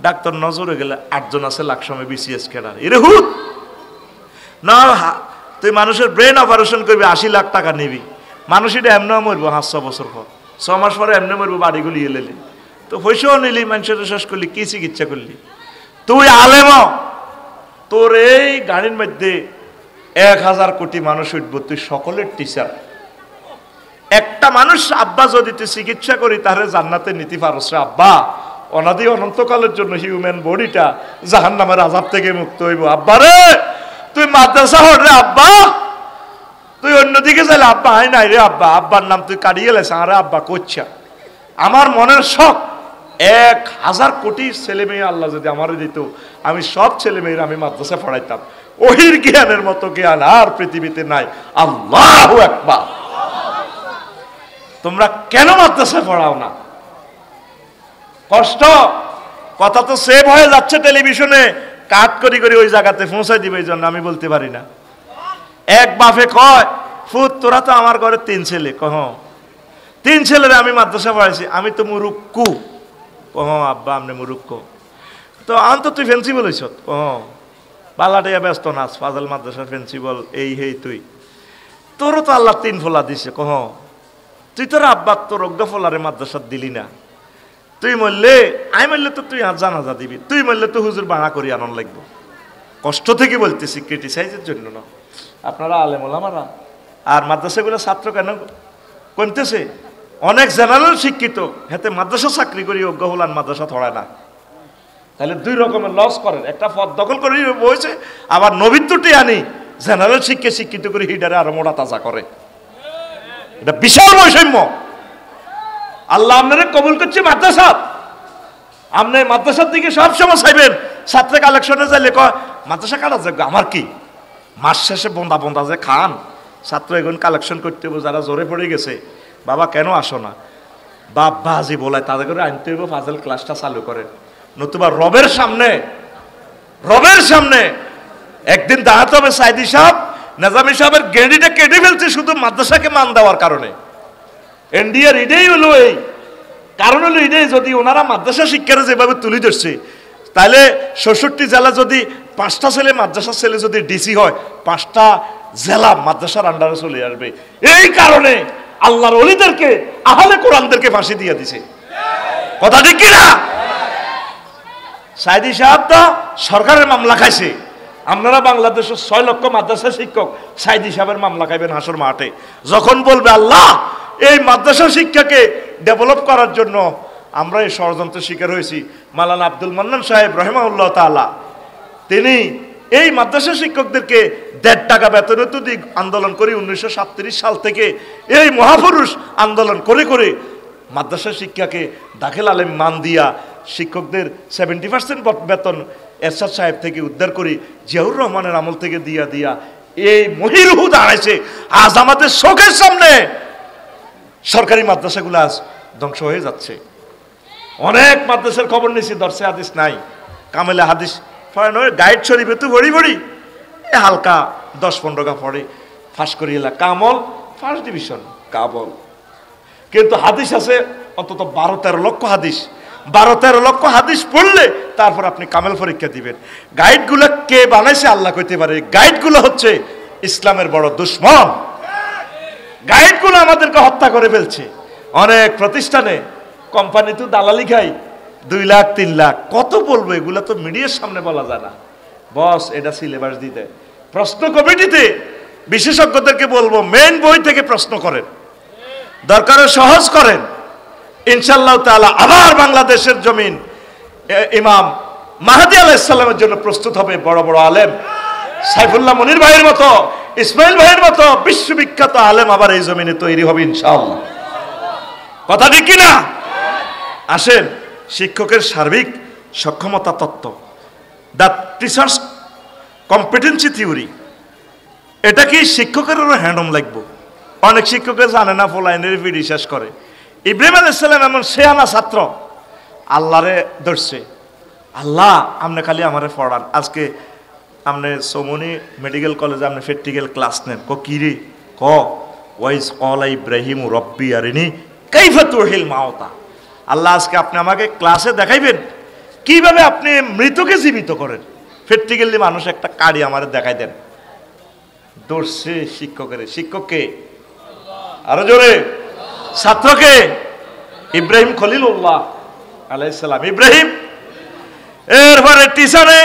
ডাক্তার নজরে গেলে 8 জন আছে লাখ সময় বিসিএস কেনার, এরে হুত না। তুই মানুষের ব্রেন অপারেশন করবি, 80 লাখ টাকা নিবি, মানুষ এটা এমনি মরবো 500 বছর পর, 6 মাস পরে এমনি মরবো, বাড়িগুলি এলেলি তো পয়সাও নিলি, মানুষের শেষ করলি, কি চিকিৎসা করলি? তুই আলেম, তোর এই গাড়ির মধ্যে 1000 কোটি মানুষ উঠবো, তুই সকলের টিচার। একটা মানুষ আব্বা যদি তুই চিকিৎসা করি, তাহলে জান্নাতে নীতি পারস রে আব্বা, অনাদি অনন্তকালের জন্য হিউম্যান বডিটা জাহান্নামের আযাব থেকে মুক্ত হইব। আব্বা রে তুই মাদ্রাসা হর রে আব্বা, তুই অন্যদিকে যাইলে আব্বা হয় নাই রে আব্বা, আব্বার নাম তুই কাটিয়ে লেছ, আরে আব্বা করছা। আমার মনের শখ 1000 কোটি ছেলে মেয়ে আল্লাহ যদি আমারে দিত, আমি সব ছেলে মেয়ের আমি মাদ্রাসা পড়াইতাম। ওহির জ্ঞানের মতো জ্ঞান আর পৃথিবীতে নাই। আল্লাহু আকবার। তোমরা কেন মাদ্রাসা পড়াও না? কষ্ট, কথা তো সেভ হয়ে যাচ্ছে টেলিভিশনে, কাট করি করি ওই জায়গাতে পৌঁছাই দিবে, এই জন্য আমি বলতে পারি না। এক বাপে কয়, ফুত তোরা তো আমার ঘরে 3 ছেলে, কহ 3 ছেলেরে আমি মাদ্রাসা পড়াইছি, আমি তো মুরুক্কু। কহ আব্বা আপনি মুরুক্কু, তো আন্ত তুই প্রিন্সিপাল হইছ? কহ বালাটাইয়া ব্যস্ত নাচ, ফাজল মাদ্রাসার প্রিন্সিপাল এই হেই তুই, তোরও তো আল্লাহ 3 ফোলা দিছে। কহ তুই তোর আব্বা তোর অজ্ঞা ফোলারে মাদ্রাসাত দিলি না, তুই মরলে আমি মরলে তো তুই জানাজা দিবি, তুই মরলে তো হুজুর বাড়া করি আনন্দ লাগবো। কষ্ট থেকে বলতেছি, ক্রিটিসাইজের জন্য না। আপনারা আলেম ওলামারা আর মাদ্রাসাগুলো ছাত্র কেন কমতেছে? অনেক জেনারেল শিক্ষিত হেতে মাদ্রাসা চাকরি করি অজ্ঞ হলান মাদ্রাসা থড়ায় না, তাহলে 2 রকমের লস করেন। একটা পদ দখল করে বসে, আবার নবীত্বটি আনি জেনারেল শিক্ষিত করে হিডারে আরো মোড়া তাজা করে। এটা বিশাল বৈষম্য। আল্লাহ আপনারা কবুল করছে মাদ্রাসা, আপনি মাদ্রাসার দিকে সবসময় চাইবেন। ছাত্র কালেকশনে যাইলে কয় মাদ্রাসা কাটা যাবে, আমার কি মাস শেষে বন্দা বন্দা যে খান, ছাত্র এখন কালেকশন করতে হবে, যারা জোরে পড়ে গেছে, বাবা কেন আসো না, বাবা আজি বলায় তাদের করে আনতে হইব, ফাজল ক্লাসটা চালু করেন। নতুবা রবের সামনে একদিন দাঁড়াতে হবে, সাইদি সাহেব নেজামি সাহেবের গেঁডিটা কেটে ফেলছে শুধু মাদ্রাসাকে মান দেওয়ার কারণে। এনডিআর এটাই হলো, এই কারণ হলো এটাই, যদি ওনারা মাদ্রাসা শিক্ষারে যেভাবে তুলে ধরছে, তাহলে 66 জেলা যদি 5টা ছেলে মাদ্রাসার ছেলে যদি ডিসি হয়, 5টা জেলা মাদ্রাসার আন্ডারে চলে আসবে। এই কারণে আল্লাহর ওলিদেরকে, আহলে কোরআনদেরকে ফাঁসি দিয়ে দিছে। কথা ঠিক কিনা? সাইদি সাহেব তো সরকারের মামলা খাইছে, আপনারা বাংলাদেশের 6 লক্ষ মাদ্রাসা শিক্ষক সাইদি সাহেবের মামলা খাইবেন হাসর মাঠে, যখন বলবে আল্লাহ এই মাদ্রাসা শিক্ষাকে ডেভেলপ করার জন্য আমরা এই ষড়যন্ত্রের শিকার হয়েছি। মাওলানা আব্দুল মান্নান সাহেব রহিমাহুল্লাহ তাআলা তিনি এই মাদ্রাসা শিক্ষকদেরকে 1.5 টাকা বেতনের দিক আন্দোলন করে 1937 সাল থেকে এই মহাপুরুষ আন্দোলন করে করে মাদ্রাসা শিক্ষাকে দাখিল আলেম মান দিয়া শিক্ষকদের 70% বেতন এরশাদ সাহেব থেকে উদ্ধার করে জিয়াউর রহমানের আমল থেকে দিয়া দিয়া এই মহিরুহু দাঁড়াইছে। আজ আমাদের চোখের সামনে সরকারি মাদ্রাসাগুলো আজ ধ্বংস হয়ে যাচ্ছে। অনেক মাদ্রাসার খবর নিয়েছি, দর্শে হাদিস নাই, কামেলে হাদিস গাইড শরীফে তো ভরি ভরি হালকা 10-15 গা পড়ে ফাঁস করিয়েলা কামল ফার্স্ট ডিভিশন কাবল, কিন্তু হাদিস আছে অন্তত 12-13 লক্ষ হাদিস। 12-13 লক্ষ হাদিস পড়লে তারপর আপনি কামেল পরীক্ষা দিবেন। গাইডগুলো কে বানাইছে আল্লাহ কইতে পারে। গাইডগুলো হচ্ছে ইসলামের বড় দুশ্মন। গাইডগুলো আমাদেরকে হত্যা করে ফেলছে। অনেক প্রতিষ্ঠানে কোম্পানি তো দালালি খাই 2 লাখ 3 লাখ, কত বলবো, এগুলো তো মিডিয়ার সামনে বলা যায় না। বস এটা সিলেবাস দিতে, প্রশ্ন কমিটিতে বিশেষজ্ঞদেরকে বলবো মেইন বই থেকে প্রশ্ন করেন, দরকারে সহজ করেন। ইনশাআল্লাহ তাআলা আবার বাংলাদেশের জমিন ইমাম মাহদী আলাইহিস সালামের জন্য প্রস্তুত হবে। বড় বড় আলেম সাইফুল্লাহ মনির ভাইয়ের মতো, ইসমাইল ভাইয়ের মতো বিশ্ববিখ্যাত আলেম আবার এই জমিনে তৈরি হবে ইনশাআল্লাহ। কথা ঠিক কিনা? আসেন, শিক্ষকের সার্বিক সক্ষমতা তত্ত্ব, দ্য টিচার্স কম্পিটেন্সি থিওরি, এটা কি শিক্ষকেরও হ্যান্ডম লাগবে। অনেক শিক্ষকের জানে না, ফলাইনের বিশ্বাস করে। ইব্রাহিম আলাইহিস সালাম এমন শেয়ানা ছাত্র আল্লাহরে ধরছে, আল্লাহ আপনি খালি আমারে পড়ান। আজকে আপনি সোমনি মেডিকেল কলেজে আপনি প্র্যাকটিক্যাল ক্লাস নেন, কি রে ওয়াইজ ক্বালা ইব্রাহিম রব্বি আরিনি কাইফা তুহিল মাউতা। আল্লাহ আজকে আপনি আমাকে ক্লাসে দেখাইবেন কিভাবে আপনি মৃতকে জীবিত করেন। প্র্যাকটিক্যালি মানুষ একটা কাড়ি আমারে দেখাই দেন। দর্শে শিক্ষকের, শিক্ষককে আরো জোরে, ছাত্রকে ইব্রাহিম খলিলুল্লাহ আলাইহিস সালাম ইব্রাহিম। এরপরে টিচারে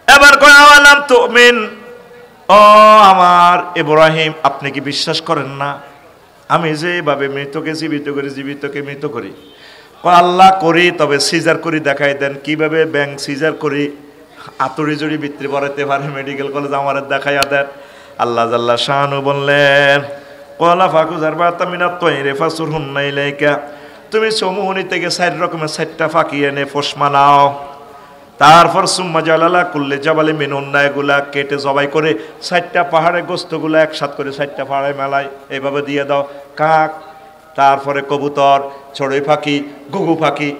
এবার কয় আওয়ালাম তুমিন, ও আমার ইব্রাহিম আপনি কি বিশ্বাস করেন না আমি যেভাবে মৃতকে জীবিত করি, জীবিতকে মৃত করি? আল্লাহ করি, তবে সিজার করি দেখাই দেন কিভাবে ব্যাংক সিজার করি আতরি জড়ি ভিতরে পড়াতে পারে, মেডিকেল কলেজ আমার দেখাইয়া দেন। আল্লাহ জাল্লা শানু বললেন কলা ফাকুজার বার্তা মিনাত তৈরে ফাসুর হুন্না ইলাইকা, তুমি সমুহনি থেকে 4 রকমের 4টা ফাঁকি এনে ফসমা নাও। তারপর সুম্মা জালালা কুল্লে জাবালে মিনুন্না, এগুলা কেটে জবাই করে 4টা পাহাড়ে গোস্তগুলো একসাথ করে 4টা পাহাড়ে মেলায় এইভাবে দিয়ে দাও। কাক, তারপরে কবুতর, চড়ুই পাখি, ঘুঘু পাখি,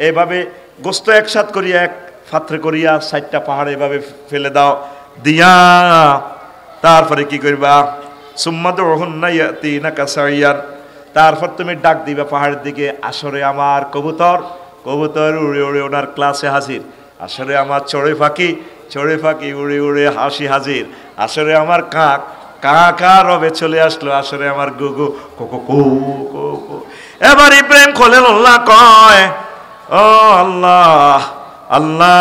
এইভাবে গোস্ত একসাথ করিয়া এক পাত্রে করিয়া 4টা পাহাড়ে এভাবে ফেলে দাও। দিয়া তারপরে কি করবা? সুম্মা দুহুন্না ইয়াতিনাকা সাইয়ান, তারপর তুমি ডাক দিবা পাহাড়ের দিকে, আসরে আমার কবুতর, কবুতর উড়ে উড়ে ওনার ক্লাসে হাজির। আসরে আমার চড়ুই পাখি, চড়ুই পাখি উড়ে উড়ে হাসি হাজির। আসরে আমার কাক, কাকা রবে চলে আসলো। আসরে আমার গুগু কোকো কু কো। এবার ইব্রাহিম খলিলুল্লাহ কয়, ও আল্লাহ, আল্লাহ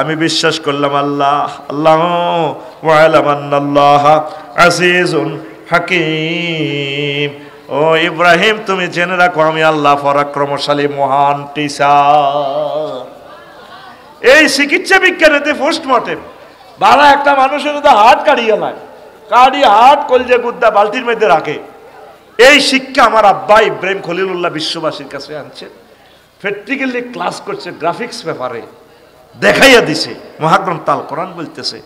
আমি বিশ্বাস করলাম আল্লাহ, আল্লাহ ওয়ালামান্নাল্লাহ আজিজুন হাকিম। ও ইব্রাহিম তুমি জেনে রাখো আমি আল্লাহ পরাক্রমশালী মহান টিচার। এই চিকিৎসা বিজ্ঞানেতে পোস্টমর্টেম বাড়া একটা মানুষের তো হার্ট কাড়িয়ে নেয়, কাড়ি হার্ট কলজে গুদ্দা বালতির মধ্যে রাখে। এই শিক্ষা আমার আব্বা ইব্রাহিম খলিলুল্লাহ বিশ্ববাসীর কাছে আনছেন। প্র্যাকটিক্যালি ক্লাস করছে, গ্রাফিক্স পেপারে দেখাইয়া দিছে, মহাগ্রন্থ আল কোরআন বলতেছে।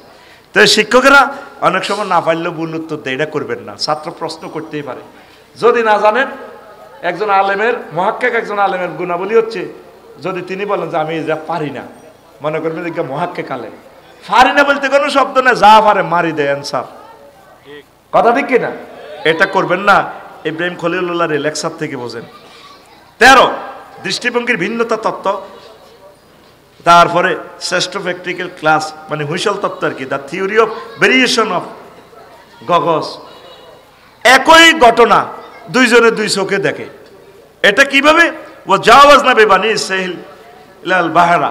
তো শিক্ষকেরা অনেক সময় না পারলেও ভুল উত্তর দেয়, এটা করবেন না। ছাত্র প্রশ্ন করতেই পারে, যদি না জানেন। একজন আলেমের মহাক্কিক, একজন আলেমের গুণাবলী হচ্ছে যদি তিনি বলেন যে আমি যা পারি না, মনে করবেন যে মহাক্কিক আলেম, পারি না বলতে কোনো শব্দ না, যা পারে মারি দেয় অ্যান্সার। কথা ঠিক কিনা? এটা করবেন না। ইব্রাহিম খলিলুল্লাহর লেকচার থেকে বোঝেন। 13 দৃষ্টিভঙ্গির ভিন্নতা তত্ত্ব, তারপরে শ্রেষ্ঠ প্র্যাকটিক্যাল ক্লাস মানে হুইসল তত্ত্ব আর কি, the theory of variation of গগস। একই ঘটনা দুইজনে দুই চোখে দেখে। এটা কিভাবে? ও জাওয়াজ না বেবানি ইসরাইল লাল বাহারা,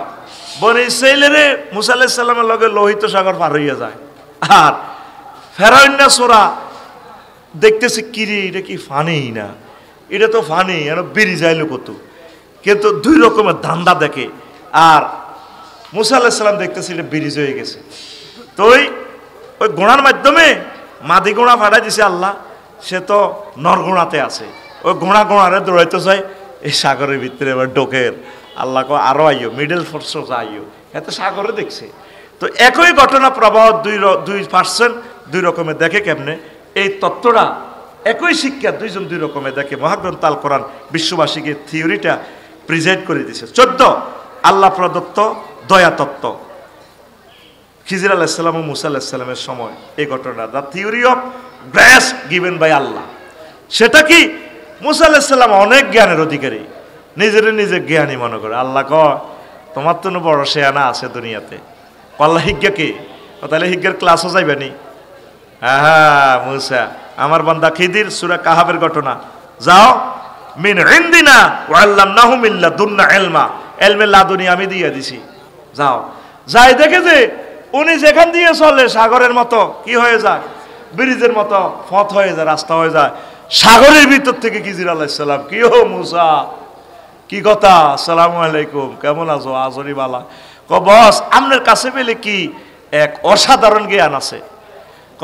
বনি ইসরাইলের মুসা আলাইহিস সালামের লগে লোহিত সাগর পার হইয়া যায়। আর ফেরাউন্না সোরা দেখতেছে কিরে এটা কি ফানি না, এটা তো ফানি, এর বেরিয়ে যাইলো কত। কিন্তু দুই রকমের ধান্দা দেখে। আর মুসা আলাইহিস সালাম দেখতেছি এটা ব্রিজ হয়ে গেছে, তো ওই গোড়ার মাধ্যমে মাদি গোড়া ফাটাই দিছে আল্লাহ, সে তো নরগোড়াতে আছে, ওই গোড়ারে দৌড়াইতে চাই এই সাগরের ভিতরে এবার ডোকের আল্লাহ কো আরো আইও, মিডল ফোর্স আইও, এত সাগরে দেখছে। তো একই ঘটনা প্রবাহ 2% দুই রকমের দেখে কেমনে, এই তত্ত্বটা একই শিক্ষা দুইজন দুই রকমের দেখে। মহাগ্রন্থ আল কোরআন বিশ্ববাসীকে থিওরিটা প্রেজেন্ট করে দিয়েছে। 14 আল্লাহ প্রদত্ত দয়া তত্ত্ব, খিজির আলাইহিস সালাম ও মুসা আলাইহিস সালামের সময় এই ঘটনা, the theory of grace given by Allah. সেটা কি, মুসা আলাইহিস সালাম অনেক জ্ঞানের অধিকারী, নিজে জ্ঞানী মনে করে। আল্লাহ কয় তোমার তো বড় শেয়ানা আছে দুনিয়াতে, আল্লাহ হিজ্ঞা কি, তাহলে হিজ্ঞার ক্লাসও যাইবেনি। হ্যাঁ মুসা আমার বান্দা খিদির, সূরা কাহাবের ঘটনা, যাও মিন ইনদিনা ওয়া আল্লামনাহু মিন লাদুন্না ইলমা, ইলমে লাদুনি আমি দিয়ে দিছি, যাও। যাই দেখে যে উনি যেখান দিয়ে চলে সাগরের মতো কি হয়ে যায়, ব্রিজের মতো পথ হয়ে যায়, রাস্তা হয়ে যায়। সাগরের ভিতর থেকে খিজির আলাইহিস সালাম, কি হো মুসা, কি কথা, আসসালামু আলাইকুম, কেমন আছো, আজরি বালা। ক বস আপনার কাছে পেলে কি এক অসাধারণ জ্ঞান আছে। ক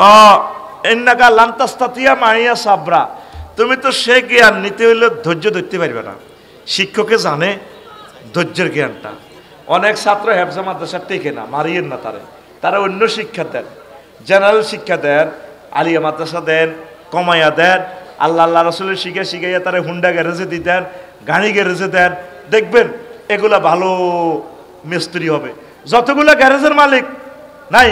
ইন্নাকা লান তাস্তাতিয়া মাইয়া সাবরা, তুমি তো সে জ্ঞান নিতে হইলে ধৈর্য ধরতে পারবে না। শিক্ষকে জানে ধৈর্যের জ্ঞানটা। অনেক ছাত্র হেফজা মাদ্রাসা টেকে না, মারিয়েন না তারা অন্য শিক্ষা দেন, জেনারেল শিক্ষা দেন, আলিয়া মাদ্রাসা দেন, কমাইয়া দেন, আল্লাহ রসুলের শিখাইয়া তারা হুন্ডা গ্যারেজে দিতেন, গাড়ি গ্যারেজে দেন, দেখবেন এগুলা ভালো মিস্ত্রি হবে। যতগুলো গ্যারেজের মালিক নাই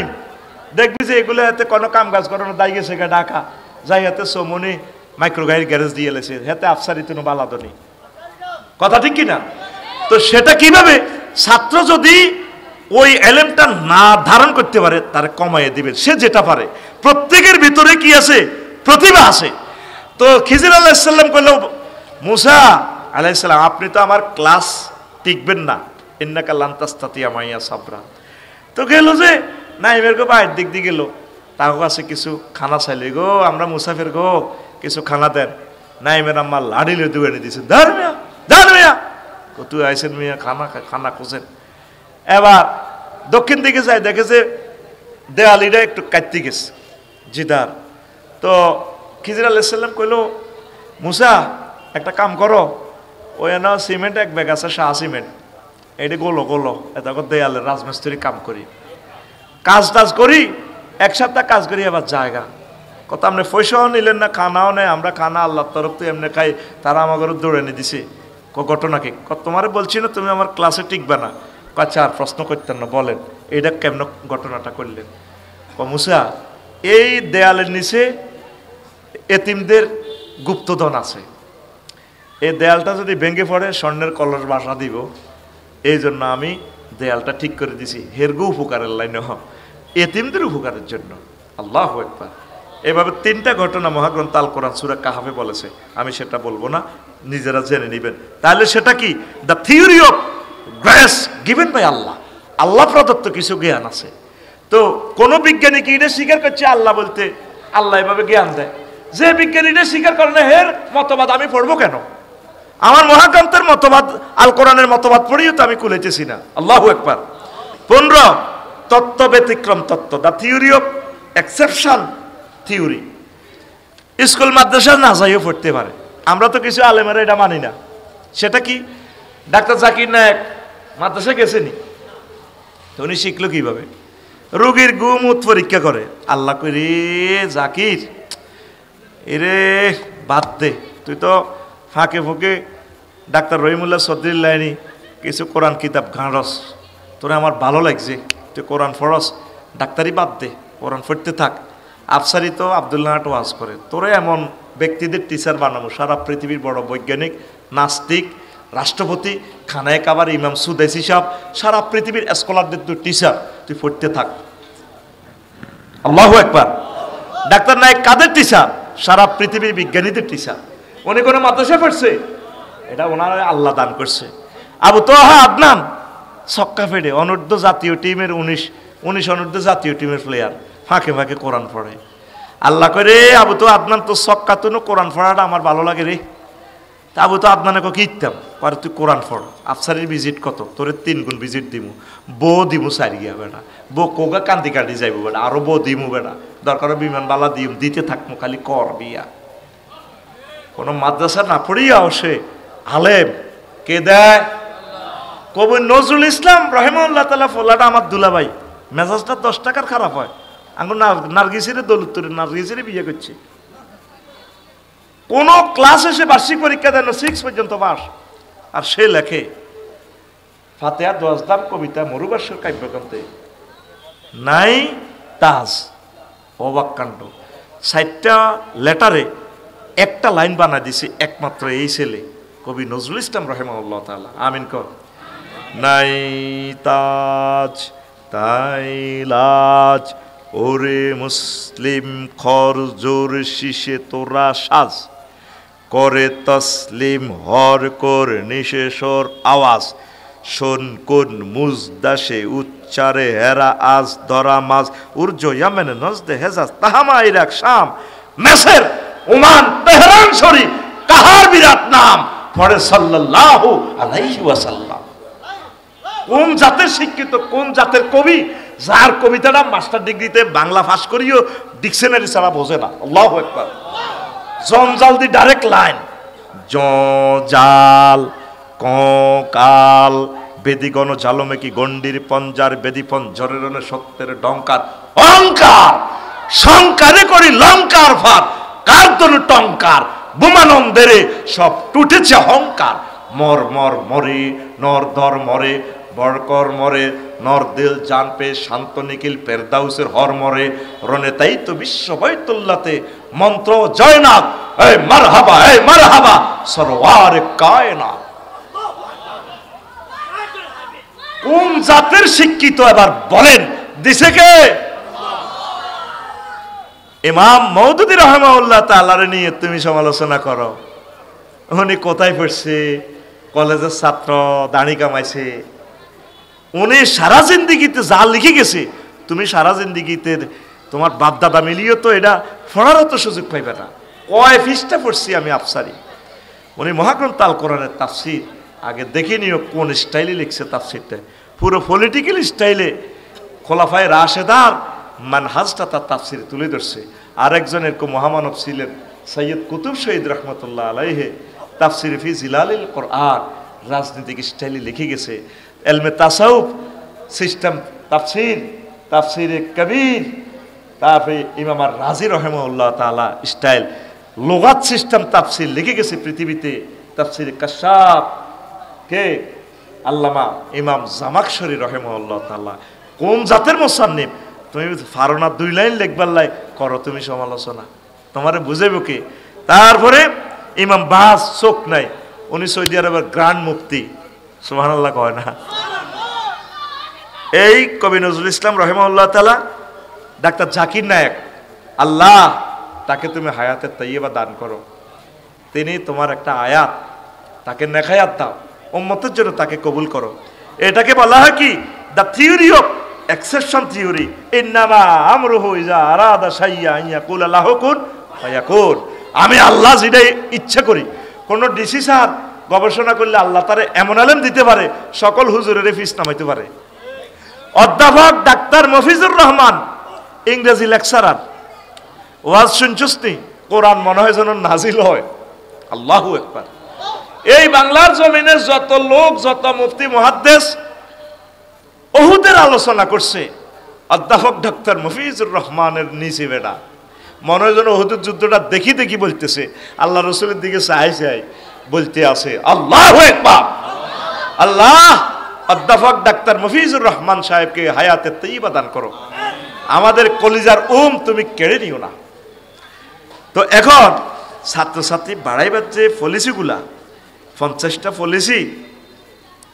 দেখবি যে এগুলো হাতে কোনো কাম কাজ করানো দায় গেছে ঢাকা, যাই হাতে সোমনি মাইক্রো গাড়ির গ্যারেজ দিয়ে এলেছে, হাতে আফসারি তুনো বালাদনি, কথা ঠিক কিনা? তো সেটা কিভাবে, ছাত্র যদি ওই এলেমটা না ধারণ করতে পারে তারা কমাইয়ে দিবে, সে যেটা পারে। প্রত্যেকের ভিতরে কি আছে, প্রতিভা আছে। তো খিজির আলাইহিস সালাম কইল মুসা আলাইহিস সালাম আপনি তো আমার ক্লাস টিকবেন না, ইন্নাকা লান তাস্তাতিয়া মাইয়া সাবরা। তো গেল যে নাইমের গো বাইরের দিক দিয়ে গেল, তার কাছে কিছু খানা চাইলে, গো আমরা মুসাফির গো কিছু খানা দেন। নাইমের আম্মা লাড়িলে দুয়ে এনে দিয়েছে, ধর মিয়া তুই আইসেন মিয়া খানা খোঁজেন। এবার দক্ষিণ দিকে যায়, দেখে যে দেয়ালিটা একটু কাটতে গেছে জিদার। তো খিজির আলাইহিস সালাম কইল মুসা একটা কাম করো, ওই না সিমেন্ট এক ব্যাগ আছে, শাহ সিমেন্ট, এটি গোলো এটা দেয়ালের রাজমিস্ত্রি কাম করি, কাজ করি, এক সপ্তাহ কাজ করি, আবার জায়গা কত আপনি পয়সাও নিলেন না, খানাও নেই, আমরা খানা আল্লাহর তরফ থেকে এমনি খাই, তারা আমাকে দৌড়ে এনে দিছে। ঘটনা কি, তোমারে বলছি না তুমি আমার ক্লাসে টিকবে না। আচ্ছা আর প্রশ্ন করতেন না, বলেন এইটা কেমন ঘটনাটা করলেন? মুসা এই দেয়ালের নিচে এতিমদের গুপ্তধন আছে, এই দেয়ালটা যদি ভেঙে পড়ে স্বর্ণের কলস বাসা দিব, এই জন্য আমি দেয়ালটা ঠিক করে দিছি, হেরগু উপকারের লাইনে এতিমদের উপকারের জন্য। আল্লাহু আকবার। এভাবে 3টা ঘটনা মহাগ্রন্থ আল কোরআন সূরা কাহাফে বলেছে, আমি সেটা বলবো না, নিজেরা জেনে নেবেন। তাহলে সেটা কি, the theory of grace given by Allah, Allah প্রদত্ত কিছু জ্ঞান আছে। তো কোন বিজ্ঞানী কি এটা স্বীকার করছে আল্লাহ বলতে, আল্লাহ এভাবে জ্ঞান দেয়, যে বিজ্ঞানী এটা স্বীকার করে না হের মতবাদ আমি পড়বো কেন? আমার মহাগ্রন্থের মতবাদ আল কোরআনের মতবাদ পড়িও তো আমি কুলাইতেছি না। আল্লাহু আকবার। 15 তত্ত্ব ব্যতিক্রম তত্ত্ব, the theory of exception theory. School মাদ্রাসা না যাইও পড়তে পারে, আমরা তো কিছু আলেমেরা এটা মানি না। সেটা কি, ডাক্তার জাকির নায়েক মাদ্রাসা গেছেনি, তো উনি শিখলো কিভাবে? রোগীর গুমুত পরীক্ষা করে। আল্লাহ কই রে জাকির, এরে বাদ দে, তুই তো ফাঁকে ফুঁকে ডাক্তার রহিমুল্লাহ চৌধুরীর লাইনি কিছু কোরআন কিতাব ঘাঁড়স, তোরা আমার ভালো লাগছে, তুই কোরআন পড়স, ডাক্তারি বাদ দে, কোরআন পড়তে থাক। আফসারি তো আব্দুল্লাহ ওয়াজ করে, তোরা এমন ব্যক্তিদের টিচার বানাবো, সারা পৃথিবীর বড় বৈজ্ঞানিক, নাস্তিক, রাষ্ট্রপতি, খানায় কাবার ইমাম সুদেশি সাহেব, সারা পৃথিবীর স্কলারদের তুই টিচার, তুই পড়তে থাক। আল্লাহু আকবার। ডাক্তার নায়েক কাদের টিচার? সারা পৃথিবীর বিজ্ঞানীদের টিচার। উনি কোনো মাদ্রাসা পড়ছে? এটা ওনার আল্লাহ দান করছে। আবু তোহা আদনান ছক্কা ফেডে অনূর্ধ্ব জাতীয় টিমের 19 অনূর্ধ্ব জাতীয় টিমের প্লেয়ার, ফাঁকে ফাঁকে কোরআন পড়ে। আল্লাহ করে আবু তো আদনান তো ছক্কা তুনো কোরআন পড়াটা আমার ভালো লাগে রে, আবু তো আপনাকে কি ইতাম পরে তুই কোরআন পড়, আফসারির ভিজিট কত, তোরে 3 গুণ ভিজিট দিমু, বউ দিমু সারি গিয়া বেটা, বউ কোগা কান্দি কাটি যাইব বেটা, আরো বউ দিমু বেটা, দরকার বিমান বালা দিম, দিতে থাকবো, খালি কর বিয়া। কোনো মাদ্রাসা না পড়িয়াও সে আলেম কে দেয়? কবি নজরুল ইসলাম রহিমাহুল্লাহ তাআলা ফোলাটা আমার দুলাভাই, মেজাজটা 10 টাকার খারাপ হয়, আঙ্গুর নার্গিসের দৌলতপুরে নার্গিসের বিয়ে করছে। কোন ক্লাসে সে বার্ষিক পরীক্ষা দেয় না, 6 পর্যন্ত পাস, আর সে লেখে ফাতেহা 10 দাম কবিতা মরুবাসের কাব্যগ্রন্থে নাই তাজ, অবাক কাণ্ড। 60টা লেটারে একটা লাইন বানা দিছে একমাত্র এই ছেলে কবি নজরুল ইসলাম রহিমাহুল্লাহ তাআলা। আমিন কর। নাই তাজ তাই লাজ, ওরে মুসলিম খর জোর শিশে তোরা সাজ, করে তসলিম হর কর নিশেষর আওয়াজ, শোন কোন মুজদাসে উচ্চারে হেরা আজ ধরা মাজ, উর্জ ইয়ামেনে নজদে হেজাজ তাহামা ইরাক শাম, মেসের ওমান তেহরান শরী কাহার বিরাট নাম, পড়ে সাল্লাল্লাহু আলাইহি ওয়াসাল্লাম। কোন জাতের শিক্ষিত, কোন জাতের কবি, যার কবিতাটা মাস্টার ডিগ্রিতে বাংলা পাস করিও ডিকশনারি ছাড়া বোঝে না। আল্লাহু আকবার। জঞ্জাল দি ডাইরেক্ট লাইন, জাল কাল বেদিগণ জালমে কি গন্ডির পঞ্জার, বেদি পঞ্জরের সত্যের ডঙ্কার, অহংকার শঙ্কারে করি লঙ্কার ফাঁদ, কার তনু টঙ্কার বুমানন্দের সব টুটেছে অহংকার, মর মর মরে নর দর মরে, বরকর মরে নর দিল জান পে, শান্ত নিখিল ফেরদাউসের হর মরে, রনে তাই তো বিশ্ব বৈতুল্লাতে মন্ত্র জয়নাথ, এই মারহাবা সরওয়ার কায়নাত। কোন জাতের শিক্ষিত এবার বলেন, দিছে কে? ইমাম মওদুদী রাহিমাহুল্লাহ তাআলার নিয়ে তুমি সমালোচনা করো। উনি কোথায় পড়ছে? কলেজের ছাত্র, দাড়ি কামাইছে। উনি সারা জিন্দিগিতে যা লিখে গেছে, তুমি সারা জিন্দিগিতে তোমার বাপ দাদা মিলিয়ে তো এটা পড়ারও তো সুযোগ পাইবে না। কয় পৃষ্ঠা পড়ছি আমি আফসারি। উনি মহাগ্রন্থ আল কোরআনের তাফসির আগে দেখে নিও কোন স্টাইলে লিখছে তাফসিরটা, পুরো পলিটিক্যাল স্টাইলে খোলাফায়ে রাশেদার মানহাজটা তার তাফসিরে তুলে ধরছে। আরেকজন এরকম মহামানব ছিলেন সৈয়দ কুতুব শহীদ রহমতুল্লাহ আলাইহে, তাফসির ফি জিলালিল কোরআন রাজনৈতিক স্টাইলে লিখে গেছে। এলমে তাসাউফ সিস্টেম তাফসির, তাফসিরে কবির, তারপরে ইমাম আর রাজি রহিমাহুল্লাহ তাআলা স্টাইল লুগাত সিস্টেম তাফসির লিখে গেছে পৃথিবীতে। তাফসিরে কাশাফ কে? আল্লামা ইমাম জামাকশরী রহিমাহুল্লাহ তাআলা। কোন জাতের মুসান্নিফ? তুমি ফারোনা 2 লাইন লিখবার লাই করো তুমি সমালোচনা, তোমারে বুঝাইব কে? তারপরে ইমাম বাস চোখ নাই, উনি সৌদি আরবের গ্র্যান্ড মুফতি, সুবহানাল্লাহ কয় না? এই কবি নজরুল ইসলাম রহিমাহুল্লাহ তাআলা, ডাক্তার জাকির নায়েক, আল্লাহ তাকে তুমি হায়াতের তাইয়্যিবা দান করো, তিনি তোমার একটা আয়াত, তাকে নেখায়াত দাও, উম্মতের জন্য তাকে কবুল করো। এটাকে বলা হয় কি? The theory of exception theory. ইন্নামা আমরুহু ইযা আরাদা শাইআন আন ইয়াকুলা লাহু কুন ফায়াকুন। আমি আল্লাহ যেটা ইচ্ছা করি, কোন ডিসি স্যার গবেষণা করলে আল্লাহ তারে এমন আলেম দিতে পারে, সকল হুজুরের ফিস নামাইতে পারে। অধ্যাপক ডাক্তার মফিজুর রহমান ইংরেজি লেকচারার, ওয়াজ শুনছুসনি? কোরআন মনে হয় যেন নাজিল হয়। আল্লাহু আকবার। এই বাংলার জমিনে যত লোক, যত মুফতি মুহাদ্দিস উহুদের আলোচনা করছে, অধ্যাপক ডাক্তার মফিজুর রহমানের নিচে বেটা মনে হয় যেন উহুদের যুদ্ধটা দেখি দেখি বলতেছে, আল্লাহ রসুলের দিকে চাই চাই বলতে আছে আল্লাহু আকবার। আল্লাহ অধ্যাপক ডাক্তার মফিজুর রহমান সাহেবকে হায়াতে তাইয়্যিবা দান করো, আমাদের কলিজার তুমি কেড়ে নিও না। তো এখন ছাত্রছাত্রী বাড়াইবার যে পলিসিগুলা, 50টা পলিসি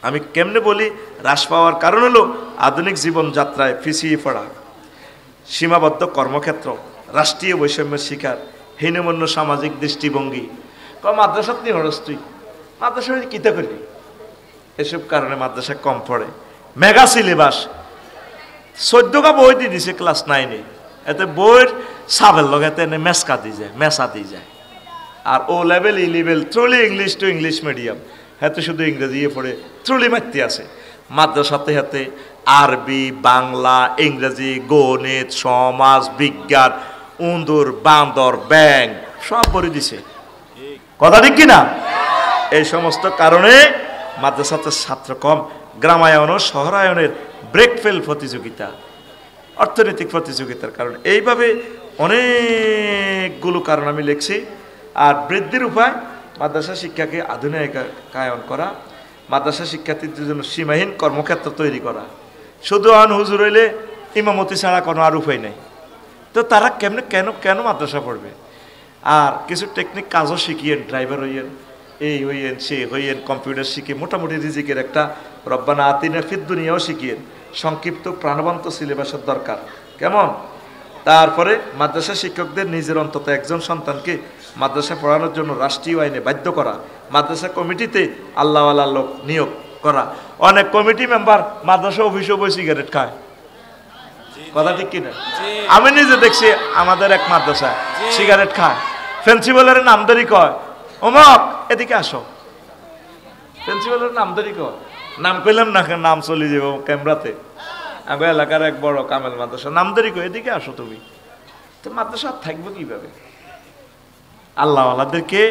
আমি কেমনে বলি, হ্রাস পাওয়ার কারণ হলো আধুনিক জীবনযাত্রায় পিছিয়ে পড়া, সীমাবদ্ধ কর্মক্ষেত্র, রাষ্ট্রীয় বৈষম্যের শিকার, হীনমন্য সামাজিক দৃষ্টিভঙ্গি। মাদ্রাসাত নিয়ে হরস তুই, মাদ্রাসা কিতা করবি? এসব কারণে মাদ্রাসা কম পড়ে। মেগা সিলেবাস, 14টা বই দিয়ে দিছে ক্লাস 9-এ, এতে বইয়ের সাবের লগাতে মেসকা দিয়ে যায়, মেসা দিয়ে যায়। আর O level E level thoroughly English to English medium, হাতে শুধু ইংরেজি পড়ে থ্রুলি মারতে আছে। মাদ্রাসাতে হাতে আরবি, বাংলা, ইংরেজি, গণিত, সমাজ বিজ্ঞান, উন্দুর, বান্দর, ব্যাং সব পড়ে দিছে। কথা ঠিক কিনা? এই সমস্ত কারণে মাদ্রাসাতে ছাত্র কম। গ্রামায়ন ও শহরায়নের ব্রেকফেল প্রতিযোগিতা, অর্থনৈতিক প্রতিযোগিতার কারণে, এইভাবে অনেকগুলো কারণ আমি লিখছি। আর বৃদ্ধির উপায় মাদ্রাসা শিক্ষাকে আধুনিকায়ন করা, মাদ্রাসা শিক্ষার্থীদের জন্য সীমাহীন কর্মক্ষেত্র তৈরি করা। শুধু আন হুজুর হইলে ইমামতি ছাড়া কোনো আর উপায় নেই, তো তারা কেমনে কেন মাদ্রাসা পড়বে? আর কিছু টেকনিক কাজও শিখিয়েন, ড্রাইভার হইয়েন, এই হইয়েন, সে হইয়েন, কম্পিউটার শিখে মোটামুটি রিজিকের একটা রব্বানা আতিনা ফিদ দুনিয়াও শিখিয়েন। সংক্ষিপ্ত প্রাণবন্ত সিলেবাসের দরকার, কেমন? তারপরে মাদ্রাসা শিক্ষকদের নিজের অন্তত একজন সন্তানকে মাদ্রাসা পড়ানোর জন্য রাষ্ট্রীয় আইনে বাধ্য করা, মাদ্রাসা কমিটিতে আল্লাহওয়ালা লোক নিয়োগ করা। অনেক কমিটি মেম্বার মাদ্রাসা অফিসেও বই সিগারেট খায়, কথা ঠিক কিনা? আমি নিজে দেখছি আমাদের এক মাদ্রাসা সিগারেট খায়। প্রিন্সিপালের নামদারি কয়, অমক এদিকে আসো, প্রিন্সিপালের নামদারি কয়, নাম কইলাম না, নাম চলে যাব ক্যামেরাতে। আমি এলাকার এক বড় কামেল মাদ্রাসা, নামদারি কয় এদিকে আসো তুমি। তো মাদ্রাসা থাকবো কিভাবে? আল্লাহওয়ালাদেরকে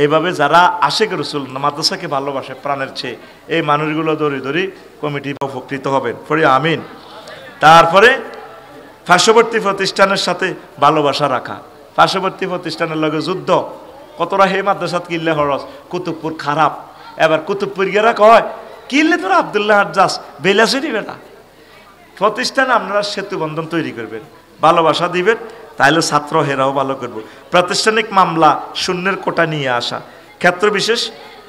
এইভাবে যারা আশেক রসুল মাদ্রাসাকে ভালোবাসে প্রাণের চেয়ে, এই মানুষগুলো দরি কমিটি উপকৃত হবেন, পড়ি আমিন। তারপরে পার্শ্ববর্তী প্রতিষ্ঠানের সাথে ভালোবাসা রাখা, পার্শ্ববর্তী প্রতিষ্ঠানের লগে যুদ্ধ। কতটা হে মাদ্রাসাত কিনলে হরস, কুতুবপুর খারাপ, এবার কুতুবপুর গেরা কয় কিনলে তোরা আবদুল্লাহ যাস বেলাসে দিবে না। প্রতিষ্ঠানে আপনারা সেতু বন্ধন তৈরি করবেন, ভালোবাসা দিবেন, তাহলে ছাত্র হেরাও ভালো করবো। প্রাতিষ্ঠানিক মামলা শূন্যের কোটা নিয়ে আসা, ক্ষেত্র বিশেষ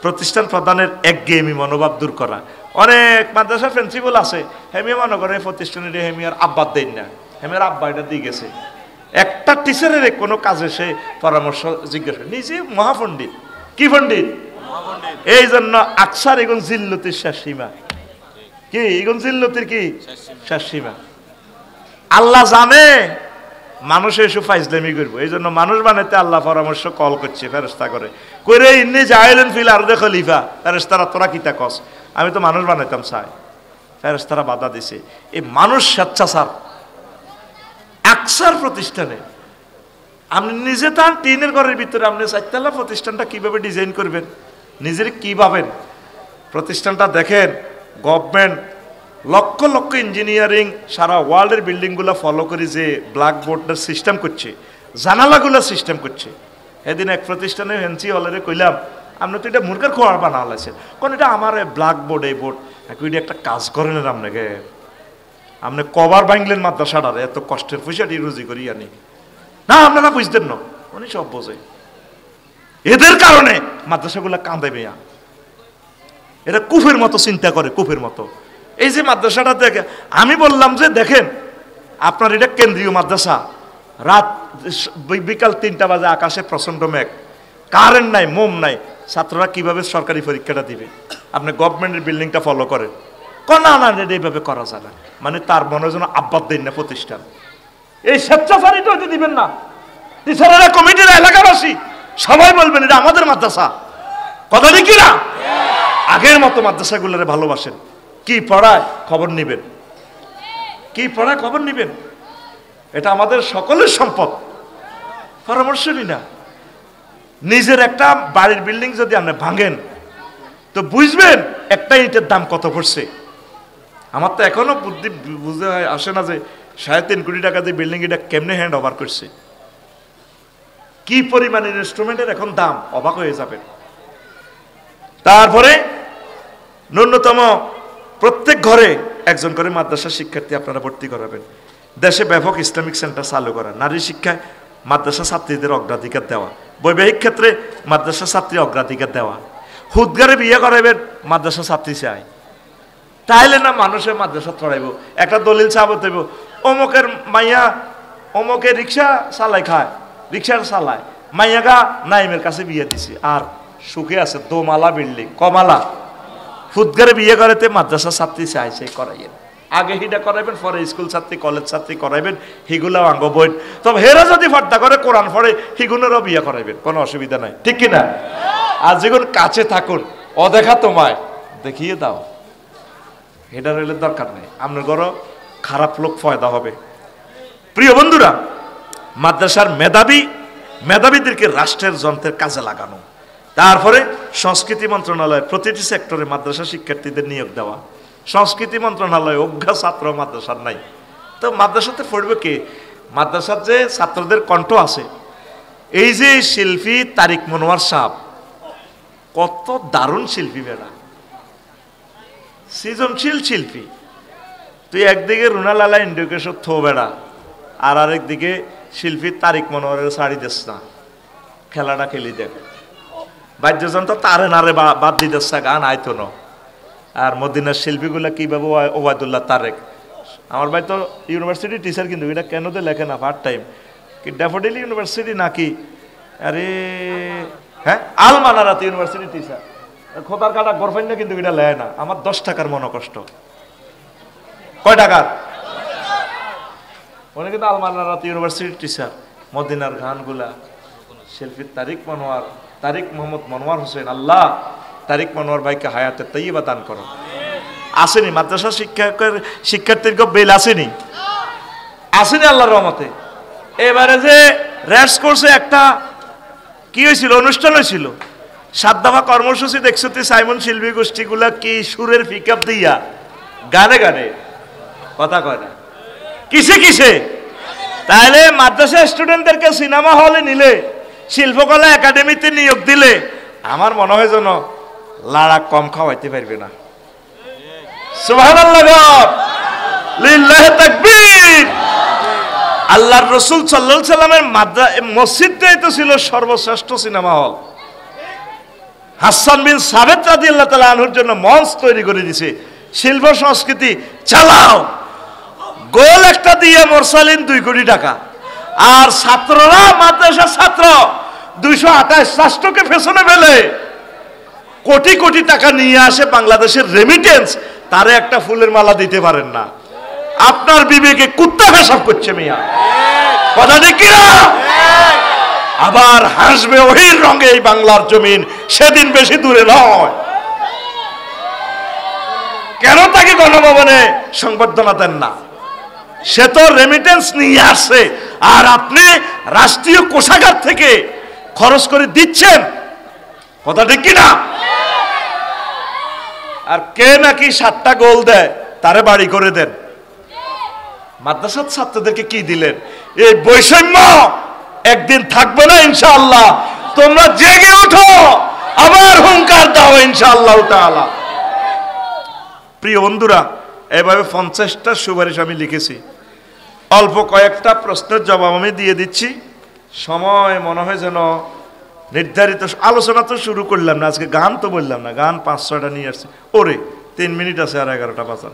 প্রতিষ্ঠান প্রদানের একঘেয়েমি মনোভাব দূর করা। অনেক মাদ্রাসা প্রিন্সিপাল আছে হেমিয়া মনে করে প্রতিষ্ঠানের হেমিয়ার আব্বাদ দেন না, হেমিয়ার আব্বা এটা দিয়ে গেছে। একটা টিচারের কোনো কাজে সে পরামর্শ জিজ্ঞাসা, নিজে মহাপণ্ডিত, কি পণ্ডিত? এই জন্য আকসার এগুন জিল্লতির শেষ সীমা। কি এগুন জিল্লতির কি শেষ সীমা? আল্লাহ জানে মানুষ এসব ফাইজলামি করবো, এই জন্য মানুষ বানাইতে আল্লাহ পরামর্শ কল করছে ফেরেশতা করে ইন্নি জাইলেন ফিল আরদে খলিফা। ফেরেশতারা তোরা কিতা কস, আমি তো মানুষ বানাইতাম চাই। ফেরেশতারা বাধা দিছে। এই মানুষ স্বেচ্ছাচার আকসার প্রতিষ্ঠানে আপনি নিজে তার টিনের ঘরের ভিতরে আপনি চারতলা প্রতিষ্ঠানটা কিভাবে ডিজাইন করবেন, নিজের কি ভাবেন? প্রতিষ্ঠানটা দেখেন, গভর্নমেন্ট লক্ষ লক্ষ ইঞ্জিনিয়ারিং সারা ওয়ার্ল্ডের বিল্ডিংগুলো ফলো করে যে ব্ল্যাকবোর্ডের সিস্টেম করছে, জানালাগুলো সিস্টেম করছে। এদিন এক প্রতিষ্ঠানে হেন্সি হলেরে কইলাম, আপনি তো এটা মুরগার খোয়ার বানা হলেছেন, কারণ এটা আমার ব্ল্যাকবোর্ড, এই বোর্ড একটা কাজ করেন আপনাকে, আপনি কবার ভাঙলেন মাদ্রাসাটার, এত কষ্টের পয়সাটি রুজি করি আনি না, আপনারা বুঝতেন না, উনি সব বোঝে। এদের কারণে মাদ্রাসাগুলো কাঁদে মেয়া, এরা কুফের মতো চিন্তা করে, কুফের মতো। এই যে মাদ্রাসাটা দেখে, আমি বললাম যে দেখেন আপনার এটা কেন্দ্রীয় মাদ্রাসা, রাত বিকাল 3টা বাজে আকাশে প্রচন্ড মেঘ, কারেন্ট নাই, মোম নাই, ছাত্ররা কিভাবে সরকারি পরীক্ষাটা দিবে? আপনি গভর্নমেন্টের বিল্ডিংটা ফলো করেন, না না এইভাবে করা যায় না, মানে তার মনে যেন আব্বাদ দেন না প্রতিষ্ঠান। এই স্বেচ্ছাচারিতা হইতে দিবেন না। টিচারেরা, কমিটির, এলাকাবাসী সবাই বলবেন এটা আমাদের মাদ্রাসা, কথা কি না? আগের মতো মাদ্রাসাগুলোরে ভালোবাসেন। কি পড়ায় খবর নিবেন, কি পড়ায় খবর নিবেন, এটা আমাদের সকলের সম্পদ। পরামর্শ নি না। নিজের একটা বাড়ির বিল্ডিং যদি আপনি ভাঙেন তো বুঝবেন একটা ইটের দাম কত পড়ছে। আমার তো এখনো বুদ্ধি বুঝতে আসে না যে 3.5 কোটি টাকা দিয়ে বিল্ডিং এটা কেমনে হ্যান্ড ওভার করছে, কি পরিমাণ ইনস্ট্রুমেন্টের এখন দাম, অবাক হয়ে যাবেন। তারপরে ন্যূনতম প্রত্যেক ঘরে একজন করে মাদ্রাসা শিক্ষার্থী আপনারা ভর্তি করাবেন। দেশে ব্যাপক ইসলামিক সেন্টার চালু করা, নারী শিক্ষায় মাদ্রাসা ছাত্রীদের অগ্রাধিকার দেওয়া, বৈবাহিক ক্ষেত্রে মাদ্রাসা ছাত্রী অগ্রাধিকার দেওয়া, হুদগারে বিয়ে করাইবেন মাদ্রাসা ছাত্রী চাই, তাইলে না মানুষের মাদ্রাসা ছড়াইব। একটা দলিল চাবত হইব, অমুকের মাইয়া অমুকে রিক্সা চালাই খায়, রিক্সা চালায়, মাইয়াগা নাইমের কাছে বিয়ে দিছে, আর সুখে আছে, দোমালা বিল্ডিং, কমালা। হুদগারে বিয়ে করাতে মাদ্রাসা ছাত্রী চাইছে করাইয়েন, আগে হিডা করাইবেন, পরে স্কুল ছাত্রী কলেজ ছাত্রী করাইবেন, হিগুলাও আঙ্গ বই। তবে হেরা যদি পর্দা করে কোরআন পড়ে হিগুনেরও বিয়ে করাইবেন, কোনো অসুবিধা নাই, ঠিক কিনা? আর যেগুলো কাছে থাকুন, অদেখা তোমায় দেখিয়ে দাও, এটা রইলে দরকার নেই, আপনার ঘর খারাপ লোক ফয়দা হবে। প্রিয় বন্ধুরা, মাদ্রাসার মেধাবীদেরকে রাষ্ট্রের যন্ত্রের কাজে লাগানো, তারপরে সংস্কৃতি মন্ত্রণালয়ের প্রতিটি সেক্টরে মাদ্রাসা শিক্ষার্থীদের নিয়োগ দেওয়া। সংস্কৃতি মন্ত্রণালয় অজ্ঞা ছাত্র মাদ্রাসার নাই, তো মাদ্রাসাতে পড়বে কে? মাদ্রাসার যে ছাত্রদের কণ্ঠ আছে, এই যে শিল্পী তারিক মনোয়ার সাহেব, কত দারুণ শিল্পী বেড়া, সৃজনশীল শিল্পী। তুই একদিকে রুনালালা ইন্ডিকেশন থো বেড়া, আর আরেকদিকে শিল্পী তারিক মনোয়ারের শাড়ি দিস না, খেলাটা খেলি দেখ, বাদ্যযন্ত্র তারে নারে বাদ দিতেছ, গান আইতো না। আর মদিনার শিল্পীগুলা কিভাবে, ওবায়দুল্লাহ তারেক, আমার ভাই তো ইউনিভার্সিটি টিচার, কিন্তু এটা কেন তো লেখে না পার্ট টাইম, কি ড্যাফোডিল ইউনিভার্সিটি নাকি, আরে হ্যাঁ আল মানারাত ইউনিভার্সিটি টিচার, খোদার কাটা গরফাইন না, কিন্তু এটা লেয় না। আমার 10 টাকার মনে কষ্ট। কয় টাকার? উনি কিন্তু আল মানারাত ইউনিভার্সিটি টিচার। মদিনার গানগুলা শিল্পী তারিক মোহাম্মদ মনোয়ার হোসেন, আল্লাহ তারিক মনোয়ার ভাইকে হায়াতে তাইয়্যিবা দান করো। আসেনি মাদ্রাসা শিক্ষার্থীর বেল আসেনি আল্লাহর রহমতে। এবারে যে র্যাস করছে একটা কি হয়েছিল, অনুষ্ঠান হয়েছিল, 7 দফা কর্মসূচি দেখছো তুই, সাইমন শিল্পী গোষ্ঠীগুলা কি সুরের পিকআপ দিয়া গানে গানে কথা কয় না, কিসে। তাহলে মাদ্রাসা স্টুডেন্টদেরকে সিনেমা হলে নিলে, শিল্পকলা একাডেমিতে নিয়োগ দিলে, আমার মনে হয় যেন লাড়া কম খাওয়াইতে পারবে না। সুবহানাল্লাহ, লিল্লাহি তাকবীর। আল্লাহর রাসূল সাল্লাল্লাহু আলাইহি সাল্লামের মসজিদটাই তো ছিল সর্বশ্রেষ্ঠ সিনেমা হল। হাসান বিন সাবিত রাদিয়াল্লাহু তাআলা আনহুর জন্য মঞ্চ তৈরি করে দিয়েছে। শিল্প সংস্কৃতি চালাও, গোল একটা দিয়ে মোরসালিন 2 কোটি টাকা, আর ছাত্ররা, মাদ্রাসার ছাত্র 228 রাষ্ট্রকে পেছনে ফেলে কোটি কোটি টাকা নিয়ে আসে বাংলাদেশের রেমিটেন্স, তারে একটা ফুলের মালা দিতে পারেন না। আপনার বিবেকে কুত্তা পেশাব করছে মিয়া, কথা ঠিক কিনা? আবার হাসবে ওহির রঙে এই বাংলার জমিন, সেদিন বেশি দূরে নয়। কেন তাকে গণভবনে সংবর্ধনা দেন না? সে তো রেমিটেন্স নিয়ে আসছে, আর আপনি রাষ্ট্রীয় কোষাগার থেকে খরচ করে দিচ্ছেন, কথা ঠিক কিনা? আর কে নাকি 7টা গোল দেয়, তারে বাড়ি করে দেন। মাদ্রাসার ছাত্রদেরকে কি দিলেন? এই বৈষম্য একদিন থাকবে না ইনশাআল্লাহ। তোমরা জেগে ওঠো, আবার হুঙ্কার দাও ইনশাআল্লাহ তাআলা। প্রিয় বন্ধুরা, এভাবে 50টা সুপারিশ আমি লিখেছি। অল্প কয়েকটা প্রশ্নের জবাব আমি দিয়ে দিচ্ছি। সময় মনে হয় যেন নির্ধারিত, আলোচনা তো শুরু করলাম না, আজকে গান তো বললাম না, গান 5-6টা নিয়ে আসছি। ওরে 3 মিনিট আছে, আর 11টা বাজার।